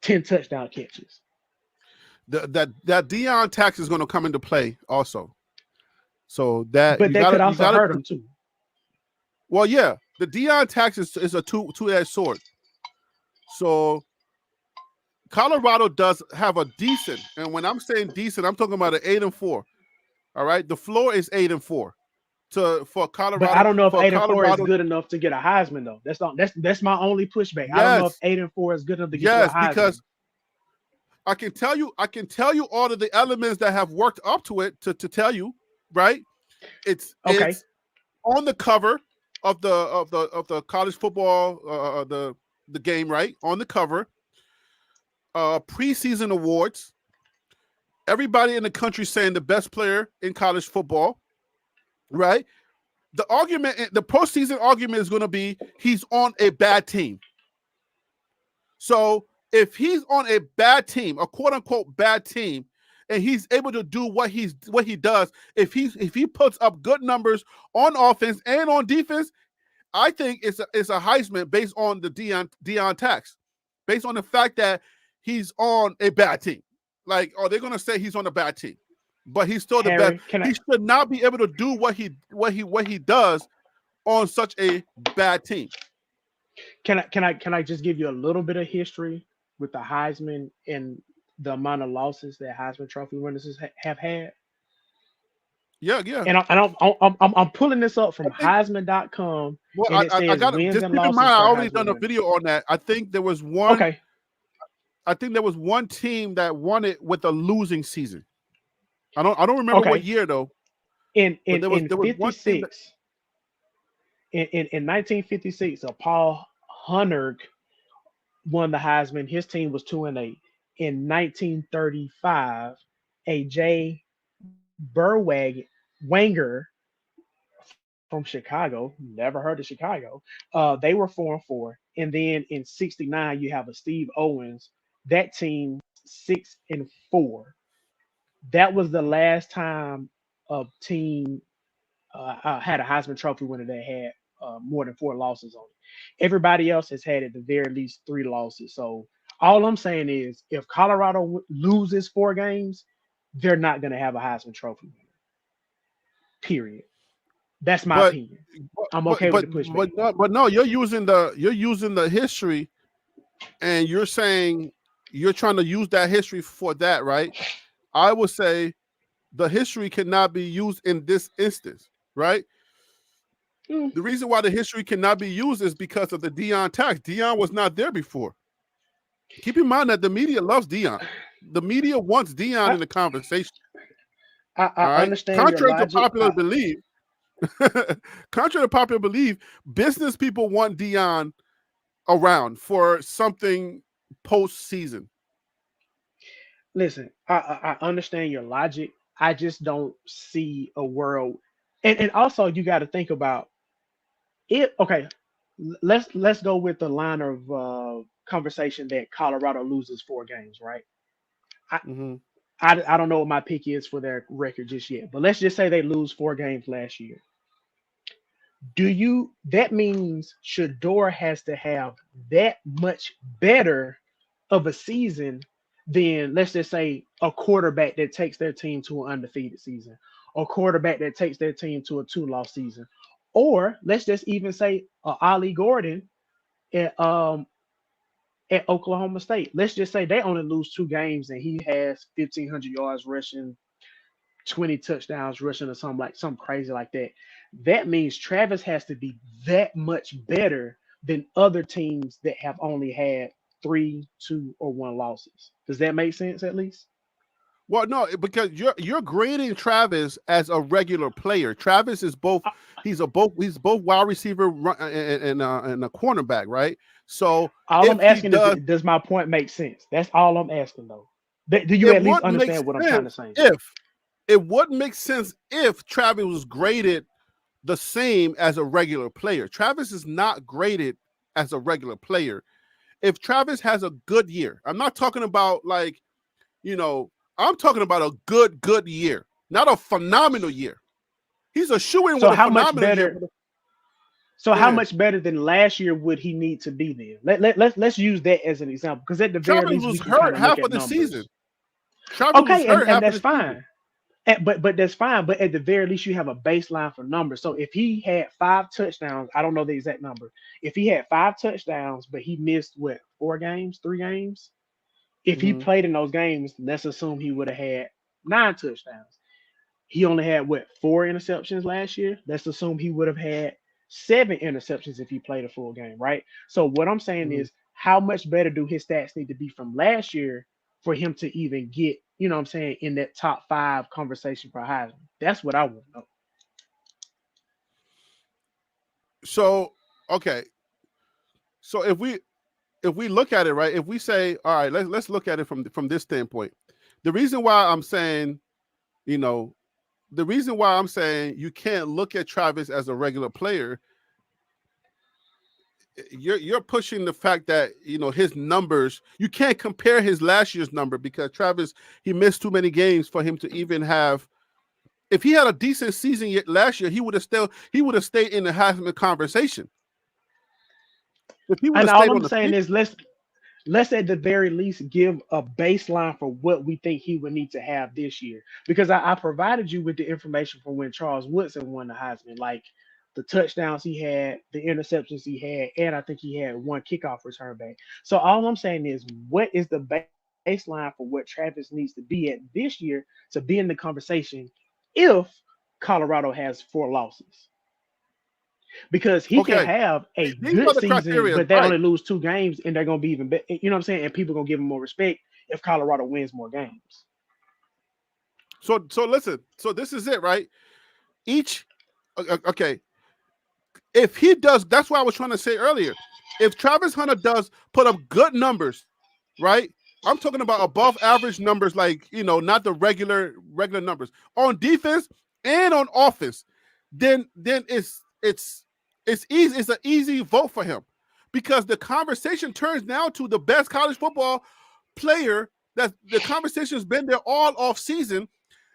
10 touchdown catches? That Deion tax is going to come into play also. So that But that could also hurt him too. Well, yeah, the Deion tax is a two-edged sword. So Colorado does have a decent, and when I'm saying decent, I'm talking about an 8-4. All right, the floor is 8-4 for Colorado. But I don't know if 8-4 is good enough to get a Heisman though. That's my only pushback. Yes. I don't know if 8-4 is good enough to get a Heisman. Because I can tell you all of the elements that have worked up to it to tell you, right? It's on the cover of the college football the game, right? On the cover. Preseason awards. Everybody in the country saying the best player in college football, right? The postseason argument is going to be he's on a bad team. So if he's on a bad team, a quote unquote bad team, and he's able to do what he does, if he puts up good numbers on offense and on defense, I think it's a Heisman based on the Deion tax, based on the fact that he's on a bad team. Like, they're gonna say he's on a bad team, but he's still the best. He should not be able to do what he does on such a bad team. Can I just give you a little bit of history with the Heisman and the amount of losses that Heisman Trophy winners have had? Yeah. And I'm pulling this up from Heisman.com. Well, I got to just keep in mind, I already done a video on that. I think there was one. Okay. I think there was one team that won it with a losing season. I don't remember what year though. In 56. In 1956, Paul Hunter won the Heisman. His team was 2-8. In 1935, a Jay Wanger from Chicago, never heard of Chicago, they were 4-4. And then in 69, you have a Steve Owens, that team 6-4. That was the last time a team had a Heisman Trophy winner that had more than 4 losses on it. Everybody else has had at the very least 3 losses. So all I'm saying is, if Colorado loses 4 games, they're not going to have a Heisman Trophy winner. Period. That's my opinion. I'm okay with the pushback. But no, you're using the history, and you're saying you're trying to use that history for that, right? I would say the history cannot be used in this instance, right? The reason why the history cannot be used is because of the Deion tax. Deion was not there before. Keep in mind that the media loves Deion. The media wants Deion in the conversation. I understand. Contrary to popular belief, business people want Deion around for something postseason. Listen, I understand your logic. I just don't see a world, and also you got to think about it. Okay, let's go with the line of conversation that Colorado loses 4 games, right? I don't know what my pick is for their record just yet, but let's just say they lose 4 games last year. That means Shedeur has to have that much better of a season than, let's just say, a quarterback that takes their team to an undefeated season, or quarterback that takes their team to a 2-loss season, or let's just even say Ollie Gordon at Oklahoma State. Let's just say they only lose 2 games and he has 1,500 yards rushing, 20 touchdowns rushing, or something crazy like that. That means Travis has to be that much better than other teams that have only had 3, 2, or 1 losses. Does that make sense at least? Well, no, because you're grading Travis as a regular player. Travis is both he's both wide receiver and a cornerback, right? So All I'm if he asking is, does my point make sense? That's all I'm asking, though. Do you it at least would make understand what I'm trying to sense say? if it would make sense if Travis was graded the same as a regular player. Travis is not graded as a regular player. If Travis has a good year, I'm not talking about like, I'm talking about a good year, not a phenomenal year. He's a shoo-in So with a how much phenomenal year. better? So how much better than last year would he need to be then? Let's use that as an example, because at the very Travis least we was can kind hurt of look half at of the numbers. season. Travis was Okay, hurt half and of that's the season. fine. But that's fine. But at the very least, you have a baseline for numbers. So if he had 5 touchdowns, I don't know the exact number. If he had 5 touchdowns, but he missed what, 4 games, 3 games? If he played in those games, let's assume he would have had 9 touchdowns. He only had what, 4 interceptions last year? Let's assume he would have had 7 interceptions if he played a full game, right? So what I'm saying is, how much better do his stats need to be from last year for him to even get, you know what I'm saying, in that top 5 conversation for Heisman? That's what I want to know. So, okay. So if we look at it, right, if we say, all right, let's look at it from this standpoint. The reason why I'm saying, the reason why I'm saying you can't look at Travis as a regular player, you're pushing the fact that his numbers, you can't compare his last year's number because Travis, he missed too many games for him to even have. If he had a decent season last year, he would have stayed in the Heisman conversation. If he would have And stayed all on I'm the saying field, is, let's at the very least give a baseline for what we think he would need to have this year. Because I provided you with the information from when Charles Woodson won the Heisman, like the touchdowns he had, the interceptions he had, and I think he had 1 kickoff return back. So all I'm saying is, what is the baseline for what Travis needs to be at this year to be in the conversation if Colorado has 4 losses? Because he can okay, have a these are good the season, criteria, but they right? only lose 2 games, and they're gonna be even better. You know what I'm saying? And people gonna give him more respect if Colorado wins more games. So listen. So this is it, right? Okay. If he does, that's what I was trying to say earlier. If Travis Hunter does put up good numbers, right? I'm talking about above average numbers, like not the regular numbers on defense and on offense, then it's easy. It's an easy vote for him because the conversation turns now to the best college football player. That the conversation's been there all off season.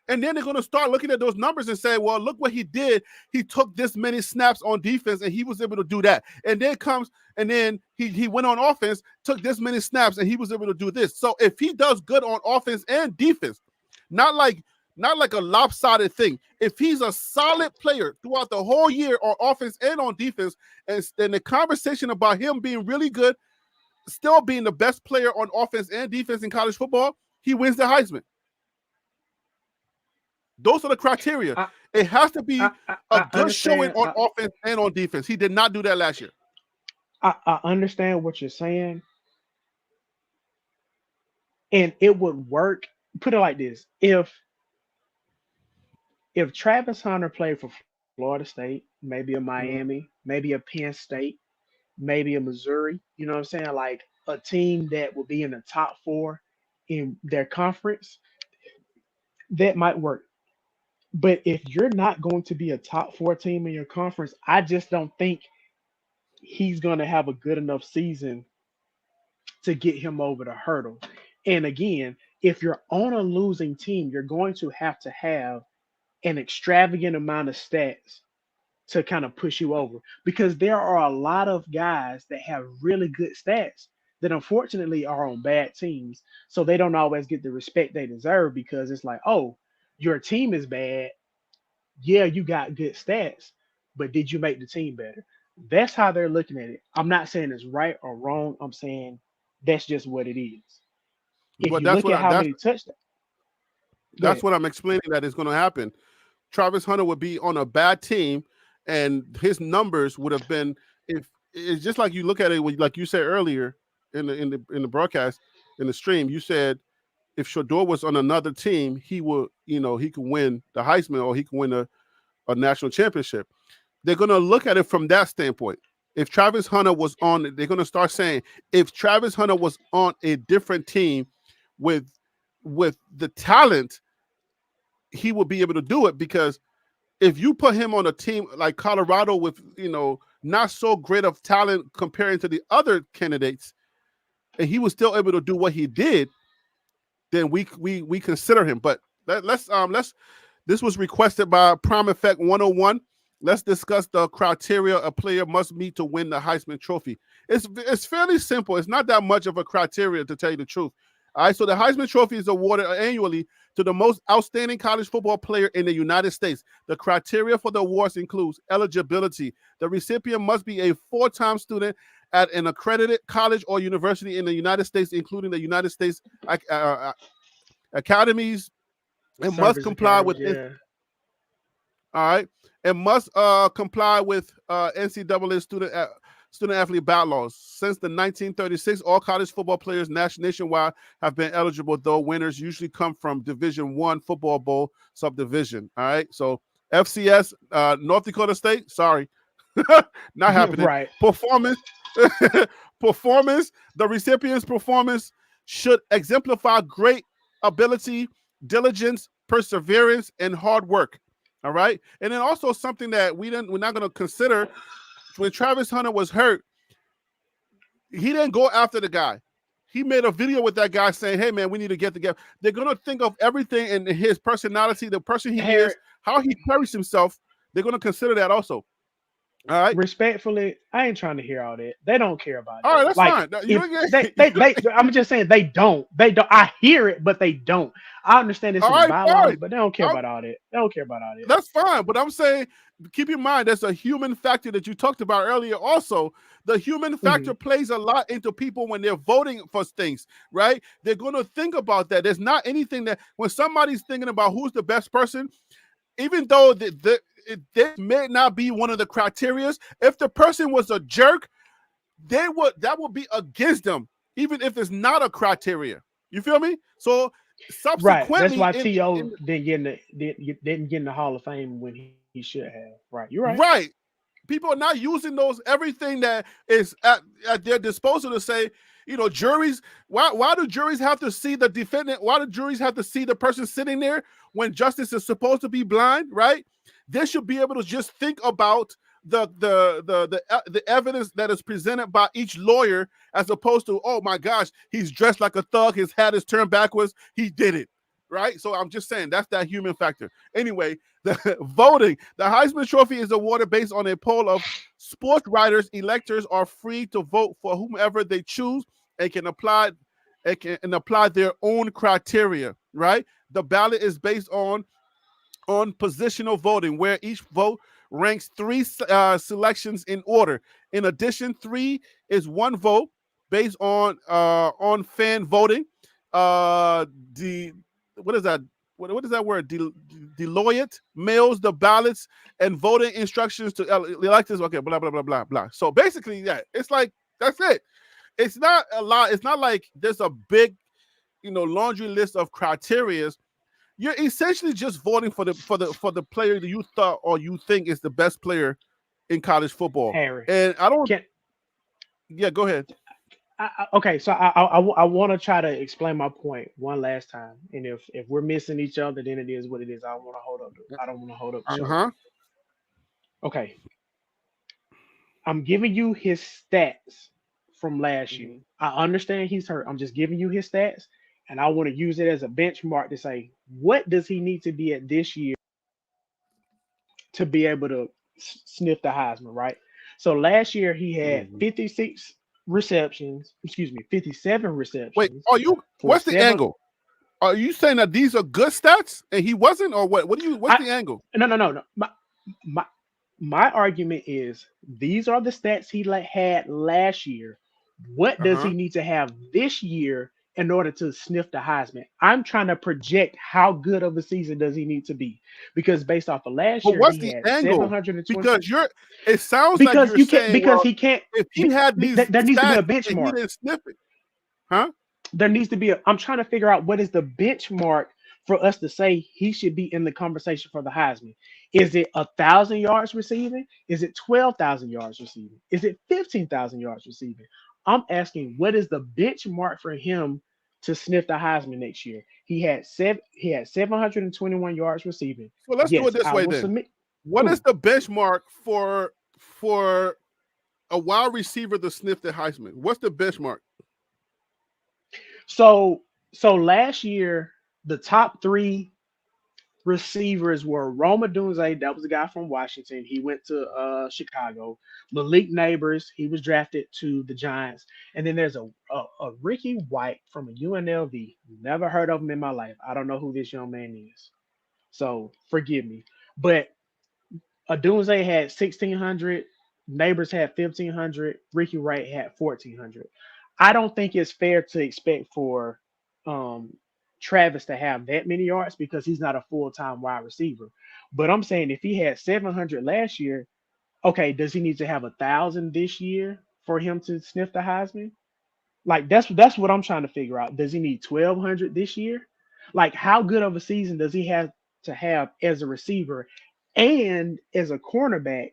And then they're going to start looking at those numbers and say, well, look what he did. He took this many snaps on defense and he was able to do that. And then he went on offense, took this many snaps and he was able to do this. So if he does good on offense and defense, not like a lopsided thing. If he's a solid player throughout the whole year on offense and on defense, and the conversation about him being really good, still being the best player on offense and defense in college football, he wins the Heisman. Those are the criteria. It has to be a good showing on offense and on defense. He did not do that last year. I understand what you're saying. And it would work. Put it like this. If Travis Hunter played for Florida State, maybe a Miami, maybe a Penn State, maybe a Missouri, you know what I'm saying? Like a team that will be in the top 4 in their conference, that might work. But if you're not going to be a top 4 team in your conference, I just don't think he's going to have a good enough season to get him over the hurdle. And again, if you're on a losing team, you're going to have an extravagant amount of stats to kind of push you over, because there are a lot of guys that have really good stats that unfortunately are on bad teams. So they don't always get the respect they deserve, because it's like, oh, your team is bad. Yeah, you got good stats, but did you make the team better? That's how they're looking at it. I'm not saying it's right or wrong. I'm saying that's just what it is. If But you look at how many touchdowns, that's what I'm explaining that is going to happen. Travis Hunter would be on a bad team, and his numbers would have been, if it's just like you look at it, like you said earlier in the broadcast, in the stream, you said if Shedeur was on another team, he would, he could win the Heisman or he could win a national championship. they're going to look at it from that standpoint. If Travis Hunter was on, they're going to start saying, if Travis Hunter was on a different team with the talent, he would be able to do it. Because if you put him on a team like Colorado with, not so great of talent comparing to the other candidates, and he was still able to do what he did, then we consider him. But let's this was requested by Prime Effect 101. Let's discuss the criteria a player must meet to win the Heisman Trophy. It's fairly simple. It's not that much of a criteria, to tell you the truth. All right, so the Heisman Trophy is awarded annually to the most outstanding college football player in the United States. The criteria for the awards includes eligibility. The recipient must be a full-time student at an accredited college or university in the United States, including the United States academies, and must comply with all right, and must comply with NCAA student athlete bylaws. Since the 1936, all college football players nationwide have been eligible, though winners usually come from Division I Football Bowl subdivision. All right, so FCS, North Dakota State, sorry, not happening. Right. Performance, the recipient's performance should exemplify great ability, diligence, perseverance, and hard work. All right, and then also something that we're not going to consider. When Travis Hunter was hurt, he didn't go after the guy. He made a video with that guy saying, hey, man, we need to get together. They're going to think of everything in his personality, the person he is, how he carries himself. They're going to consider that also. All right. Respectfully, I ain't trying to hear all that. They don't care about it. All right, that's fine. I'm just saying they don't. They don't. I hear it, but they don't. I understand this in the bylaws, but they don't care about all that. They don't care about all that. That's fine, but I'm saying keep in mind there's a human factor that you talked about earlier. Also, the human factor plays a lot into people when they're voting for things, right? They're going to think about that. There's not anything that when somebody's thinking about who's the best person, even though this may not be one of the criteria, if the person was a jerk, that would be against them, even if it's not a criteria. You feel me? So subsequently, right. That's why T.O. didn't get in the Hall of Fame when he should have. Right. You're right. Right. People are not using everything that is at their disposal to say, juries. Why do juries have to see the defendant? Why do juries have to see the person sitting there when justice is supposed to be blind? Right. They should be able to just think about the evidence that is presented by each lawyer, as opposed to, oh my gosh, he's dressed like a thug, his hat is turned backwards, he did it, right? So I'm just saying that's that human factor. Anyway, the voting, the Heisman Trophy is awarded based on a poll of sports writers. Electors are free to vote for whomever they choose and can apply their own criteria, right? The ballot is based on positional voting, where each vote ranks 3 selections in order. In addition, 3 is 1 vote based on fan voting. What is that? What is that word? Deloitte mails the ballots and voting instructions to electors. Okay, blah blah blah blah blah. So basically, yeah, it's like that's it. It's not a lot. It's not like there's a big, laundry list of criterias. You're essentially just voting for the player that you thought or you think is the best player in college football. Harry, and I don't. Yeah, go ahead. Okay, so I want to try to explain my point one last time, and if we're missing each other, then it is what it is. I don't want to hold up. I don't want to hold up. Okay, I'm giving you his stats from last year. I understand he's hurt. I'm just giving you his stats, and I want to use it as a benchmark to say, what does he need to be at this year to be able to sniff the Heisman, right? So last year he had 57 receptions. Wait, what's the angle? Are you saying that these are good stats and he wasn't, or what? What's the angle? No. My argument is these are the stats he had last year. What does he need to have this year in order to sniff the Heisman? I'm trying to project how good of a season does he need to be, because based off of last year, what's the angle? Because it sounds because like you can't, because he can't. If he had these, there needs to be a benchmark. He didn't sniff it, huh? There needs to be I'm trying to figure out what is the benchmark for us to say he should be in the conversation for the Heisman? Is it 1,000 yards receiving? Is it 12,000 yards receiving? Is it 15,000 yards receiving? I'm asking, what is the benchmark for him to sniff the Heisman next year? He had 721 yards receiving. So let's do it Yes, this I way will then. submit. What is Cool. the benchmark for a wide receiver to sniff the Heisman? What's the benchmark? So last year, the top three receivers were Roma Dunze, that was the guy from Washington. He went to Chicago. Malik Neighbors, he was drafted to the Giants. And then there's a Ricky White from a UNLV. Never heard of him in my life. I don't know who this young man is. So forgive me. But Dunze had 1,600. Neighbors had 1,500. Ricky White had 1,400. I don't think it's fair to expect for Travis to have that many yards because he's not a full-time wide receiver. But I'm saying if he had 700 last year, okay, does he need to have 1,000 this year for him to sniff the Heisman? Like that's what I'm trying to figure out. Does he need 1,200 this year? Like how good of a season does he have to have as a receiver and as a cornerback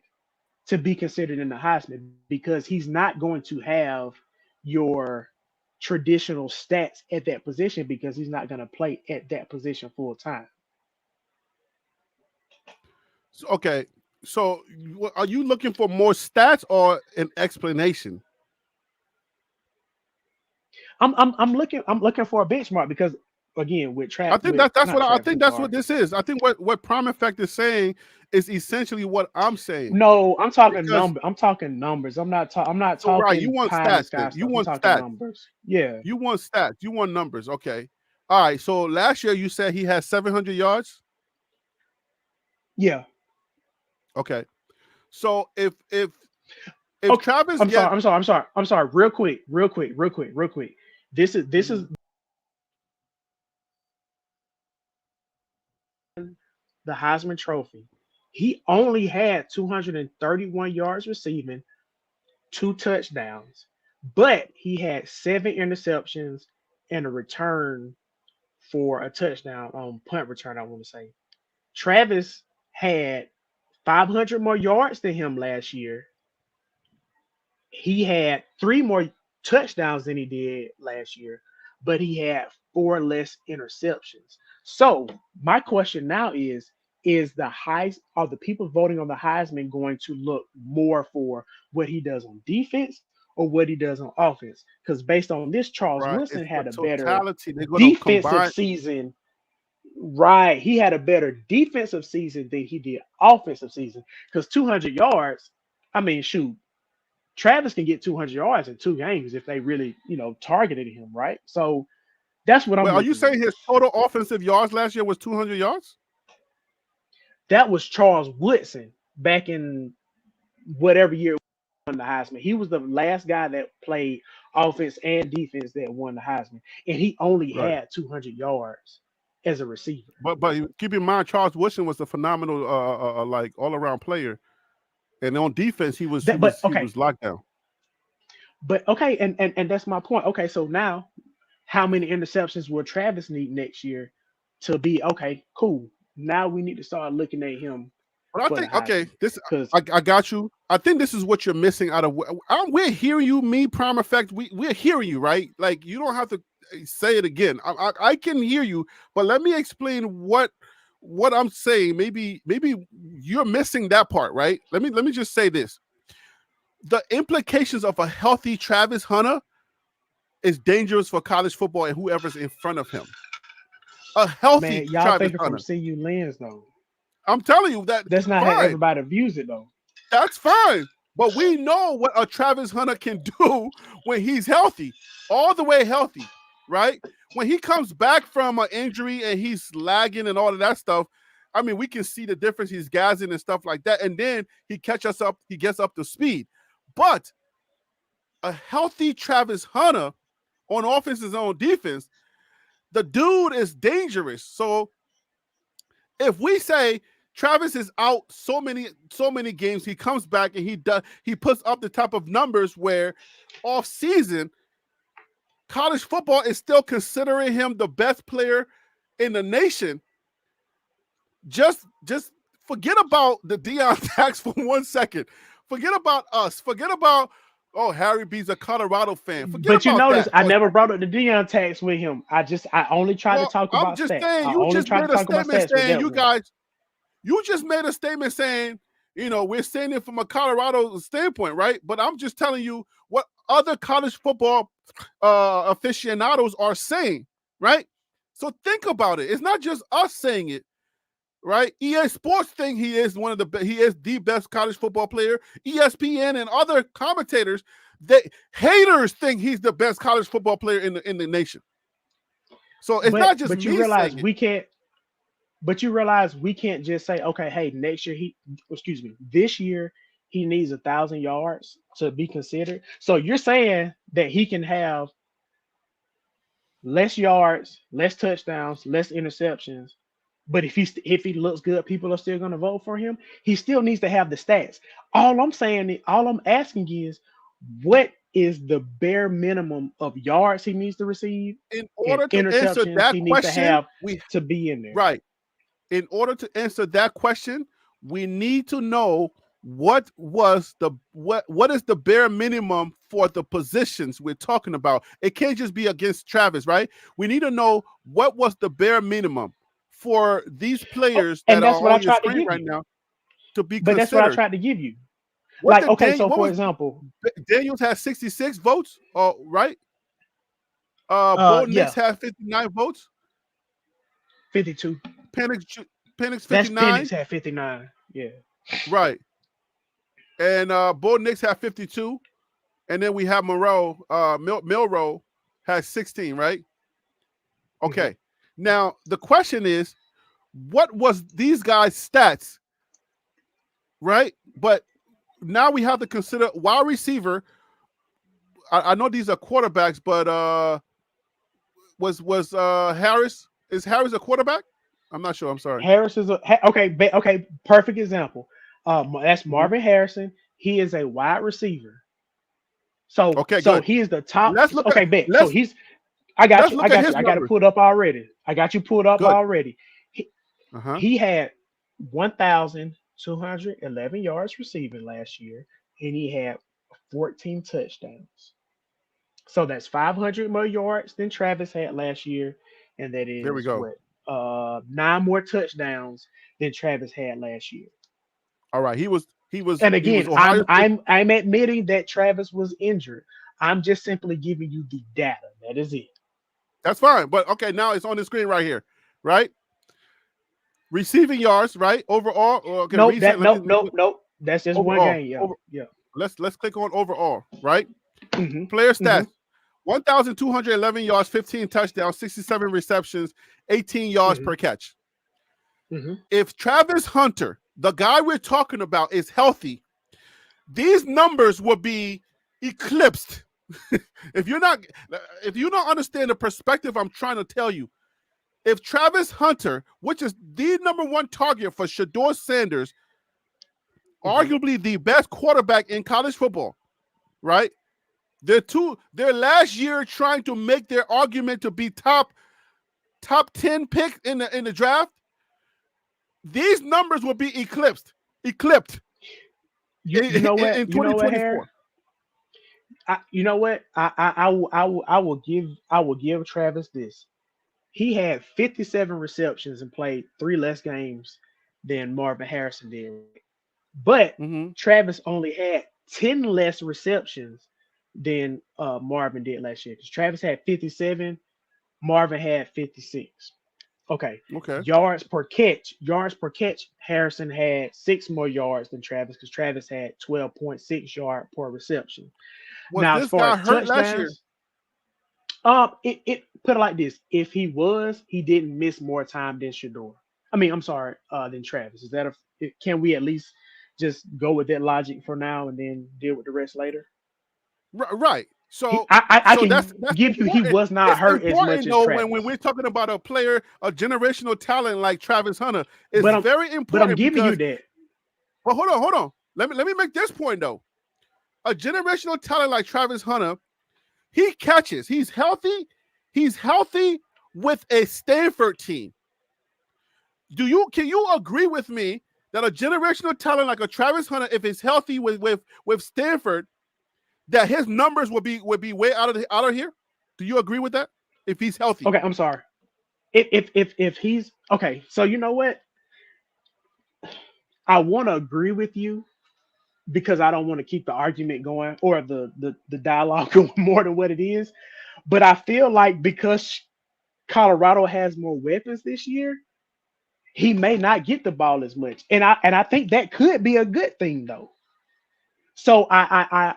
to be considered in the Heisman? Because he's not going to have your traditional stats at that position because he's not going to play at that position full time. So, okay, so are you looking for more stats or an explanation? I'm looking for a benchmark because again with Travis, I think that's what this is. I think what Prime Effect is saying is essentially what I'm saying. No, I'm talking numbers. I'm talking numbers. I'm not talking. Right, you want stats. Then. You want stats. Numbers. Yeah. You want stats. You want numbers. Okay. All right. So last year you said he had 700 yards. Yeah. Okay. So if okay. Travis, I'm sorry. Real quick. This is the Heisman Trophy. He only had 231 yards receiving, 2 touchdowns, but he had 7 interceptions and a return for a touchdown on punt return, I want to say. Travis had 500 more yards than him last year. He had 3 more touchdowns than he did last year, but he had 4 less interceptions. So my question now is are the people voting on the Heisman going to look more for what he does on defense or what he does on offense? Because based on this, Charles Woodson had a better defensive season. Right. He had a better defensive season than he did offensive season. Because 200 yards, I mean, shoot, Travis can get 200 yards in 2 games if they really, targeted him, right? So that's what I'm. Are you saying his total offensive yards last year was 200 yards? That was Charles Woodson back in whatever year won the Heisman. He was the last guy that played offense and defense that won the Heisman, and he only had 200 yards as a receiver. But keep in mind, Charles Woodson was a phenomenal, like all around player, and on defense he was locked down. But okay, and that's my point. Okay, so now, how many interceptions will Travis need next year to be okay? Cool. Now we need to start looking at him. But I think I got you. I think this is what you're missing out of. We're hearing you, me, Prime Effect. We're hearing you, right? Like you don't have to say it again. I can hear you, but let me explain what I'm saying. Maybe you're missing that part, right? Let me just say this: the implications of a healthy Travis Hunter is dangerous for college football and whoever's in front of him. A healthy y'all Travis thinking Hunter. From CU lens though. I'm telling you that's not fine. How everybody views it though. That's fine. But we know what a Travis Hunter can do when he's healthy, all the way healthy, right? When he comes back from an injury and he's lagging and all of that stuff, I mean, we can see the difference. He's gassing and stuff like that. And then he gets up to speed. But a healthy Travis Hunter on offense and on defense, the dude is dangerous. So if we say Travis is out so many games, he comes back and he puts up the type of numbers where off season college football is still considering him the best player in the nation, just forget about the Deion tax for 1 second. Forget about us. Forget about, Harry B's a Colorado fan. Forget but you about notice that. I never brought up the Deion tax with him. I only tried to talk about I'm just stats. saying, I you only just tried made to a talk about statement stats with saying that you just made a statement saying, we're saying it from a Colorado standpoint, right? But I'm just telling you what other college football aficionados are saying, right? So think about it. It's not just us saying it, right? EA Sports think he is the best college football player. ESPN and other commentators, haters think he's the best college football player in the nation. So it's not just but you me realize saying we can't. But you realize we can't just say, okay, hey, this year he needs 1,000 yards to be considered. So you're saying that he can have less yards, less touchdowns, less interceptions. But if he looks good, people are still going to vote for him. He still needs to have the stats. All I'm asking is, what is the bare minimum of yards he needs to receive in and order to answer interceptions that he needs to question, have to be in there? right. In order to answer that question, we need to know what is the bare minimum for the positions we're talking about. It can't just be against Travis, right? We need to know what was the bare minimum for these players that are on your screen right now to be But considered. that's what I tried to give you. What Like, okay, so for example, Daniels has 66 votes, right? Bo Nix has 59 votes. 52. Penix 59. That's Penix had 59. Yeah. Right. And Bo Nix had 52. And then we have Milroe has 16, right? Okay. Mm-hmm. Now, the question is, what was these guys' stats? Right? But now we have to consider wide receiver. I know these are quarterbacks, but was Harris? Is Harris a quarterback? I'm not sure. I'm sorry. Harris is okay. Perfect example. That's Marvin Harrison. He is a wide receiver. So he is the top. I got you. I got it pulled up already. He had 1,211 yards receiving last year, and he had 14 touchdowns. So that's 500 more yards than Travis had last year, and that is 9 more touchdowns than Travis had last year. All right, he was. And again, I'm admitting that Travis was injured. I'm just simply giving you the data. That is it. That's fine, but okay, now it's on the screen right here, right? Receiving yards, right? Overall, okay. Nope. That's just overall, one game. Yeah. Let's click on overall, right? Mm-hmm. Player stats: 1,211 yards, 15 touchdowns, 67 receptions, 18 yards per catch. Mm-hmm. If Travis Hunter, the guy we're talking about, is healthy, these numbers will be eclipsed. If you don't understand the perspective I'm trying to tell you, if Travis Hunter, which is the number one target for Shedeur Sanders, arguably the best quarterback in college football, right? They're last year trying to make their argument to be top 10 pick in the draft. These numbers will be eclipsed. You know what? In 2024. You know what? I will give Travis this. He had 57 receptions and played 3 less games than Marvin Harrison did. But Travis only had 10 less receptions than Marvin did last year. Because Travis had 57, Marvin had 56. Okay. Yards per catch. Harrison had 6 more yards than Travis because Travis had 12.6 yards per reception. Was this guy hurt last year? It put it like this: if he didn't miss more time than Shedeur. Than Travis. Is that can we at least just go with that logic for now and then deal with the rest later? Right. So I can give you he was not hurt as much as Travis. When we're talking about a player, a generational talent like Travis Hunter, it's very important. But I'm giving you that. But hold on. Let me make this point though. A generational talent like Travis Hunter, he catches. He's healthy with a Stanford team. Can you agree with me that a generational talent like a Travis Hunter, if he's healthy with Stanford, that his numbers would be way out of here? Do you agree with that? If he's healthy. Okay, I'm sorry. If he's okay, so you know what? I want to agree with you because I don't want to keep the argument going or the dialogue going more than what it is. But I feel like because Colorado has more weapons this year, he may not get the ball as much. And I think that could be a good thing though. So I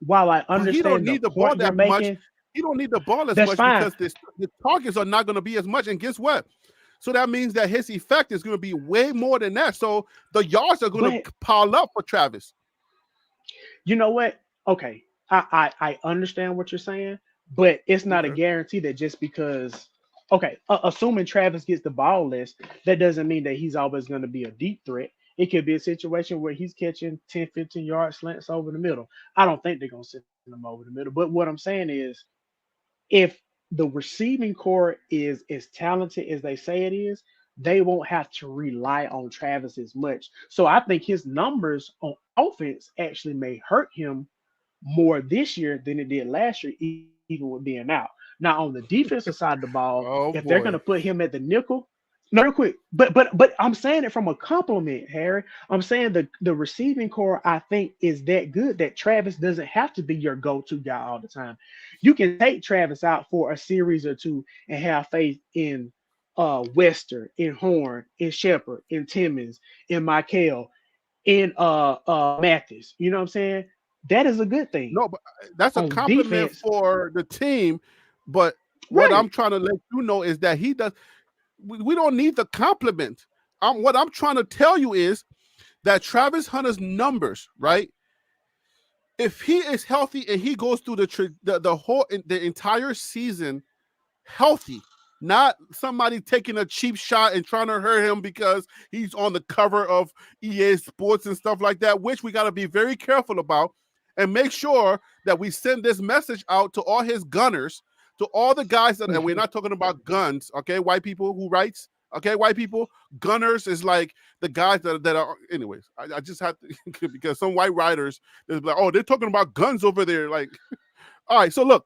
while I understand he don't need the ball that much. He don't need the ball as much because the targets are not going to be as much. And guess what? So that means that his effect is going to be way more than that. So the yards are going to pile up for Travis. You know what? Okay. I understand what you're saying, but it's not a guarantee that just because, assuming Travis gets the ball less, that doesn't mean that he's always going to be a deep threat. It could be a situation where he's catching 10, 15 yard slants over the middle. I don't think they're going to send him over the middle. But what I'm saying is, if the receiving core is as talented as they say it is, they won't have to rely on Travis as much. So I think his numbers on offense actually may hurt him more this year than it did last year, even with being out. Now, on the defensive side of the ball, they're going to put him at the nickel, no, real quick, but I'm saying it from a compliment, Harry. I'm saying the receiving core, I think, is that good that Travis doesn't have to be your go-to guy all the time. You can take Travis out for a series or two and have faith in Wester, in Horn, in Shepard, in Timmons, in Michael, in Mathis. You know what I'm saying? That is a good thing. No, but that's a compliment for the team. But what I'm trying to let you know is that he does. We don't need the compliment. What I'm trying to tell you is that Travis Hunter's numbers, right? If he is healthy and he goes through the entire season healthy, not somebody taking a cheap shot and trying to hurt him because he's on the cover of EA Sports and stuff like that, which we got to be very careful about and make sure that we send this message out to all his gunners, to all the guys that, and we're not talking about guns, okay, white people who writes, okay, white people, gunners is like the guys that are, anyways, I just have to, because some white writers, they're like, oh, they're talking about guns over there, like, all right, so look,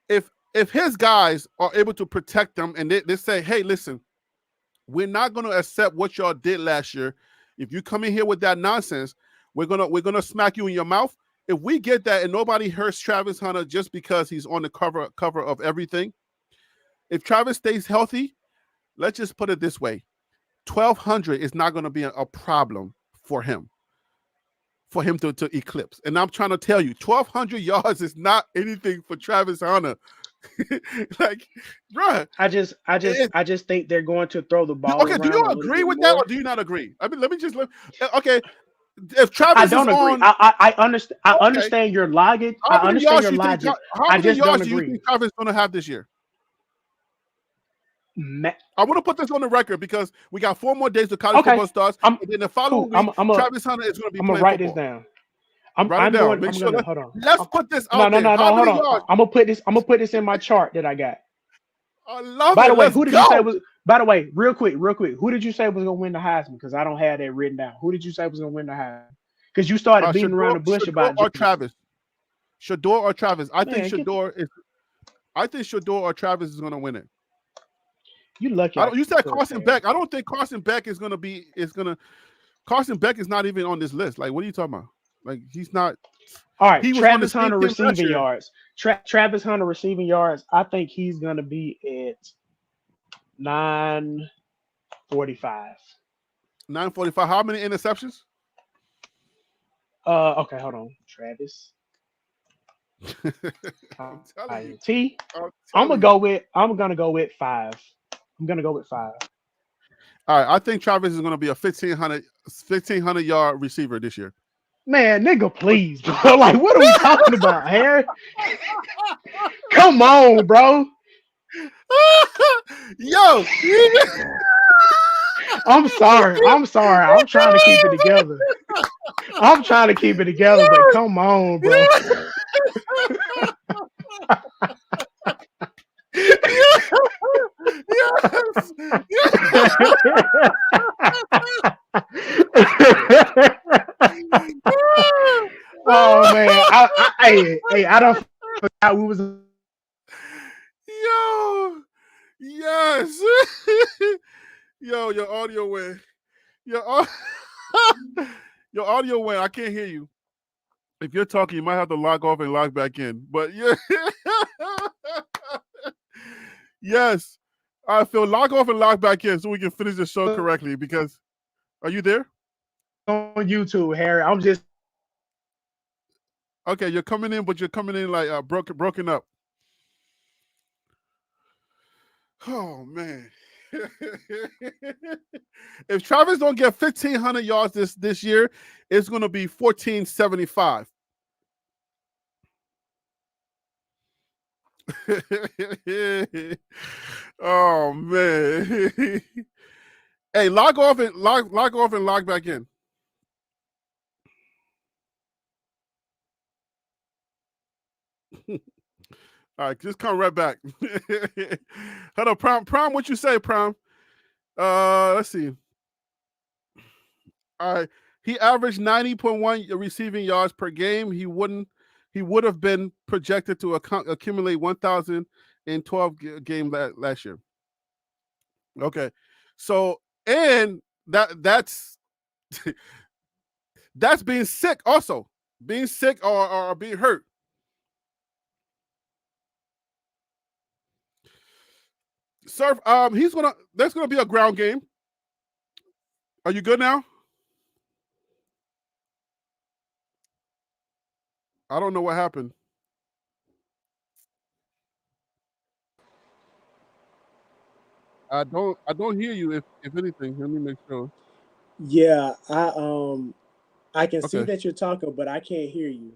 if his guys are able to protect them and they say, hey, listen, we're not going to accept what y'all did last year. If you come in here with that nonsense, we're gonna smack you in your mouth. If we get that and nobody hurts Travis Hunter just because he's on the cover of everything, if Travis stays healthy, let's just put it this way, 1,200 is not going to be a problem for him to eclipse. And I'm trying to tell you, 1,200 yards is not anything for Travis Hunter. Like, bruh. I just think they're going to throw the ball. Okay, do you agree with that or do you not agree? I mean, okay. If Travis I don't agree. I understand. I understand your logic. I understand your logic. How many yards do you think Travis is going to have this year? I want to put this on the record because we got 4 more days till college football starts. And then the following week, Travis Hunter is going to be playing write football. This down. Hold on. Let's put this out there. No, hold on. I'm gonna put this in my chart that I got. I love By it. the way, who did you say was? By the way, real quick, who did you say was gonna win the Heisman? Because I don't have that written down. Who did you say was gonna win the Heisman? Because you started beating around the bush about Travis. Shedeur or Travis. I think Shedeur or Travis is gonna win it. You lucky. You said Carson Beck. I don't think Carson Beck is gonna. Carson Beck is not even on this list. Like, what are you talking about? Like, he's not. All right, Travis Hunter receiving yards. Travis Hunter receiving yards. I think he's going to be at 945. 945. How many interceptions? Okay, hold on. Travis. I'm gonna go with 5. I'm gonna go with 5. All right, I think Travis is gonna be a 1,500 yard receiver this year. Man, nigga, please, bro. Like, what are we talking about, Harry? Come on, bro. Yo. I'm sorry. I'm trying to keep it together. But come on, bro. Oh man, I don't forgot we was. Yo, yes. Yo, your audio went. Your, your audio went. I can't hear you. If you're talking, you might have to log off and log back in. But yeah. Yes. All right, Phil, log off and log back in so we can finish the show correctly. Because are you there? On YouTube, Harry. I'm just. Okay, you're coming in, but you're coming in like broken up. Oh man. If Travis don't get 1,500 yards this year, it's going to be 1,475. Oh man. Hey, log off and log back in. All right, just come right back. Hold on, Prime, what you say, Prime? Let's see. All right. He averaged 90.1 receiving yards per game. He would have been projected to accumulate 1,012 game last year. Okay. So, and that's that's being sick also. Being sick or being hurt. Surf, there's gonna be a ground game. Are you good now? I don't know what happened. I don't hear you if anything. Let me make sure. Yeah, I can see Okay. that you're talking, but I can't hear you.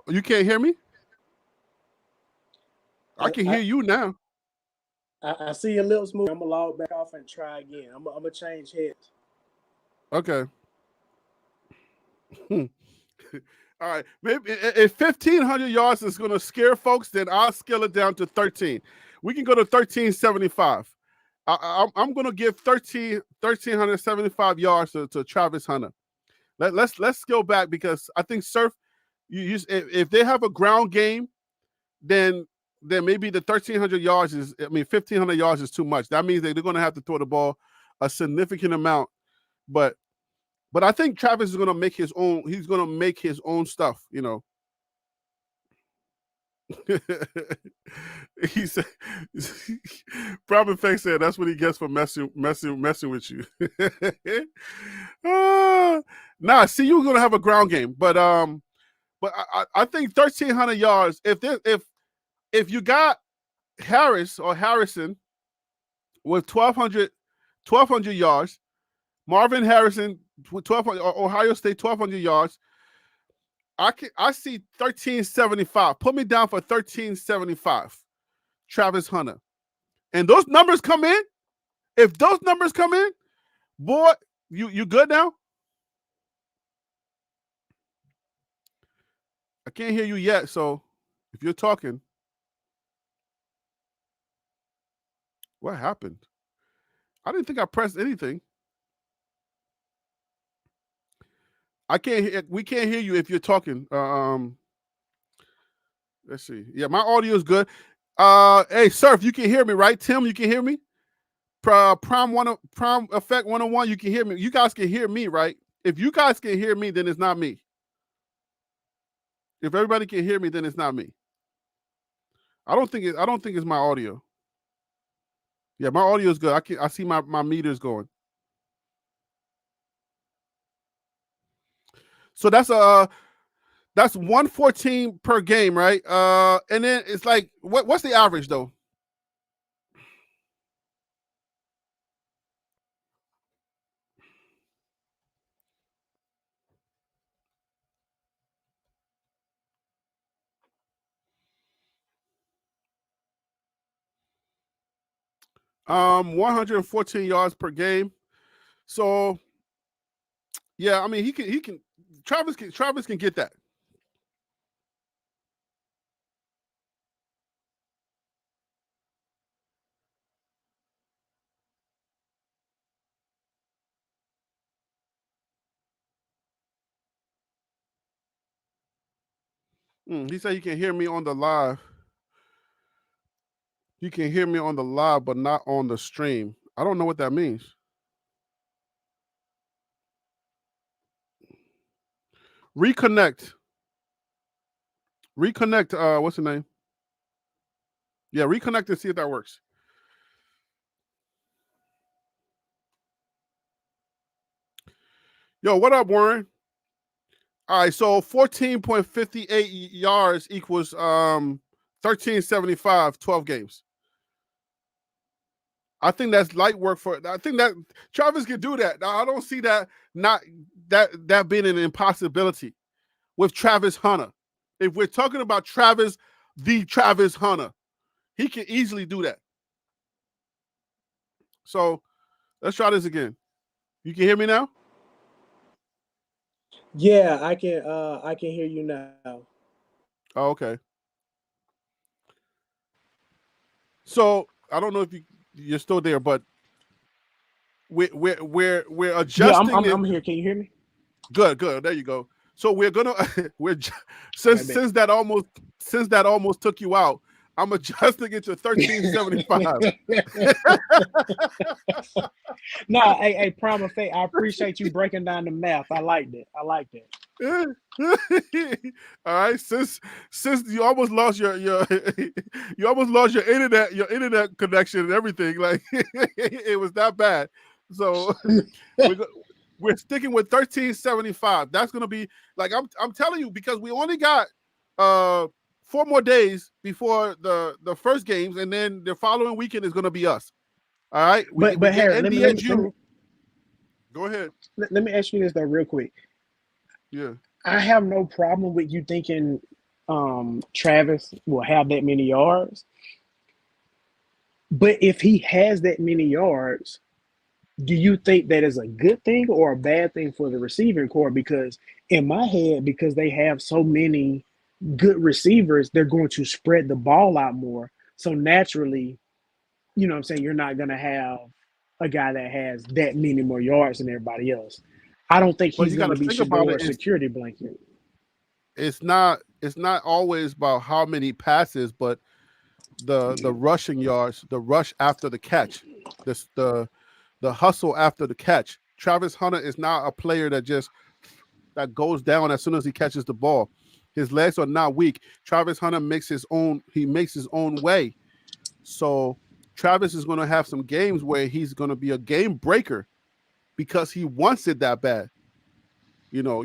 You can't hear me? I I can I, hear you now. I see your lips move. I'm gonna log back off and try again. I'm gonna change heads. Okay. All right. Maybe if 1,500 yards is going to scare folks, then I'll scale it down to 13. We can go to 1,375. I'm going to give 1,375 yards to Travis Hunter. Let's go back because I think Surf, if they have a ground game, then maybe the 1,300 yards 1,500 yards is too much. That means they're going to have to throw the ball a significant amount. But I think Travis is going to make his own. He's going to make his own stuff, you know. He said, Problem Fake said that's what he gets for messing with you. Nah, see, you're gonna have a ground game, but I think 1,300 yards. If you got Harris or Harrison with 1,200 yards, Marvin Harrison with 1,200, Ohio State 1,200 yards. I see 1,375. Put me down for 1,375. Travis Hunter. And those numbers come in. If those numbers come in, boy, you good now? I can't hear you yet, so if you're talking, what happened? I didn't think I pressed anything. We can't hear you if you're talking. Let's see. Yeah, my audio is good. Hey, Surf, you can hear me, right? Tim, you can hear me? Prime Effect 101, you can hear me. You guys can hear me, right? If you guys can hear me, then it's not me. If everybody can hear me, then it's not me. I don't think it's my audio. Yeah, my audio is good. I see my meters going. So that's 114 per game, right? And then it's like what's the average though? Um, 114 yards per game. So yeah, I mean he can Travis can get that. He said he can hear me on the live. You can hear me on the live, but not on the stream. I don't know what that means. Reconnect. Reconnect. What's the name? Yeah, reconnect and see if that works. Yo, what up, Warren? All right, so 14.58 yards equals 1375, 12 games. I think that's light work for it. I think that Travis can do that. I don't see that that being an impossibility with Travis Hunter. If we're talking about Travis Hunter, he can easily do that. So let's try this again. You can hear me now? Yeah, I can hear you now. Oh, okay. So I don't know if you're still there, but we're adjusting. Yeah, I'm here. Can you hear me? Good. There you go. So we're gonna since that almost took you out, I'm adjusting it to 1375. No, hey, prima facie, I appreciate you breaking down the math. I like that. All right, since you almost lost your you almost lost your internet connection and everything, like it was that bad. So we're sticking with 1375. That's gonna be like I'm telling you, because we only got 4 more days before the first games, and then the following weekend is gonna be us. All right, but Harry, let me go ahead. Let me ask you this though, real quick. Yeah, I have no problem with you thinking Travis will have that many yards, but if he has that many yards, do you think that is a good thing or a bad thing for the receiving corps? Because in my head, because they have so many good receivers, they're going to spread the ball out more. So naturally, you know what I'm saying, you're not going to have a guy that has that many more yards than everybody else. I don't think he's going to be Shadour's security blanket. It's not always about how many passes, but the rushing yards, the rush after the catch, the hustle after the catch. Travis Hunter is not a player that goes down as soon as he catches the ball. His legs are not weak. Travis Hunter makes his own way. So Travis is going to have some games where he's going to be a game breaker because he wants it that bad. You know,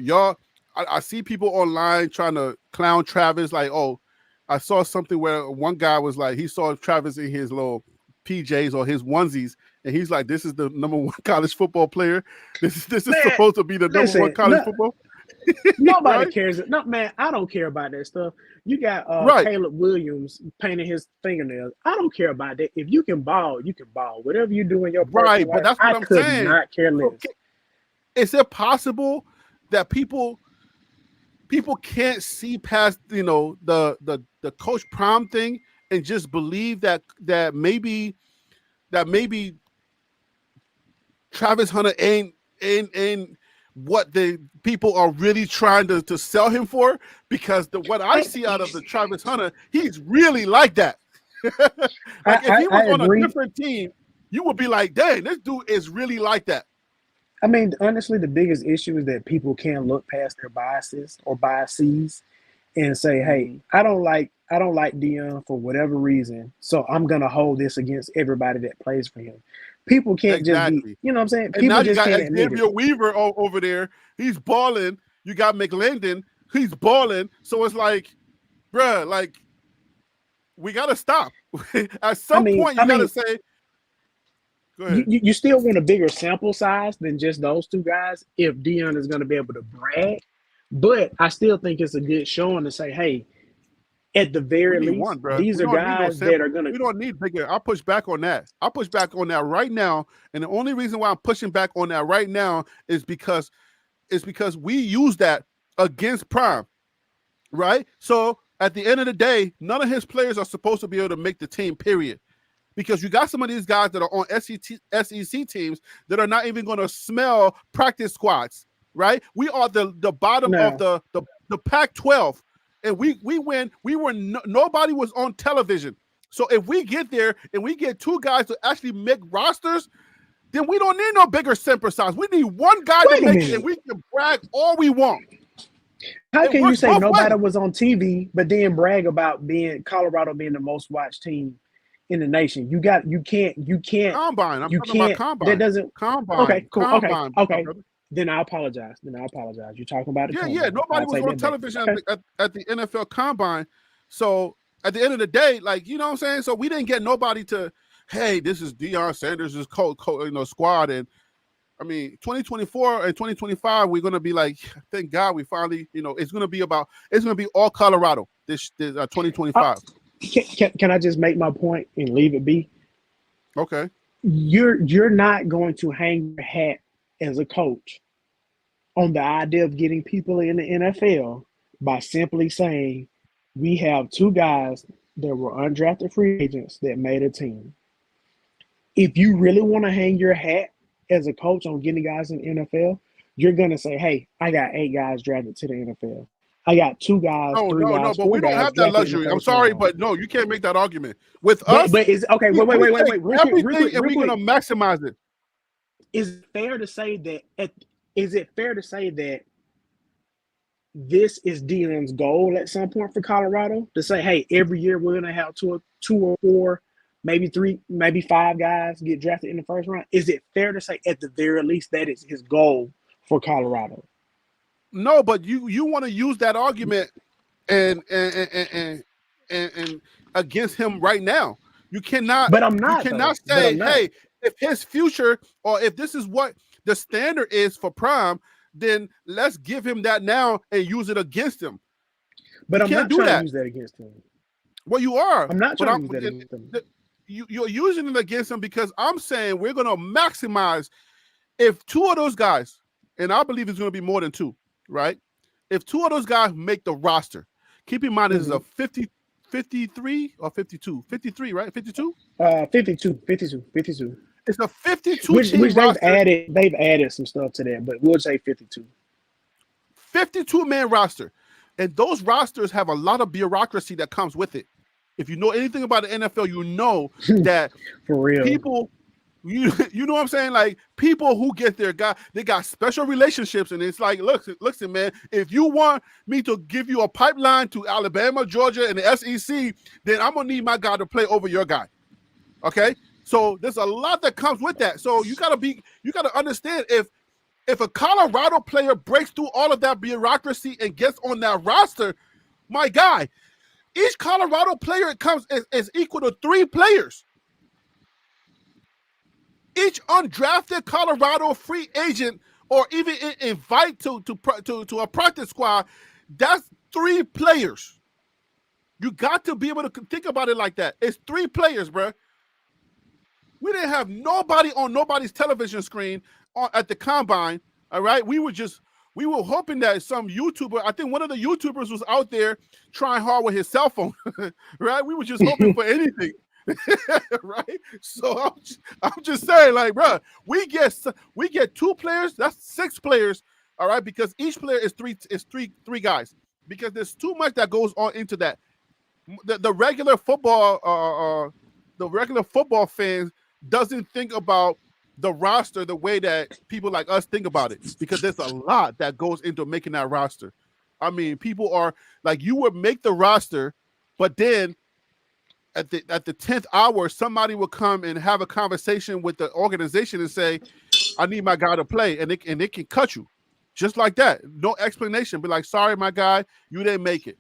I see people online trying to clown Travis like, oh, I saw something where one guy was like, he saw Travis in his little PJs or his onesies, and he's like, this is the number 1 college football player. This is supposed to be the number 1 college football. Nobody cares. No, man, I don't care about that stuff. You got Caleb Williams painting his fingernails. I don't care about that. If you can ball, you can ball. Whatever you do in your right, but that's what I'm saying. Not care less. Is it possible that people can't see past, you know, the Coach Prime thing and just believe that maybe Travis Hunter ain't what the people are really trying to sell him for? Because what I see out of the Travis Hunter, he's really like that. Like if he was on a different team, you would be like, dang, this dude is really like that. I mean, honestly, the biggest issue is that people can't look past their biases and say, hey, I don't like Deion for whatever reason, so I'm gonna hold this against everybody that plays for him. People can't just be, you know what I'm saying? People and now just you got can't admit Xavier Weaver over there. He's balling. You got McLendon. He's balling. So it's like, bruh, like we gotta stop. At some point, you gotta say. Go ahead. You still want a bigger sample size than just those 2 guys if Deion is going to be able to brag. But I still think it's a good showing to say, hey, at the very least, these are guys that are going to. We don't need bigger. I'll push back on that. Right now. And the only reason why I'm pushing back on that right now is because we use that against Prime, right? So at the end of the day, none of his players are supposed to be able to make the team, period. Because you got some of these guys that are on SEC teams that are not even going to smell practice squads, right? We are the bottom of the Pac-12. and we win. Nobody was on television. So if we get there and we get 2 guys to actually make rosters, then we don't need no bigger sample size. We need 1 guy to make it, and we can brag all we want. How can you say nobody was on TV, but then brag about Colorado being the most watched team in the nation? You can't. Combine. I'm talking about combine. That doesn't. Combine. Okay, cool. Combine, okay. Then I apologize. You're talking about it. Yeah. Nobody was on television at the NFL Combine. So at the end of the day, like, you know what I'm saying? So we didn't get nobody to, hey, this is Deion Sanders' squad. And I mean, 2024 and 2025, we're going to be like, thank God we finally, it's going to be all Colorado this 2025. Can I just make my point and leave it be? Okay. You're not going to hang your hat as a coach on the idea of getting people in the NFL by simply saying we have 2 guys that were undrafted free agents that made a team. If you really want to hang your hat as a coach on getting guys in the NFL, you're going to say, hey, I got 8 guys drafted to the NFL. I got 2 guys, 3 guys, No, but 4 we don't have that luxury. I'm sorry, but no, you can't make that argument. With us, but it's okay. Wait. We're going to maximize it. Is it fair to say that this is Deion's goal at some point for Colorado to say, hey, every year we're going to have 2 or 4, maybe 3, maybe 5 guys get drafted in the first round? Is it fair to say at the very least that is his goal for Colorado? No, but you want to use that argument and against him right now. You cannot. But I'm not. You cannot say, hey, if his future or if this is what the standard is for Prime, then let's give him that now and use it against him. But I'm not trying to use that against him. Well, you are. I'm not trying to use that against him. You're using it against him because I'm saying we're going to maximize if 2 of those guys, and I believe it's going to be more than 2, right? If 2 of those guys make the roster, keep in mind this is a 53 or 52? 53, right? 52? 52. It's a 52 which team roster. They've added some stuff to that, but we'll say 52. 52-man roster. And those rosters have a lot of bureaucracy that comes with it. If you know anything about the NFL, you know that for real people, you know what I'm saying? Like people who get their guy, they got special relationships, and it's like, listen, man, if you want me to give you a pipeline to Alabama, Georgia, and the SEC, then I'm gonna need my guy to play over your guy. Okay, so there's a lot that comes with that. So you gotta understand if a Colorado player breaks through all of that bureaucracy and gets on that roster, my guy, each Colorado player is equal to 3 players. Each undrafted Colorado free agent or even invite to a practice squad, that's 3 players. You got to be able to think about it like that. It's 3 players, bro. We didn't have nobody on nobody's television screen at the combine. All right, we were hoping that some YouTuber, I think one of the YouTubers was out there trying hard with his cell phone, right? We were just hoping for anything, right? So I'm just saying, like, bro, we get 2 players, that's 6 players, all right? Because each player is three guys. Because there's too much that goes on into that. The regular football, fans doesn't think about the roster the way that people like us think about it, because there's a lot that goes into making that roster. I mean, people are like, you would make the roster, but then at the 10th hour, somebody will come and have a conversation with the organization and say, I need my guy to play, and it can cut you just like that. No explanation. Be like, sorry, my guy, you didn't make it.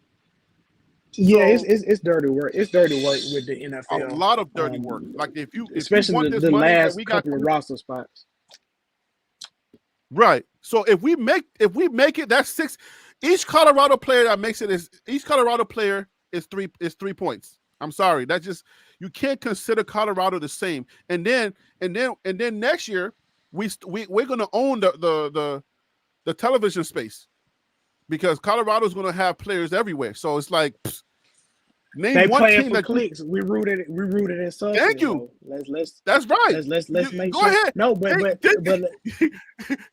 Yeah, so, it's dirty work. It's dirty work with the NFL. A lot of dirty work. Like especially you want the money, last we couple of roster spots. Right. So if we make it, that's 6. Each Colorado player that makes it is 3 points. I'm sorry. That's just, you can't consider Colorado the same. And then next year we're gonna own the television space, because Colorado's going to have players everywhere. So it's like, name they one playing team for that clicks. We rooted in something. Thank you. Let's. That's right. Let's make go sure. ahead. No, but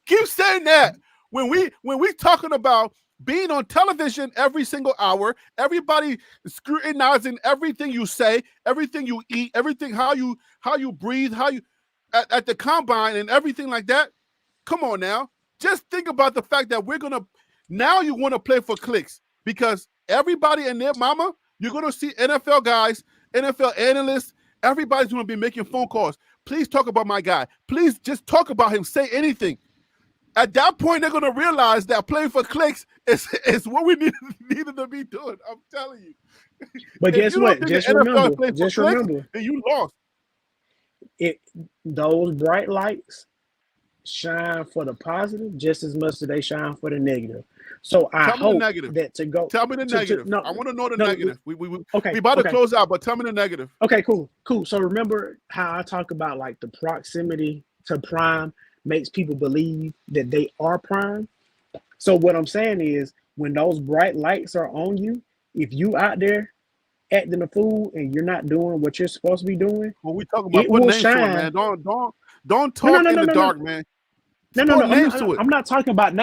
keep saying that when we talking about being on television every single hour, everybody scrutinizing everything you say, everything you eat, everything how you breathe, how you at the combine and everything like that. Come on now. Just think about the fact that now you want to play for clicks because everybody and their mama, you're going to see NFL guys, NFL analysts, everybody's going to be making phone calls. Please talk about my guy. Please just talk about him. Say anything. At that point, they're going to realize that playing for clicks is what we needed to be doing. I'm telling you. But guess what? Just remember. And you lost. Those bright lights shine for the positive just as much as they shine for the negative. So I hope that to go. Tell me the negative. I want to know the negative. We okay. About to close out, but tell me the negative. Okay, cool. So remember how I talk about like the proximity to prime makes people believe that they are prime. So what I'm saying is when those bright lights are on you, if you out there acting a fool and you're not doing what you're supposed to be doing, when we talk about put names to it, man. Don't talk in the dark, man. No. I'm not talking about.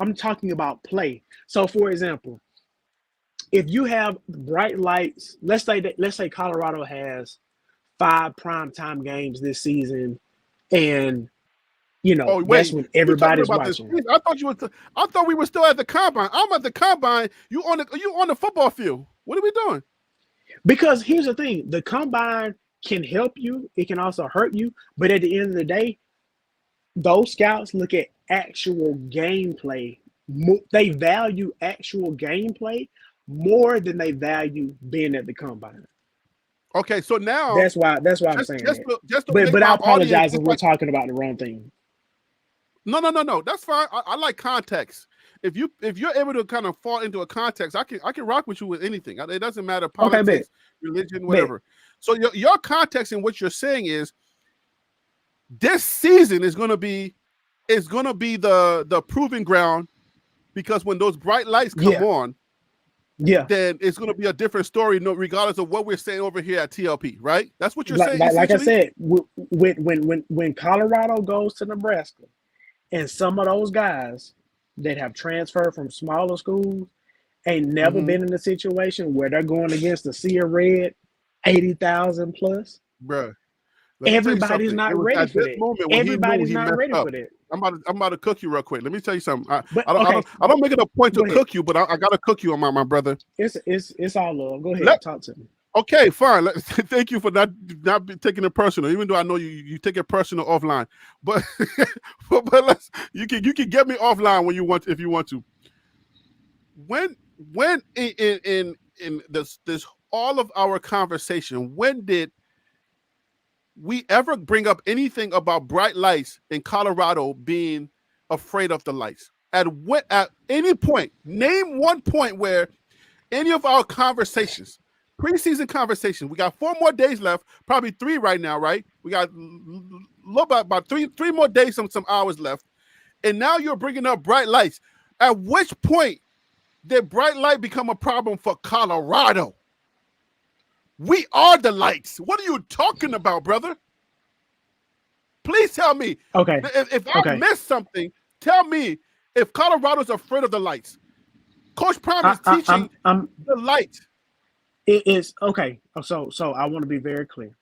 I'm talking about play. So, for example, if you have bright lights, let's say Colorado has 5 primetime games this season, and that's when everybody's watching. I thought we were still at the combine. I'm at the combine. You on the football field. What are we doing? Because here's the thing: the combine can help you. It can also hurt you. But at the end of the day, those scouts look at actual gameplay. They value actual gameplay more than they value being at the combine. Okay, so now that's why I'm saying that. But I apologize if we're talking about the wrong thing. No. That's fine. I like context. If you're able to kind of fall into a context, I can rock with you with anything. It doesn't matter politics, religion, whatever. So your context in what you're saying is this season is going to be the proving ground, because when those bright lights come on, then it's going to be a different story, regardless of what we're saying over here at TLP, right? That's what you're saying. Like I said, when Colorado goes to Nebraska, and some of those guys that have transferred from smaller schools ain't never been in a situation where they're going against a sea of red, 80,000 plus, bruh. Everybody's not ready for that. Everybody's not ready for that. I'm about to cook you real quick. Let me tell you something. I don't make it a point to cook you, but I gotta cook you, my brother. It's all love. Go ahead, talk to me. Okay, fine. Thank you for not taking it personal, even though I know you take it personal offline. But you can get me offline when you want, if you want to. When in this all of our conversation, when did we ever bring up anything about bright lights in Colorado being afraid of the lights? At any point, name one point where any of our conversations, preseason conversations, we got 4 more days left, probably 3 right now, right? We got about three more days, some hours left, and now you're bringing up bright lights. At which point did bright light become a problem for Colorado? We are the lights. What are you talking about, brother? Please tell me. Okay. If I missed something, tell me if Colorado's afraid of the lights. Coach Prime is teaching the light. It is okay. So I want to be very clear.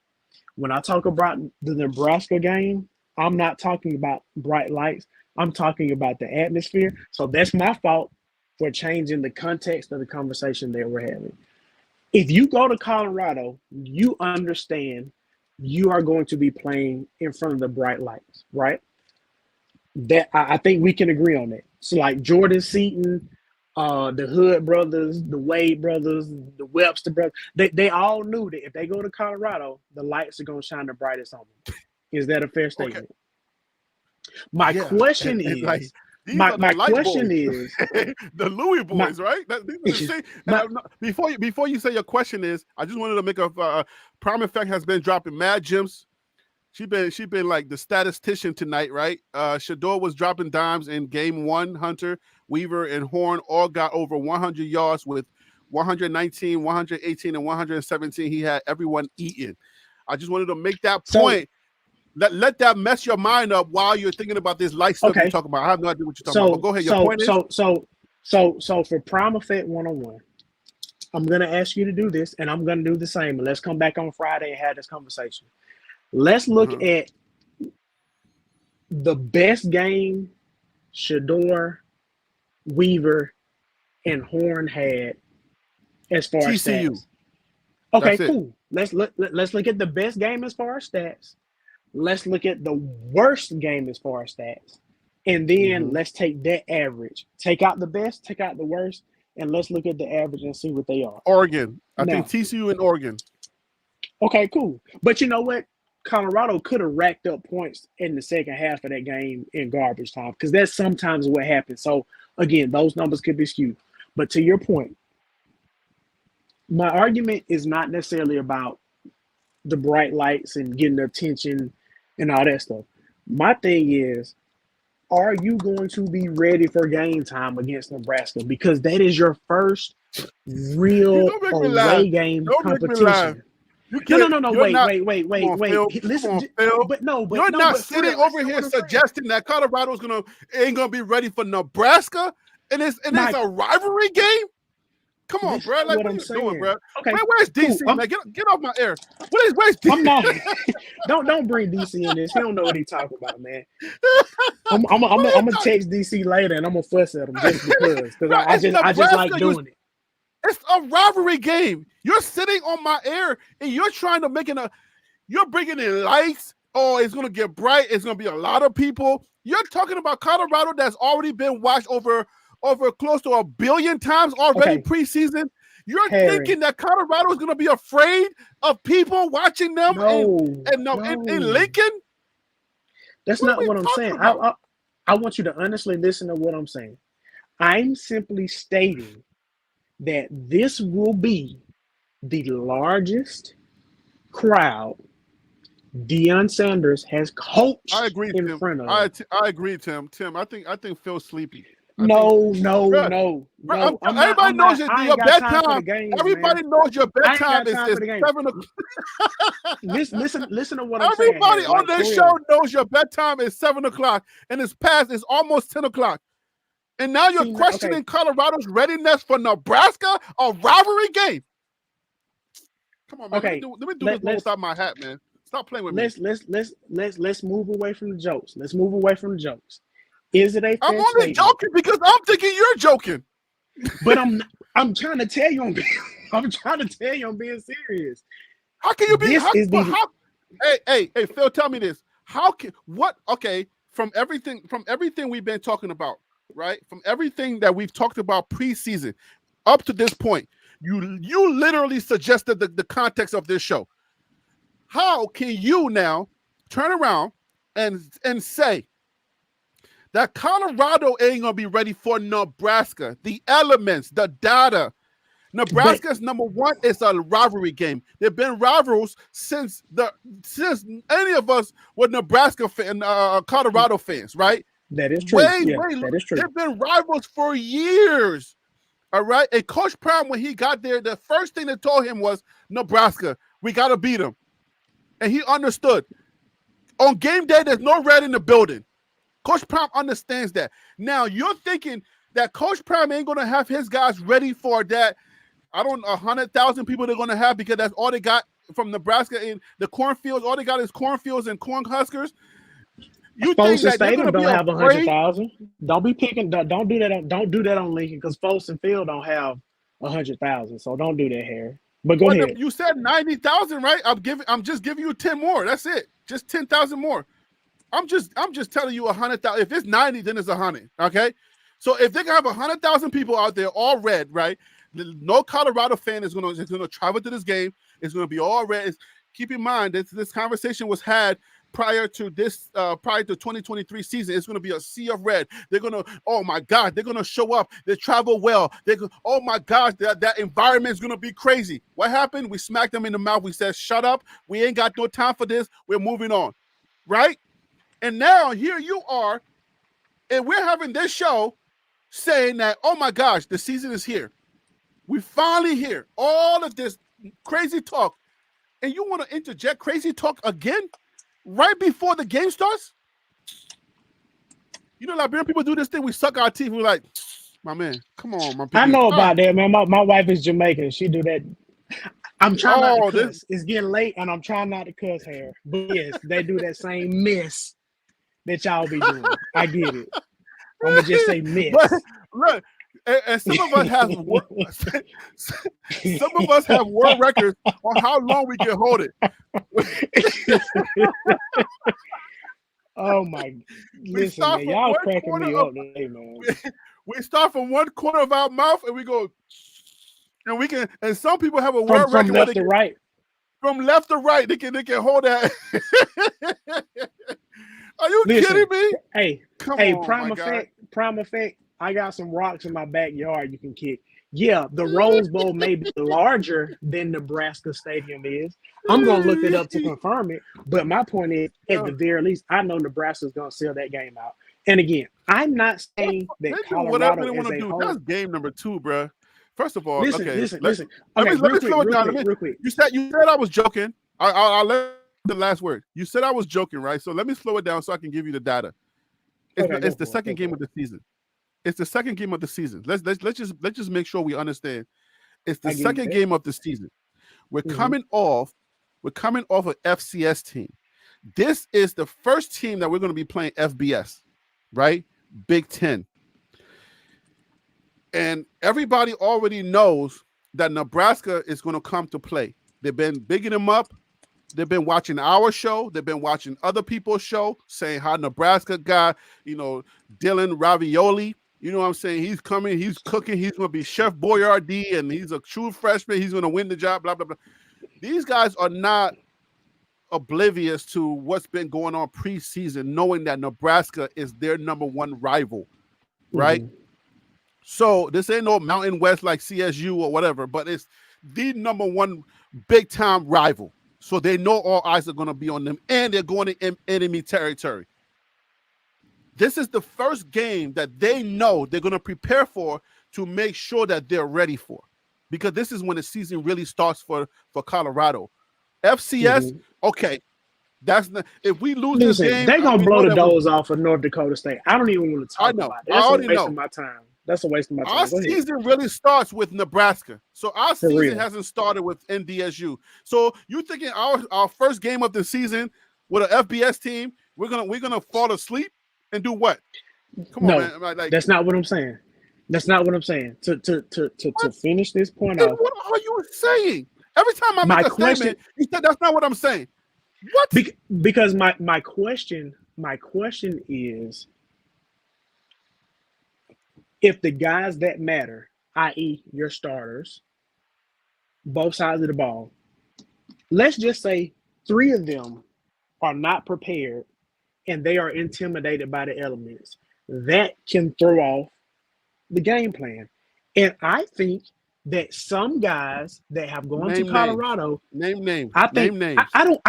When I talk about the Nebraska game, I'm not talking about bright lights. I'm talking about the atmosphere. So that's my fault for changing the context of the conversation that we're having. If you go to Colorado, you understand you are going to be playing in front of the bright lights, right? That I think we can agree on that. So like Jordan Seaton, the Hood brothers, the Wade brothers, the Webster brothers, they all knew that if they go to Colorado, the lights are going to shine the brightest on them. Is that a fair statement? Okay. My question is, my question is the Louis boys, right? Before you say your question is, I just wanted to make a Prime Effect has been dropping mad gems. She been like the statistician tonight, right? Shador was dropping dimes in game 1. Hunter, Weaver, and Horn all got over 100 yards with 119, 118, and 117. He had everyone eating. I just wanted to make that point. Let that mess your mind up while you're thinking about this light stuff you're talking about. I have no idea what you're talking about. But go ahead. Your point is? So for Prime Effect 101, I'm gonna ask you to do this, and I'm gonna do the same. And let's come back on Friday and have this conversation. Let's look at the best game Shedeur, Weaver, and Horn had as far as TCU. stats. Okay, cool. Let's look at the best game as far as stats. Let's look at the worst game as far as stats. And then let's take that average. Take out the best, take out the worst, and let's look at the average and see what they are. Oregon. I think TCU and Oregon. Okay, cool. But you know what? Colorado could have racked up points in the second half of that game in garbage time because that's sometimes what happens. So, again, those numbers could be skewed. But to your point, my argument is not necessarily about the bright lights and getting the attention and all that stuff. My thing is, are you going to be ready for game time against Nebraska? Because that is your first real away game competition. No. Wait. Listen, but you're not sitting over here suggesting that Colorado ain't gonna be ready for Nebraska, and it's a rivalry game. Come on, bro. Like, what are you doing, bro? Okay, where's DC? Cool. Like, get off my air. Where's DC? I'm not. don't bring DC in this. He don't know what he's talking about, man. I'm gonna text DC later and I'm gonna fuss at him just because I just like doing it. It's a rivalry game. You're sitting on my air and you're trying to you're bringing in lights. Oh, it's gonna get bright. It's gonna be a lot of people. You're talking about Colorado that's already been watched over close to 1 billion times already preseason. You're thinking that Colorado is going to be afraid of people watching them in Lincoln? That's not what I'm saying. I want you to honestly listen to what I'm saying. I'm simply stating that this will be the largest crowd Deion Sanders has coached in front of. I agree, Tim. I think Phil's sleepy. No. Everybody knows your bedtime. Everybody knows your bedtime is 7 o'clock. Listen to what I'm saying. Everybody on this show knows your bedtime is 7 o'clock, and it's almost 10 o'clock. And now you're questioning Colorado's readiness for Nebraska, a rivalry game. Come on, man. Let me do this without my hat, man. Stop playing with me. Let's move away from the jokes. Is it a fair I'm only joking because I'm thinking you're joking. But I'm trying to tell you I'm being serious. How can you be Hey, Phil, tell me this. From everything we've been talking about, right? From everything that we've talked about preseason up to this point, you literally suggested the context of this show. How can you now turn around and say that Colorado ain't gonna be ready for Nebraska? The elements, the data. Nebraska's number one is a rivalry game. There've been rivals since any of us were Nebraska Colorado fans, right? That is true. That is true. They've been rivals for years. All right. And Coach Prime, when he got there, the first thing they told him was Nebraska. We gotta beat them. And he understood. On game day, there's no red in the building. Coach Prime understands that. Now you're thinking that Coach Prime ain't gonna have his guys ready for that. 100,000 people they're gonna have because that's all they got from Nebraska in the cornfields. All they got is cornfields and corn huskers. You think that Stadium don't have 100,000? Don't be picking. Don't do that. Don't do that on Lincoln because Folsom Field don't have 100,000. So don't do that, Harry. But go ahead. You said 90,000, right? I'm just giving you 10 more. That's it. Just 10,000 more. I'm just telling you 100,000. If it's 90, then it's 100. Okay. So if they can have 100,000 people out there all red, right? No Colorado fan is gonna travel to this game. It's gonna be all red. Keep in mind that this conversation was had prior to 2023 season. It's gonna be a sea of red. They're gonna, oh my God, they're gonna show up. They travel well. Oh my gosh, that environment is gonna be crazy. What happened? We smacked them in the mouth. We said, shut up. We ain't got no time for this. We're moving on, right? And now here you are, and we're having this show saying that, oh my gosh, the season is here. We finally hear all of this crazy talk, and you want to interject crazy talk again right before the game starts? You know, Liberian people do this thing. We suck our teeth. We're like, My man, come on, my I PB. know about that, man. My wife is Jamaican. She do that. I'm trying not to this cuss. It's getting late, and I'm trying not to cuss here. But yes, they do that same mess that y'all be doing. I get it. I'm gonna just say mess. But look, and some of us have some of us have world records on how long we can hold it. Oh my! Listen, man, y'all cracking me up today, man. We start from one corner of our mouth and we go, and we can. And some people have a world record from left to right. From left to right, they can hold that. Are you kidding me? Hey, prime effect. I got some rocks in my backyard you can kick. Yeah, the Rose Bowl may be larger than Nebraska Stadium is. I'm gonna look it up to confirm it. But my point is, at the very least, I know Nebraska's gonna sell that game out. And again, I'm not saying that Colorado is a whole. That's game number 2, bro. First of all, listen. Let me slow it down. Real quick. You said I was joking. I'll let the last word. You said I was joking, right? So let me slow it down so I can give you the data. It's the second game of the season. It's the second game of the season. Let's just make sure we understand. It's the second game of the season. We're coming off an FCS team. This is the first team that we're going to be playing FBS, right? Big Ten. And everybody already knows that Nebraska is going to come to play. They've been bigging them up. They've been watching our show. They've been watching other people's show, saying how Nebraska got, Dylan Ravioli. You know what I'm saying? He's coming. He's cooking. He's going to be Chef Boyardee, and he's a true freshman. He's going to win the job, blah, blah, blah. These guys are not oblivious to what's been going on preseason, knowing that Nebraska is their number one rival, right? So this ain't no Mountain West like CSU or whatever, but it's the number one big-time rival. So they know all eyes are going to be on them, and they're going to enemy territory. This is the first game that they know they're going to prepare for to make sure that they're ready for, because this is when the season really starts for Colorado. FCS, okay, that's not, if we lose this game, they're going to blow the doors off of North Dakota State. I don't even want to talk about it. That's a waste of my time. That's a waste of my time. Our season really starts with Nebraska. So our season hasn't started with NDSU. So you thinking our first game of the season with an FBS team, we're gonna fall asleep and do what? Come on, man. Like, that's not what I'm saying. That's not what I'm saying. To finish this point off. What are you saying? Every time I make a statement, you said that's not what I'm saying. What? Because my question is, if the guys that matter, i.e. your starters, both sides of the ball, let's just say 3 of them are not prepared and they are intimidated by the elements, that can throw off the game plan. And I think that some guys that have gone to Colorado, name names. I think name names. I don't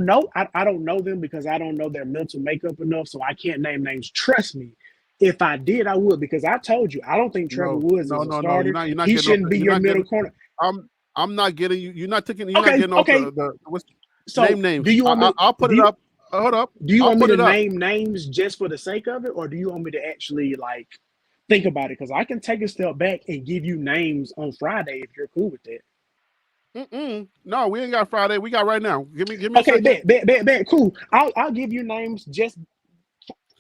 know. I don't know them because I don't know their mental makeup enough, so I can't name names. Trust me. If I did, I would, because I told you I don't think Trevor Woods is a starter. You're not he shouldn't be your middle corner. I'm not getting you. You're not taking. You're not getting off so name names. Do you want me? I'll put it up. Hold up. Do you want me to name names just for the sake of it, or do you want me to actually think about it? Because I can take a step back and give you names on Friday if you're cool with that. No, we ain't got Friday. We got right now. Give me. Okay, bet. Cool. I'll give you names just.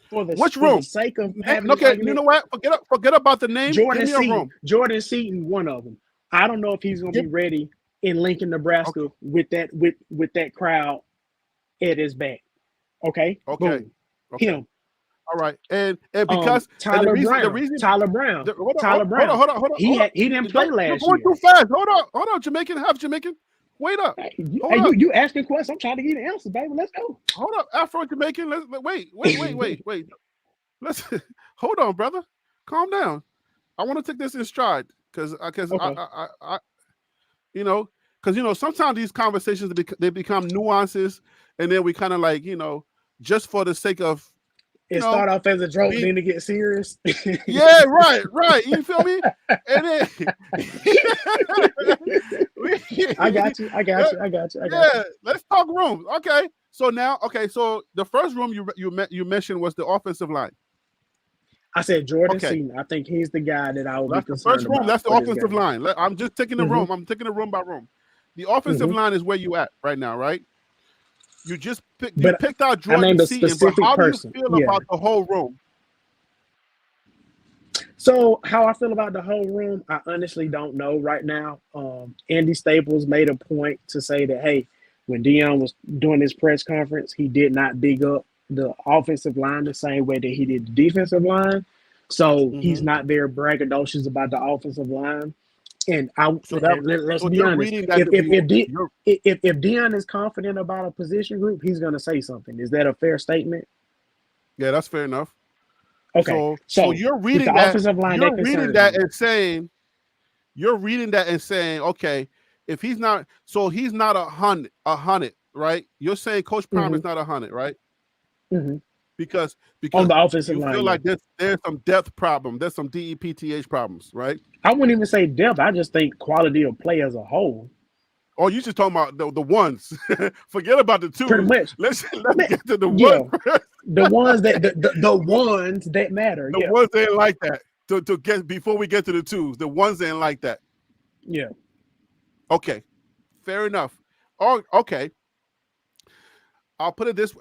For the sake of having okay, you know what? Forget about the name. Jordan Seaton, one of them. I don't know if he's going to be ready in Lincoln, Nebraska, with that crowd at his back. Okay. Okay. Him. All right, and because Tyler Brown. Hold on. He didn't play last year. You're going too fast. Hold on. Jamaican, half Jamaican. Wait up. You asking questions. I'm trying to get an answer, baby. Let's go. Hold up. Afro-Jamaican. Wait. Let's hold on, brother. Calm down. I want to take this in stride because I sometimes these conversations they become nuances, and then we kind of just for the sake of start off as a joke, then to get serious. Yeah, right. You feel me? And then I got you. Yeah, let's talk rooms. Okay. So the first room you mentioned was the offensive line. I said Jordan Okay. Seaton. I think he's the guy that I would be That's the concerned first room. about. That's the for this offensive game. line. I'm just taking the room. I'm taking it room by room. The offensive line is where you at right now, right? You just picked out Jordan Seaton, but how do you feel about the whole room? So how I feel about the whole room, I honestly don't know right now. Andy Staples made a point to say that, hey, when Deion was doing his press conference, he did not big up the offensive line the same way that he did the defensive line. So he's not very braggadocious about the offensive line. And let's be honest. If Deion is confident about a position group, he's going to say something. Is that a fair statement? Yeah, that's fair enough. Okay, so you're reading the that. Offensive line, you're reading that and saying, okay, if he's not, so he's not 100, right? You're saying Coach Prime is not 100, right? Because on the offensive you line, feel like there's some depth problem, there's some DEPTH problems, right? I wouldn't even say depth. I just think quality of play as a whole. Oh, you just talking about the ones. Forget about the two. Pretty much. Let's get to the ones. The ones that the ones that matter. The ones that ain't like that. To get before we get to the twos, the ones that ain't like that. Yeah. Okay. Fair enough. Oh, okay. I'll put it this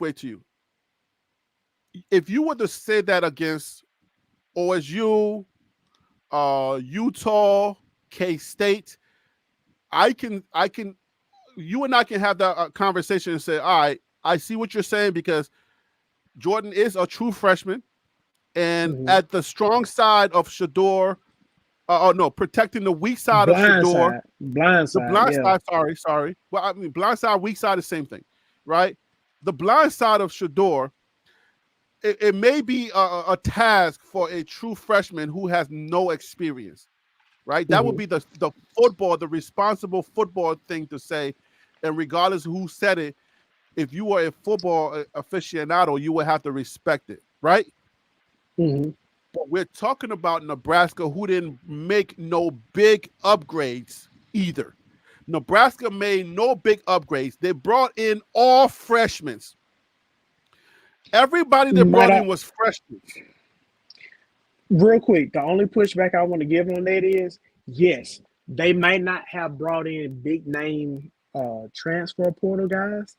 way to you. If you were to say that against OSU, Utah, K-State, you and I can have that conversation and say, all right, I see what you're saying because Jordan is a true freshman. And at the strong side of Shedeur, protecting the weak side of Shedeur. Blind side. Sorry. Well, I mean, blind side, weak side, the same thing, right? The blind side of Shedeur, it may be a task for a true freshman who has no experience. Right, that would be the responsible football thing to say, and regardless of who said it, if you were a football aficionado, you would have to respect it, right? But we're talking about Nebraska, who didn't make no big upgrades either. Nebraska made no big upgrades. They brought in all freshmen. Everybody they brought in was freshmen. Real quick, the only pushback I want to give on that is, yes, they might not have brought in big name transfer portal guys,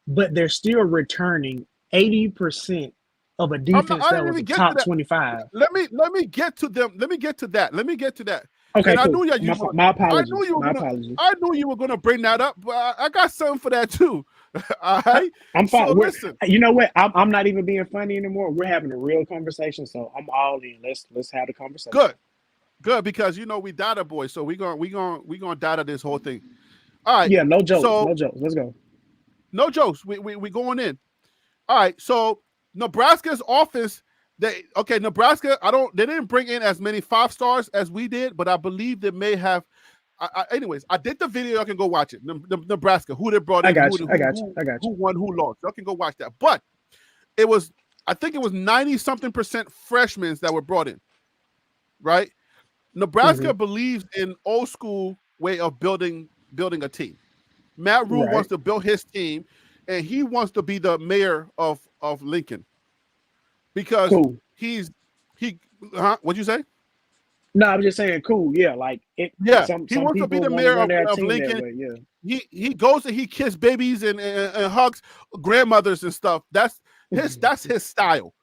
but they're still returning 80% of a defense that was a top 25. Let me get to them. Let me get to that. Okay, and cool. My apologies. I knew you were gonna bring that up, but I got something for that too. All right, I'm fine. So listen, you know what? I'm not even being funny anymore. We're having a real conversation, so I'm all in. Let's have the conversation. Good, because we data boys, so we gonna data this whole thing. All right. Yeah, no jokes. Let's go. No jokes. We going in. All right. So Nebraska's offense. Nebraska. They didn't bring in as many 5-stars as we did, but I believe they may have. Anyways, I did the video. Y'all can go watch it. Nebraska, who they brought in. I got you. Who won, who lost. Y'all can go watch that. But I think it was 90-something% freshmen that were brought in. Right? Nebraska believes in old school way of building a team. Matt Rhule wants to build his team, and he wants to be the mayor of Lincoln because what'd you say? No, I'm just saying, cool. Yeah, like it. Yeah, he wants to be the mayor of Lincoln. Yeah, he goes and he kisses babies and hugs grandmothers and stuff. That's his style,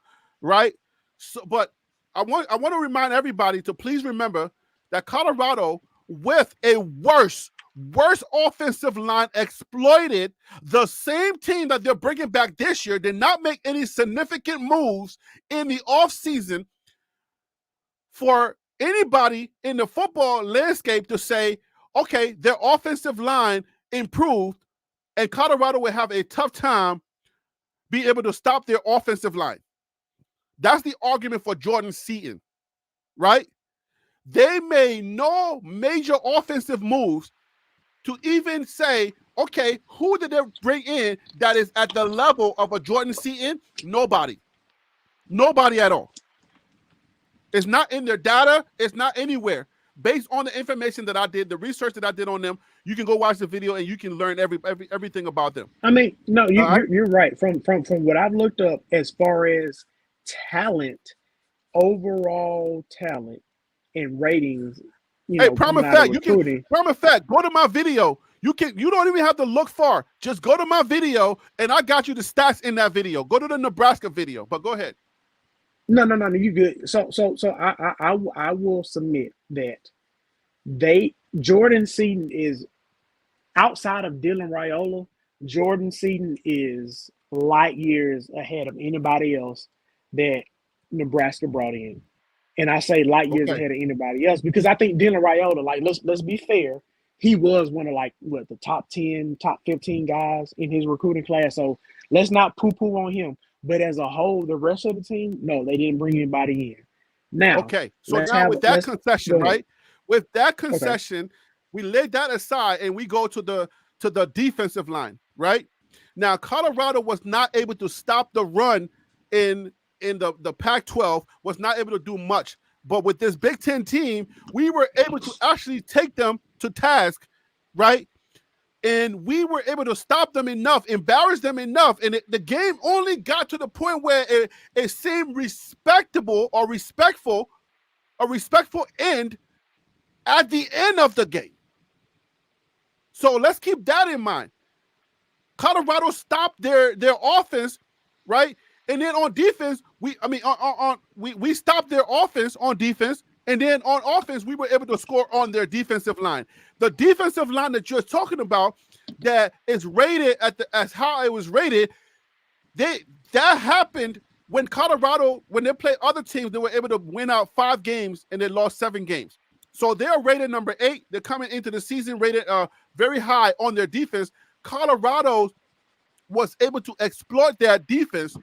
right? So, but I want to remind everybody to please remember that Colorado, with a worse offensive line, exploited the same team that they're bringing back this year. Did not make any significant moves in the offseason for anybody in the football landscape to say, okay, their offensive line improved and Colorado will have a tough time being able to stop their offensive line. That's the argument for Jordan Seaton, right? They made no major offensive moves to even say, okay, who did they bring in that is at the level of a Jordan Seaton? Nobody at all. It's not in their data. It's not anywhere. Based on the information that I did, the research that I did on them, you can go watch the video and you can learn everything about them. I mean, no, you're right. From what I've looked up as far as talent, overall talent and ratings, Hey, prime fact, recruiting. Prime fact, go to my video. You don't even have to look far. Just go to my video, and I got you the stats in that video. Go to the Nebraska video. But go ahead. No, you good. So I will submit that Jordan Seaton is outside of Dylan Raiola. Jordan Seaton is light years ahead of anybody else that Nebraska brought in. And I say light years ahead of anybody else because I think Dylan Raiola, like, let's be fair, he was one of the top 10, top 15 guys in his recruiting class. So let's not poo-poo on him. But as a whole, the rest of the team, no, they didn't bring anybody in. Now, so now with that concession, right? With that concession, we laid that aside and we go to the defensive line, right? Now, Colorado was not able to stop the run in the Pac-12, was not able to do much. But with this Big Ten team, we were able to actually take them to task, right? And we were able to stop them enough, embarrass them enough. And the game only got to the point where it seemed respectable or respectful, a respectful end at the end of the game. So let's keep that in mind. Colorado stopped their offense, right? And then on defense, we stopped their offense on defense, and then on offense, we were able to score on their defensive line. The defensive line that you're talking about, that is rated as how it was rated, that happened when Colorado, when they played other teams, they were able to win out 5 games and they lost 7 games. So they're rated number 8. They're coming into the season rated very high on their defense. Colorado was able to exploit their defense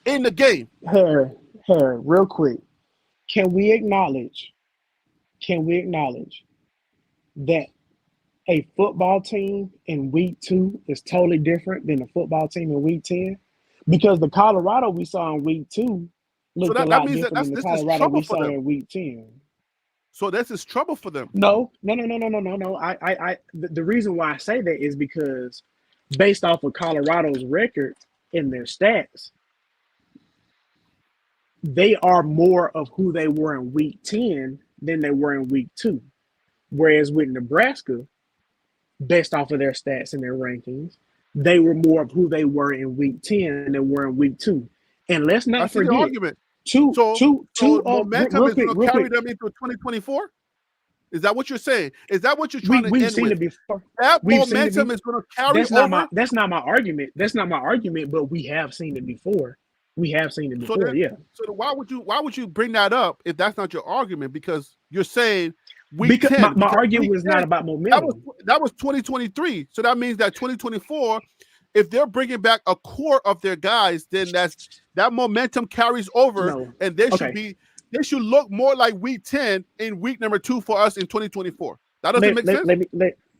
in the game. Harry, real quick. Can we acknowledge that a football team in week 2 is totally different than a football team in week 10? Because the Colorado we saw in week 2 looked a lot different than the Colorado we saw in week 10. So this is trouble for them. No. The reason why I say that is because based off of Colorado's record and their stats, they are more of who they were in week 10 than they were in week 2. Whereas with Nebraska, based off of their stats and their rankings, they were more of who they were in week 10 than they were in week 2. And let's not forget, argument. Momentum is going to carry them into 2024? Is that what you're saying? Is that what you're trying to end with? We've seen it before. That momentum is going to carry over? That's not my argument. That's not my argument, but we have seen it before. So why would you bring that up if that's not your argument? Because you're saying my argument was not about momentum. That was 2023. So that means that 2024, if they're bringing back a core of their guys, then that momentum carries over, and they should look more like week 10 in week number 2 for us in 2024. That doesn't make sense.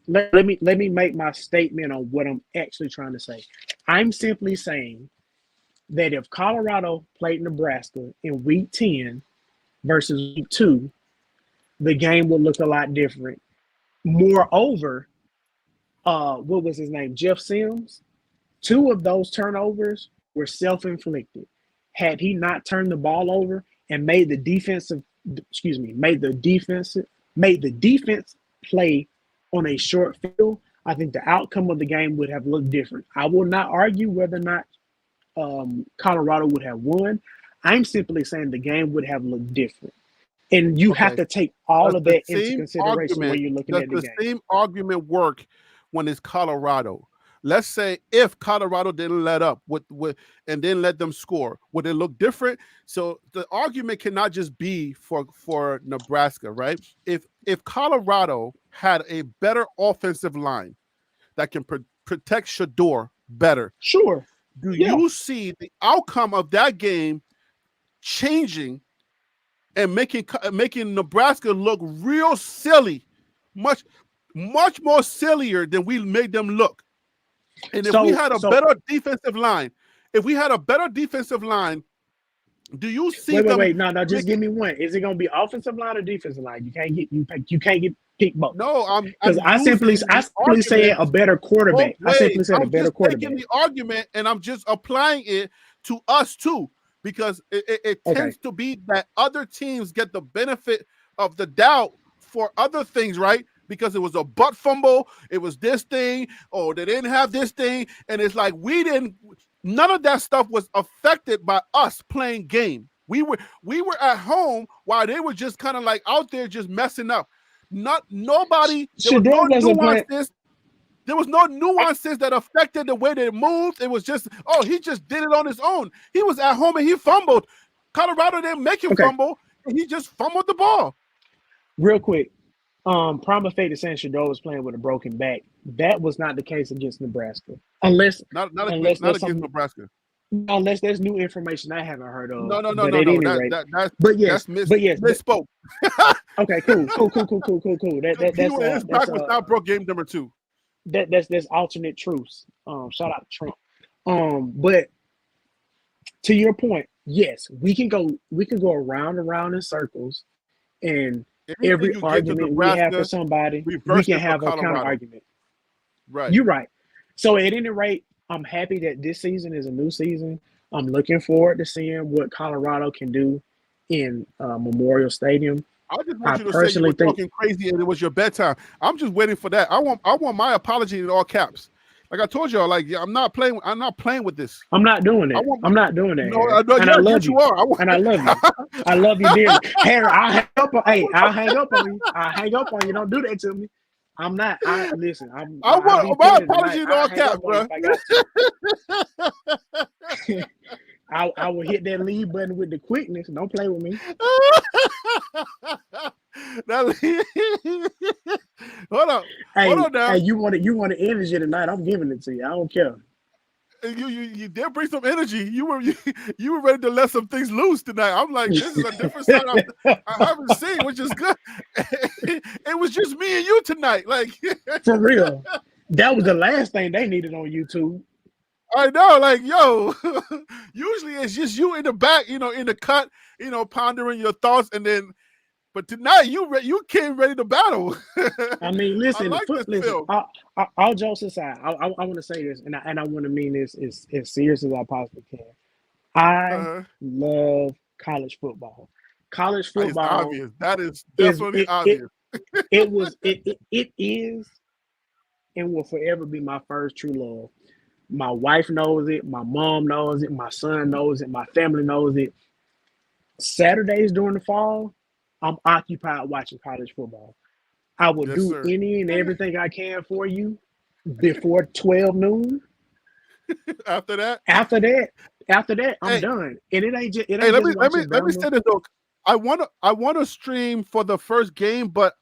Let me make my statement on what I'm actually trying to say. I'm simply saying that if Colorado played Nebraska in week 10 versus week 2, the game will look a lot different. Moreover, what was his name? Jeff Sims. 2 of those turnovers were self-inflicted. Had he not turned the ball over and made the defense play on a short field, I think the outcome of the game would have looked different. I will not argue whether or not Colorado would have won. I'm simply saying the game would have looked different. And you have to take all of that into consideration when you're looking at the game. The same argument work when it's Colorado. Let's say if Colorado didn't let up and didn't let them score, would it look different? So the argument cannot just be for Nebraska, right? If Colorado had a better offensive line that can protect Shedeur better, sure. Do you see the outcome of that game changing and making Nebraska look real silly, much more sillier than we made them look? And if we had a better defensive line, do you see them? Wait, no, just give me one. Is it going to be offensive line or defensive line? You can't get pick both. No, because I simply said a better quarterback. I simply said a better quarterback. I'm taking the argument and I'm just applying it to us too, because it tends to be that other teams get the benefit of the doubt for other things, right? Because it was a butt fumble, it was this thing, oh, they didn't have this thing, and it's like none of that stuff was affected by us playing game. We were at home while they were just kind of like out there just messing up. Nobody. There was no nuances that affected the way they moved. It was just, he just did it on his own. He was at home and he fumbled. Colorado didn't make him fumble, and he just fumbled the ball. Real quick, Prima Facie saying Shedeur was playing with a broken back. That was not the case against Nebraska, unless against Nebraska. Unless there's new information I haven't heard of. No. That's misspoke. Okay, cool. His back was not broke game number 2. That's alternate truths. Shout out to Trump. But to your point, yes, we can go around in circles, and every argument we have for somebody, we can have a counter argument. Right. You're right. So at any rate, I'm happy that this season is a new season. I'm looking forward to seeing what Colorado can do in Memorial Stadium. I just want you to say you were talking crazy and it was your bedtime. I'm just waiting for that. I want my apology in all caps. Like I told y'all, I'm not playing with this. I'm not doing it. I'm not doing that. No, and I love you. And I love you. I love you dearly. Harry, I'll hang up on you. I'll hang up on you. Don't do that to me. I'm not. Listen. I want my apology in all caps, bro. I will hit that leave button with the quickness. Don't play with me. Hold on now. Hey, you want the energy tonight? I'm giving it to you. I don't care. You did bring some energy. You were ready to let some things loose tonight. I'm like, this is a different side I haven't seen, which is good. It was just me and you tonight, like for real. That was the last thing they needed on YouTube. I know, like, yo, usually it's just you in the back, in the cut, pondering your thoughts, but tonight you came ready to battle. I mean, listen, all jokes aside, I want to say this, and I want to mean this as serious as I possibly can. I love college football. College football. It's obvious. That is definitely obvious. It is and will forever be my first true love. My wife knows it. My mom knows it. My son knows it. My family knows it. Saturdays during the fall, I'm occupied watching college football. I will do any and everything I can for you before 12 noon. After that, I'm done. And it ain't just. Let me say this though. I want to stream for the first game, but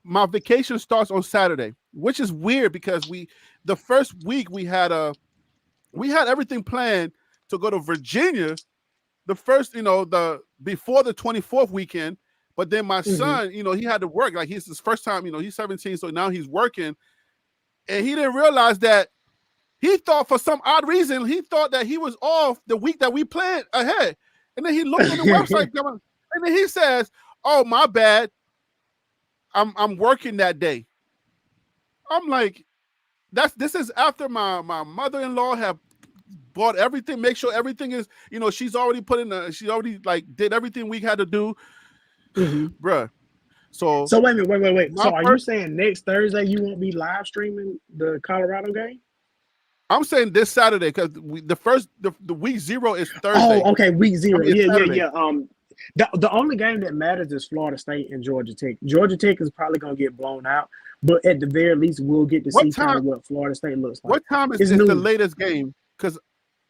my vacation starts on Saturday, which is weird because the first week we had everything planned to go to Virginia, the first, before the 24th weekend, but then my son, he had to work. Like, he's his first time, he's 17, so now he's working, and he didn't realize that he thought for some odd reason, he thought that he was off the week that we planned ahead. And then he looked on the website and then he says, "Oh, my bad. I'm working that day." I'm like, this is after my mother-in-law have bought everything, make sure everything is, she's already she already did everything we had to do, bruh. So wait. So are you saying next Thursday you won't be live streaming the Colorado game? I'm saying this Saturday because the week 0 is Thursday. Oh, okay, week 0. Yeah. The only game that matters is Florida State and Georgia Tech. Georgia Tech is probably going to get blown out, but at the very least, we'll get to see kind of what Florida State looks like. What time is the latest game? Because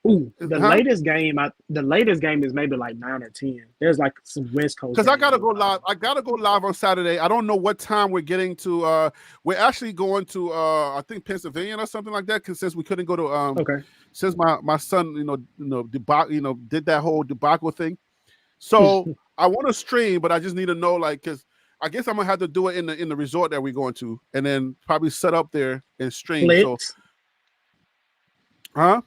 the latest game is maybe like 9 or 10. There's like some West Coast. Because I gotta go live. I gotta go live on Saturday. I don't know what time we're getting to. We're actually going to I think Pennsylvania or something like that. Because since we couldn't go to since my son did that whole debacle thing. So I want to stream, but I just need to know because I guess I'm gonna have to do it in the resort that we're going to, and then probably set up there and stream. Flex. So,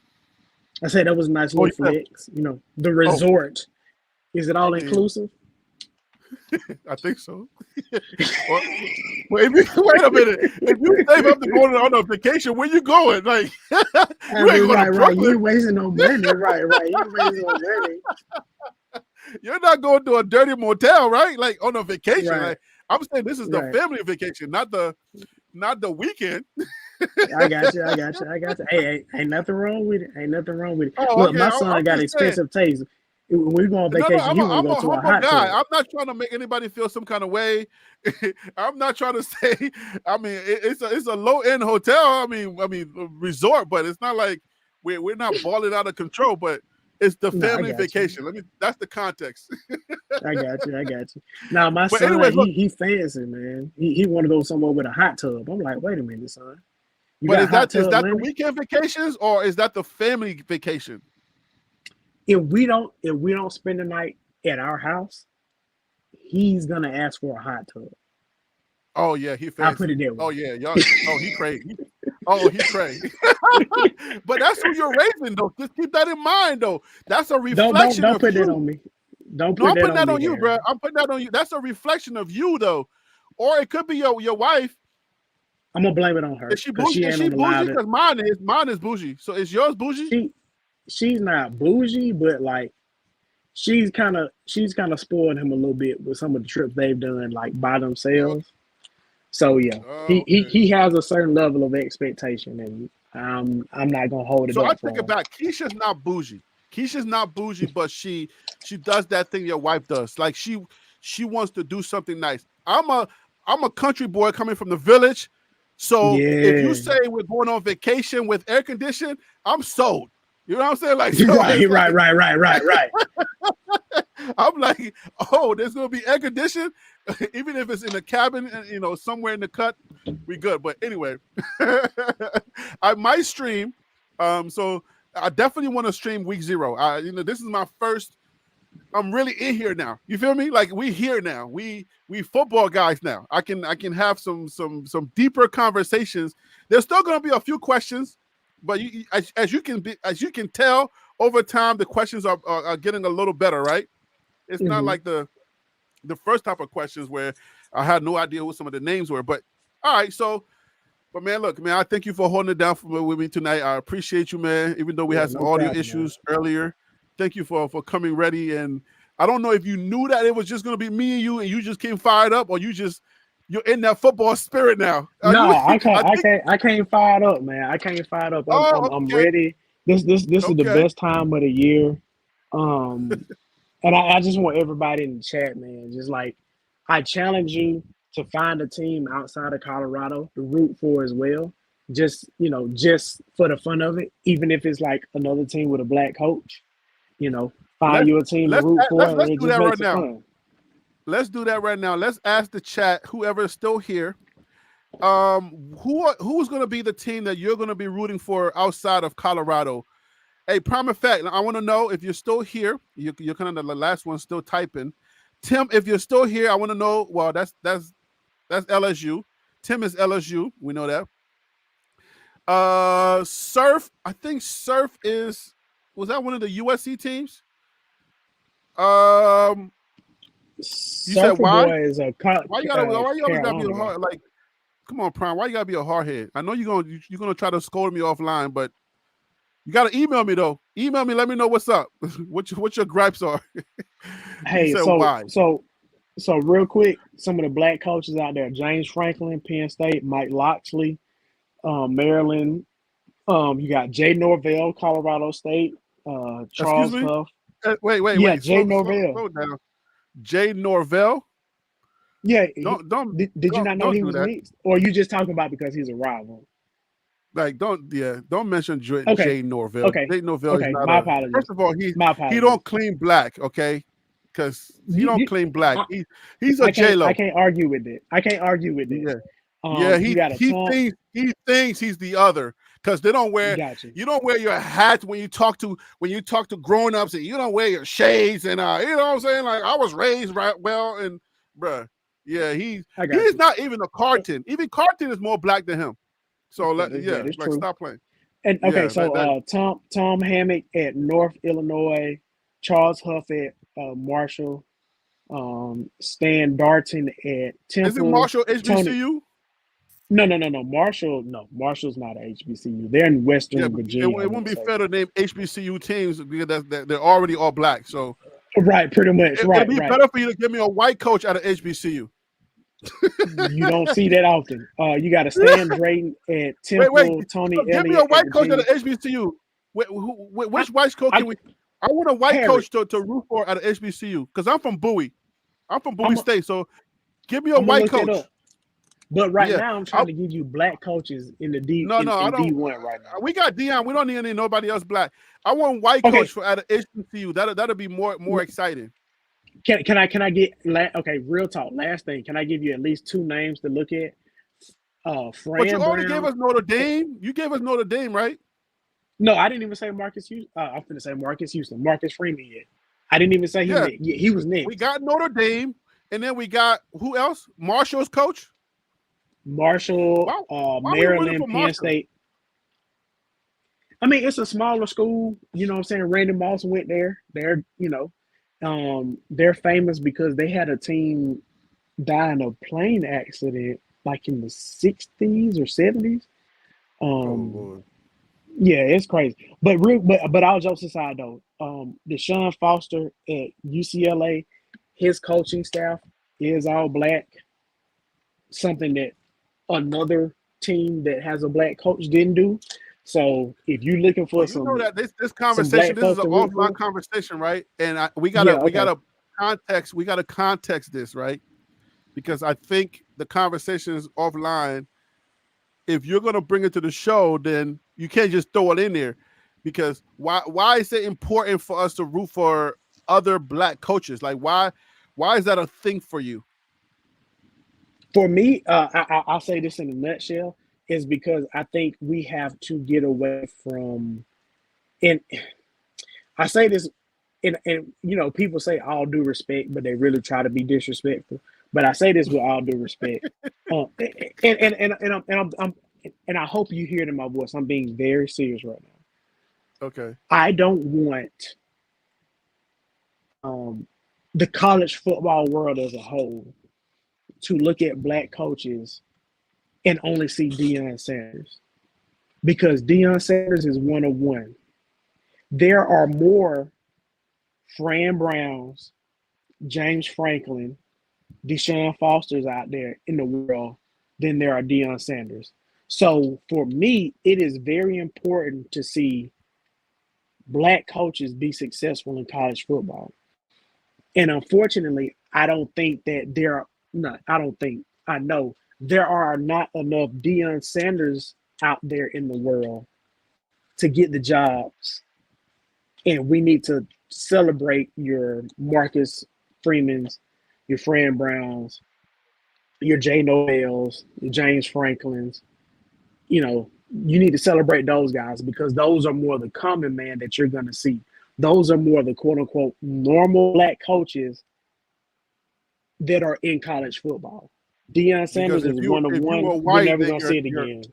I said that was a nice little flex. The resort. Is it all inclusive? I think so. Well, wait a minute. If you save up to go on a vacation, where you going? Like, you ain't going to Brooklyn. You ain't wasting no money. Right. You ain't wasting no money. You're not going to a dirty motel, right? Like on a vacation. Right. Like, I'm saying this is the family vacation, not the weekend. I got you. Hey, ain't nothing wrong with it. Oh, Look, okay. my son got expensive taste. When we go on vacation, you want to go to a hot guy. tub. I'm not trying to make anybody feel some kind of way. I'm not trying to say. I mean, it's a low end hotel. I mean, resort, but it's not like we're not balling out of control. But it's the family vacation. That's the context. I got you. Now my son, anyways, he fancy, man. He want to go somewhere with a hot tub. I'm like, wait a minute, son. But is that the weekend vacations or is that the family vacation? If we don't spend the night at our house, he's gonna ask for a hot tub. Oh yeah, he fancy. I put it there. Oh yeah, y'all. Oh, he crazy. He crazy. But that's who you're raising, though. Just keep that in mind, though. That's a reflection. Don't put that on me. I'm putting that on you, bro. I'm putting that on you. That's a reflection of you, though. Or it could be your wife. I'm gonna blame it on her. Is she bougie? Because mine is bougie. So is yours bougie? She's not bougie, but like she's kind of spoiled him a little bit with some of the trips they've done like by themselves. So yeah, he has a certain level of expectation, and I'm not gonna hold it. So up I take it back. Keisha's not bougie, but she does that thing your wife does. Like she wants to do something nice. I'm a country boy coming from the village. So if you say we're going on vacation with air conditioning, I'm sold. You know what I'm saying? Like, so right. I'm like, oh, there's gonna be air conditioning, even if it's in a cabin, and somewhere in the cut, we good. But anyway, I might stream. So I definitely want to stream week 0. This is my first. I'm really in here now. You feel me? Like we here now. We football guys now. I can have some deeper conversations. There's still gonna be a few questions, but as you can tell over time, the questions are getting a little better, right? It's not like the first type of questions where I had no idea what some of the names were. But all right, so. But man, look, man, I thank you for holding it down with me tonight. I appreciate you, man. Even though we had some audio issues earlier. Thank you for coming ready. And I don't know if you knew that it was just going to be me and you just came fired up, or you're in that football spirit now. I can't fired up, man. I can't fired up. I'm ready. This is the best time of the year. And I just want everybody in the chat, man. Just like I challenge you to find a team outside of Colorado to root for as well. Just for the fun of it, even if it's like another team with a black coach. Find you a team to root for. Let's do that right now. Let's do that right now. Let's ask the chat, whoever is still here, who's going to be the team that you're going to be rooting for outside of Colorado? Hey, prime fact, I want to know if you're still here. You're kind of the last one still typing. Tim, if you're still here, I want to know. Well, that's LSU. Tim is LSU. We know that. Surf. I think Surf is. Was that one of the USC teams? You said why? Why you gotta be a hard, like? Come on, Prime. Why you gotta be a hardhead? I know you're gonna try to scold me offline, but you gotta email me though. Email me. Let me know what's up. what your gripes are. Hey, so real quick, some of the black coaches out there: James Franklin, Penn State; Mike Locksley, Maryland. You got Jay Norvell, Colorado State. Charles Huff. Wait. Yeah, Jay Norvell. Slow down. Jay Norvell. Yeah. Did you not know he was mixed, or are you just talking about because he's a rival? Like don't mention Jay Norvell. Okay. Jay Norvell is not. My apologies. First of all, he don't clean black. Okay, because he don't clean black. He's a J-Lo. I can't argue with it. Yeah. He thinks he's the other. Because they don't wear, you don't wear your hat when you talk to grown-ups, and you don't wear your shades, and you know what I'm saying? Like I was raised right well, and bruh, yeah, he's not even a Carton. Even Carton is more black than him. So stop playing. And Tom Hammock at North Illinois, Charles Huff at Marshall, Stan Darton at Temple. Isn't Marshall HBCU? No. Marshall's not a HBCU. They're in Western Virginia. It wouldn't be fair to name HBCU teams because they're already all black. So right, pretty much. It'd be better for you to give me a white coach at an HBCU. You don't see that often. You got a Stan Drayton at Temple. Wait. Tony Give Elliott me a white coach Virginia. at an HBCU. Which white coach can we? I want a white coach to root for at an HBCU because I'm from Bowie. I'm from Bowie State. So give me a white coach. But now I'm trying to give you black coaches in the D. I don't. D1 right now. We got Dion. We don't need nobody else black. I want white coach for at an HBCU. That'll be more exciting. Can I get real talk? Last thing, can I give you at least 2 names to look at? Fran But you already Brown. gave us Notre Dame. You gave us Notre Dame, right? No, I didn't even say Marcus Houston. I'm going to say Marcus Houston. Marcus Freeman yet. I didn't even say he was next. We got Notre Dame, and then we got who else? Marshall's coach. Marshall, Maryland, Penn State. I mean, it's a smaller school. You know what I'm saying? Randy Moss went there. They're famous because they had a team die in a plane accident like in the 60s or 70s. Yeah, it's crazy. But all jokes aside though, Deshaun Foster at UCLA, his coaching staff is all black. Something that another team that has a black coach didn't do. So if you're looking for that this conversation, this is an offline conversation, right? And we gotta context this, right? Because I think the conversation is offline. If you're gonna bring it to the show, then you can't just throw it in there. Because why is it important for us to root for other black coaches? Like why is that a thing for you? For me, I'll say this in a nutshell, is because I think we have to get away from, and I say this, and people say all due respect, but they really try to be disrespectful. But I say this with all due respect, and I hope you hear it in my voice. I'm being very serious right now. Okay. I don't want the college football world as a whole to look at black coaches and only see Deion Sanders, because Deion Sanders is one of one. There are more Fran Browns, James Franklin, Deshaun Fosters out there in the world than there are Deion Sanders. So for me, it is very important to see black coaches be successful in college football. And unfortunately, I know there are not enough Deion Sanders out there in the world to get the jobs. And we need to celebrate your Marcus Freemans, your Fran Browns, your Jay Noels, your James Franklins. You need to celebrate those guys because those are more the common man that you're going to see. Those are more the quote unquote normal black coaches that are in college football. Deion Sanders is one of one. We're never gonna see it again.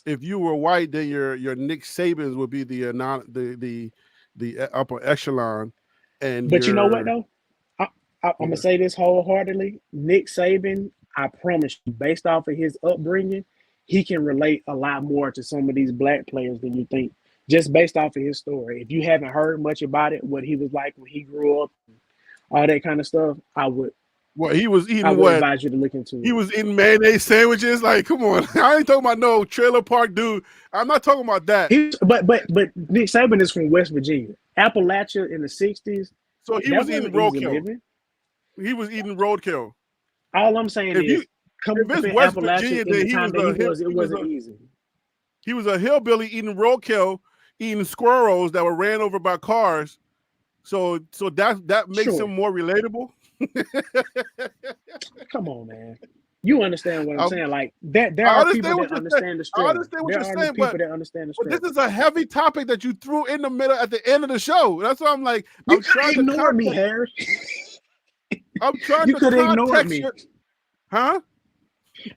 If you were white, then your Nick Sabans would be the upper echelon. But you know what though? I'm gonna say this wholeheartedly. Nick Saban, I promise you, based off of his upbringing, he can relate a lot more to some of these black players than you think. Just based off of his story. If you haven't heard much about it, what he was like when he grew up, all that kind of stuff, I would. Well, he was eating advise you to look into it. He was eating mayonnaise sandwiches. Like, come on. I ain't talking about no trailer park dude. I'm not talking about that. But Nick Saban is from West Virginia. Appalachia in the 60s. So he was eating roadkill. He was eating roadkill. All I'm saying is, coming from Appalachia in the time that it wasn't easy. He was a hillbilly eating roadkill, eating squirrels that were ran over by cars. So that makes him more relatable. Come on, man. You understand what I'm saying? Like that, there are people that understand the struggle. I understand what you're saying, people that understand the struggle. But this is a heavy topic that you threw in the middle at the end of the show. That's why I'm like, I'm trying to ignore me, Harry. I'm trying you to could have ignored me. Huh?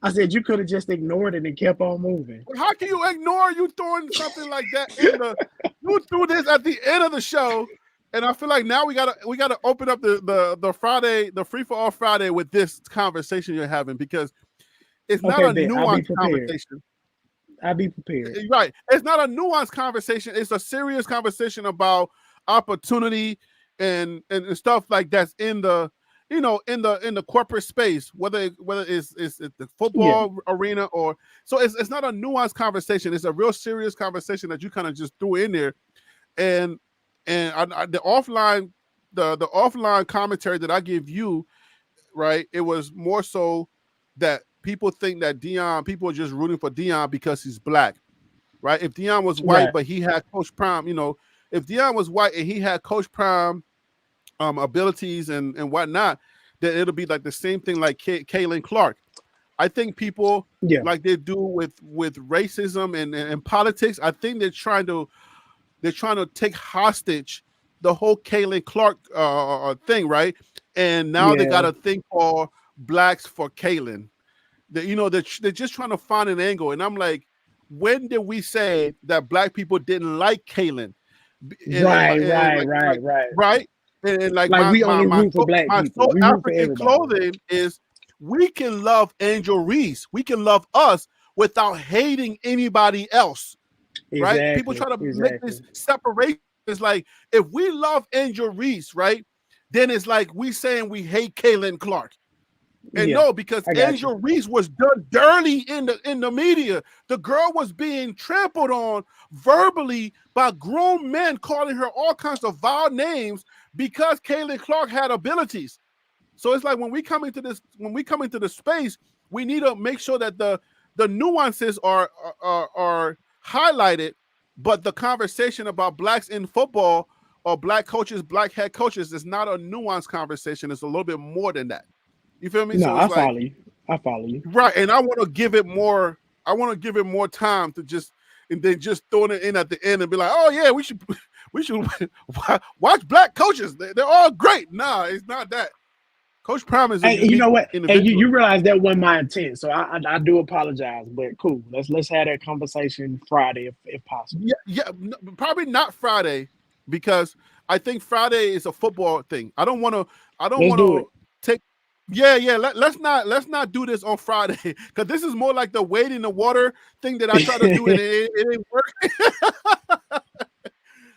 I said you could have just ignored it and kept on moving. How can you ignore you throwing something like that in the? You threw this at the end of the show. And I feel like now we gotta open up the Friday, the free for all Friday with this conversation you're having, because it's not a nuanced conversation. I'll be prepared. Right. It's not a nuanced conversation. It's a serious conversation about opportunity and stuff like that's in the, you know, in the corporate space, whether it's the football arena or so. It's not a nuanced conversation. It's a real serious conversation that you kind of just threw in there. And the offline commentary that I give you, right? It was more so that people think that people are just rooting for Deion because he's black, right? If Deion was white, but he had Coach Prime, you know, if Deion was white and he had Coach Prime abilities and whatnot, then it'll be like the same thing like Caitlin Clark. I think people like they do with racism and politics. I think they're trying to take hostage the whole Caitlin Clark thing, right? And now they got a thing for blacks for Caitlin. They're just trying to find an angle. And I'm like, when did we say that black people didn't like Caitlin? Right. And like we only root for black people. We African clothing is we can love Angel Reese. We can love us without hating anybody else. Right? Exactly, People try to make this separation. It's like if we love Angel Reese, right? Then it's like we saying we hate Caitlin Clark. And no, because Angel Reese was done dirty in the media. The girl was being trampled on verbally by grown men, calling her all kinds of vile names because Caitlin Clark had abilities. So it's like when we come into the space, we need to make sure that the nuances are highlighted, but the conversation about blacks in football or black coaches, black head coaches is not a nuanced conversation. It's a little bit more than that. You feel me? No, so I follow you. Right. And I want to give it more time to just, and then just throwing it in at the end and be like, oh yeah, we should watch black coaches. They're all great. Nah, it's not that. Coach Prime is you know what? And you realize that wasn't my intent. So I do apologize, but cool. Let's have that conversation Friday if possible. Yeah, probably not Friday, because I think Friday is a football thing. I don't want to take. Yeah. Let's not do this on Friday, because this is more like the wade in the water thing that I try to do and it ain't working.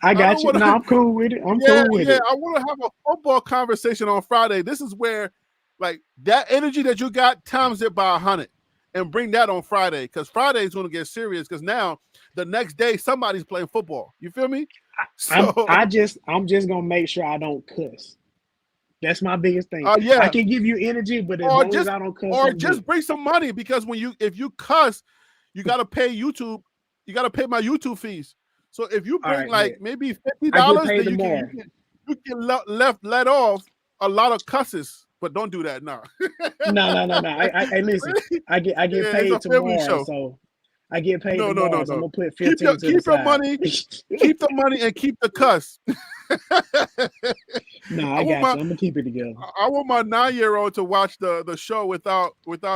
I got you. I'm cool with it. I'm cool with it. I want to have a football conversation on Friday. This is where, like, that energy that you got, times it by 100 and bring that on Friday, because Friday is going to get serious, because now the next day somebody's playing football. You feel me? So, I'm just gonna make sure I don't cuss. That's my biggest thing. I can give you energy, but as long as I don't cuss, or just bring some money, because if you cuss, you got to pay YouTube. You got to pay my YouTube fees. So if you bring maybe $50, then you can let off a lot of cusses, but don't do that now. No. I listen. I get paid tomorrow, so I get paid tomorrow. So I'm gonna put 15 keep your money, keep the money, and keep the cuss. No, I got you. I'm gonna keep it together. I want my 9-year-old to watch the show without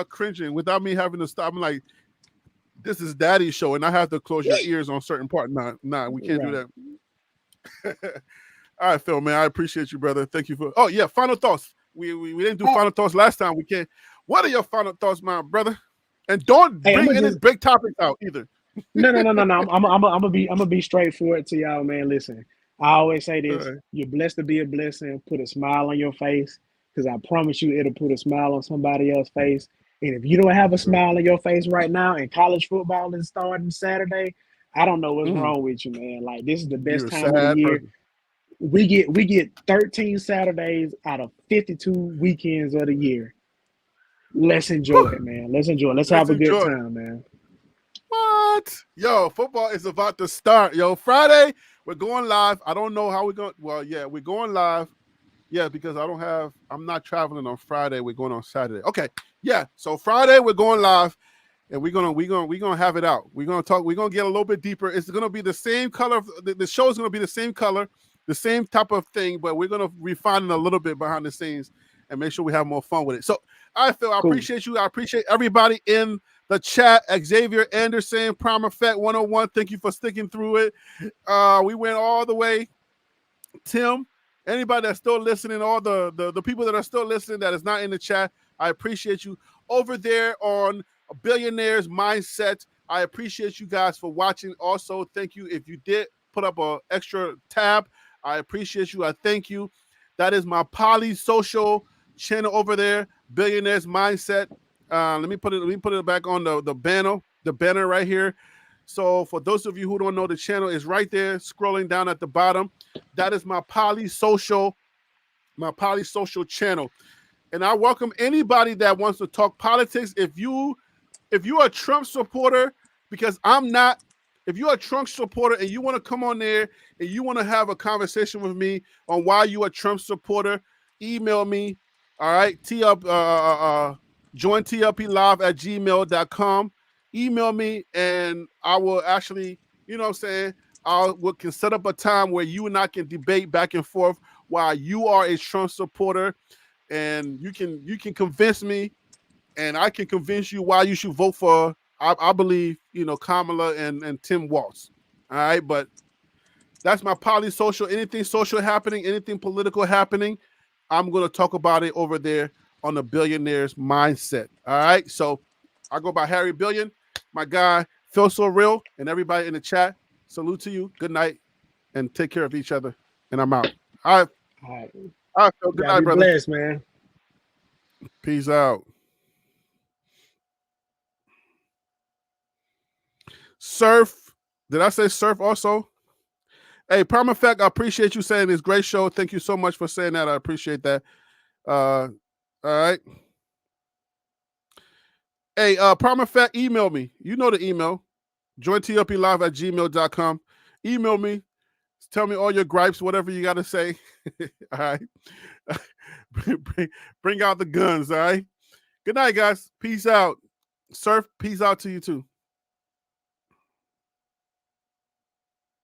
cringing, without me having to stop. I'm like, this is Daddy's show, and I have to close your ears on certain part. Nah, we can't do that. All right, Phil, man, I appreciate you, brother. Thank you for. Oh yeah, final thoughts. We didn't do final thoughts last time. We can't. What are your final thoughts, my brother? And don't bring any big topics out either. No. I'm gonna be straightforward to y'all, man. Listen, I always say this: you're blessed to be a blessing. Put a smile on your face, because I promise you, it'll put a smile on somebody else's face. And if you don't have a smile on your face right now, and college football is starting Saturday, I don't know what's wrong with you, man. Like, this is the best time of the year. Person. We get 13 Saturdays out of 52 weekends of the year. Let's enjoy it, man. Let's enjoy it. Let's have a good time, man. What? Yo, football is about to start. Yo, Friday, we're going live. I don't know how we're going. Well, yeah, we're going live. Yeah, because I'm not traveling on Friday. We're going on Saturday. Okay. Yeah. So Friday we're going live, and we're gonna have it out. We're gonna talk. We're gonna get a little bit deeper. It's gonna be the same color. The show is gonna be the same color, the same type of thing, but we're gonna refine it a little bit behind the scenes and make sure we have more fun with it. So I appreciate you. I appreciate everybody in the chat. Xavier Anderson, Prime Effect 101. Thank you for sticking through it. We went all the way. Tim, anybody that's still listening, all the people that are still listening that is not in the chat, I appreciate you. Over there on Billionaires Mindset, I appreciate you guys for watching. Also, thank you if you did put up an extra tab. I appreciate you. I thank you. That is my Poly Social channel over there, Billionaires Mindset. Let me put it back on the banner right here. So for those of you who don't know, the channel is right there, scrolling down at the bottom. That is my Poly Social channel. And I welcome anybody that wants to talk politics. If you're a Trump supporter, because I'm not, if you're a Trump supporter and you want to come on there and you want to have a conversation with me on why you're a Trump supporter, email me. All right. Join TLPlive@gmail.com. Email me and I will actually, you know what I'm saying, we can set up a time where you and I can debate back and forth why you are a Trump supporter, and you can convince me and I can convince you why you should vote for, I believe, you know, Kamala and Tim Walz. All right, but that's my Poly Social. Anything social happening, anything political happening, I'm going to talk about it over there on the Billionaires Mindset. All right, so I go by Harry Billion. My guy, Phil So Real, and everybody in the chat, salute to you. Good night, and take care of each other. And I'm out. All right. All right, Phil. Good night, brother. Blessed, man. Peace out. Surf. Did I say Surf also? Hey, Permafact, I appreciate you saying this. Great show. Thank you so much for saying that. I appreciate that. All right. Hey, Permafact, email me. You know the email. JoinTLPlive@gmail.com. Email me. Tell me all your gripes, whatever you got to say. All right. Bring out the guns. All right. Good night, guys. Peace out. Surf, peace out to you too.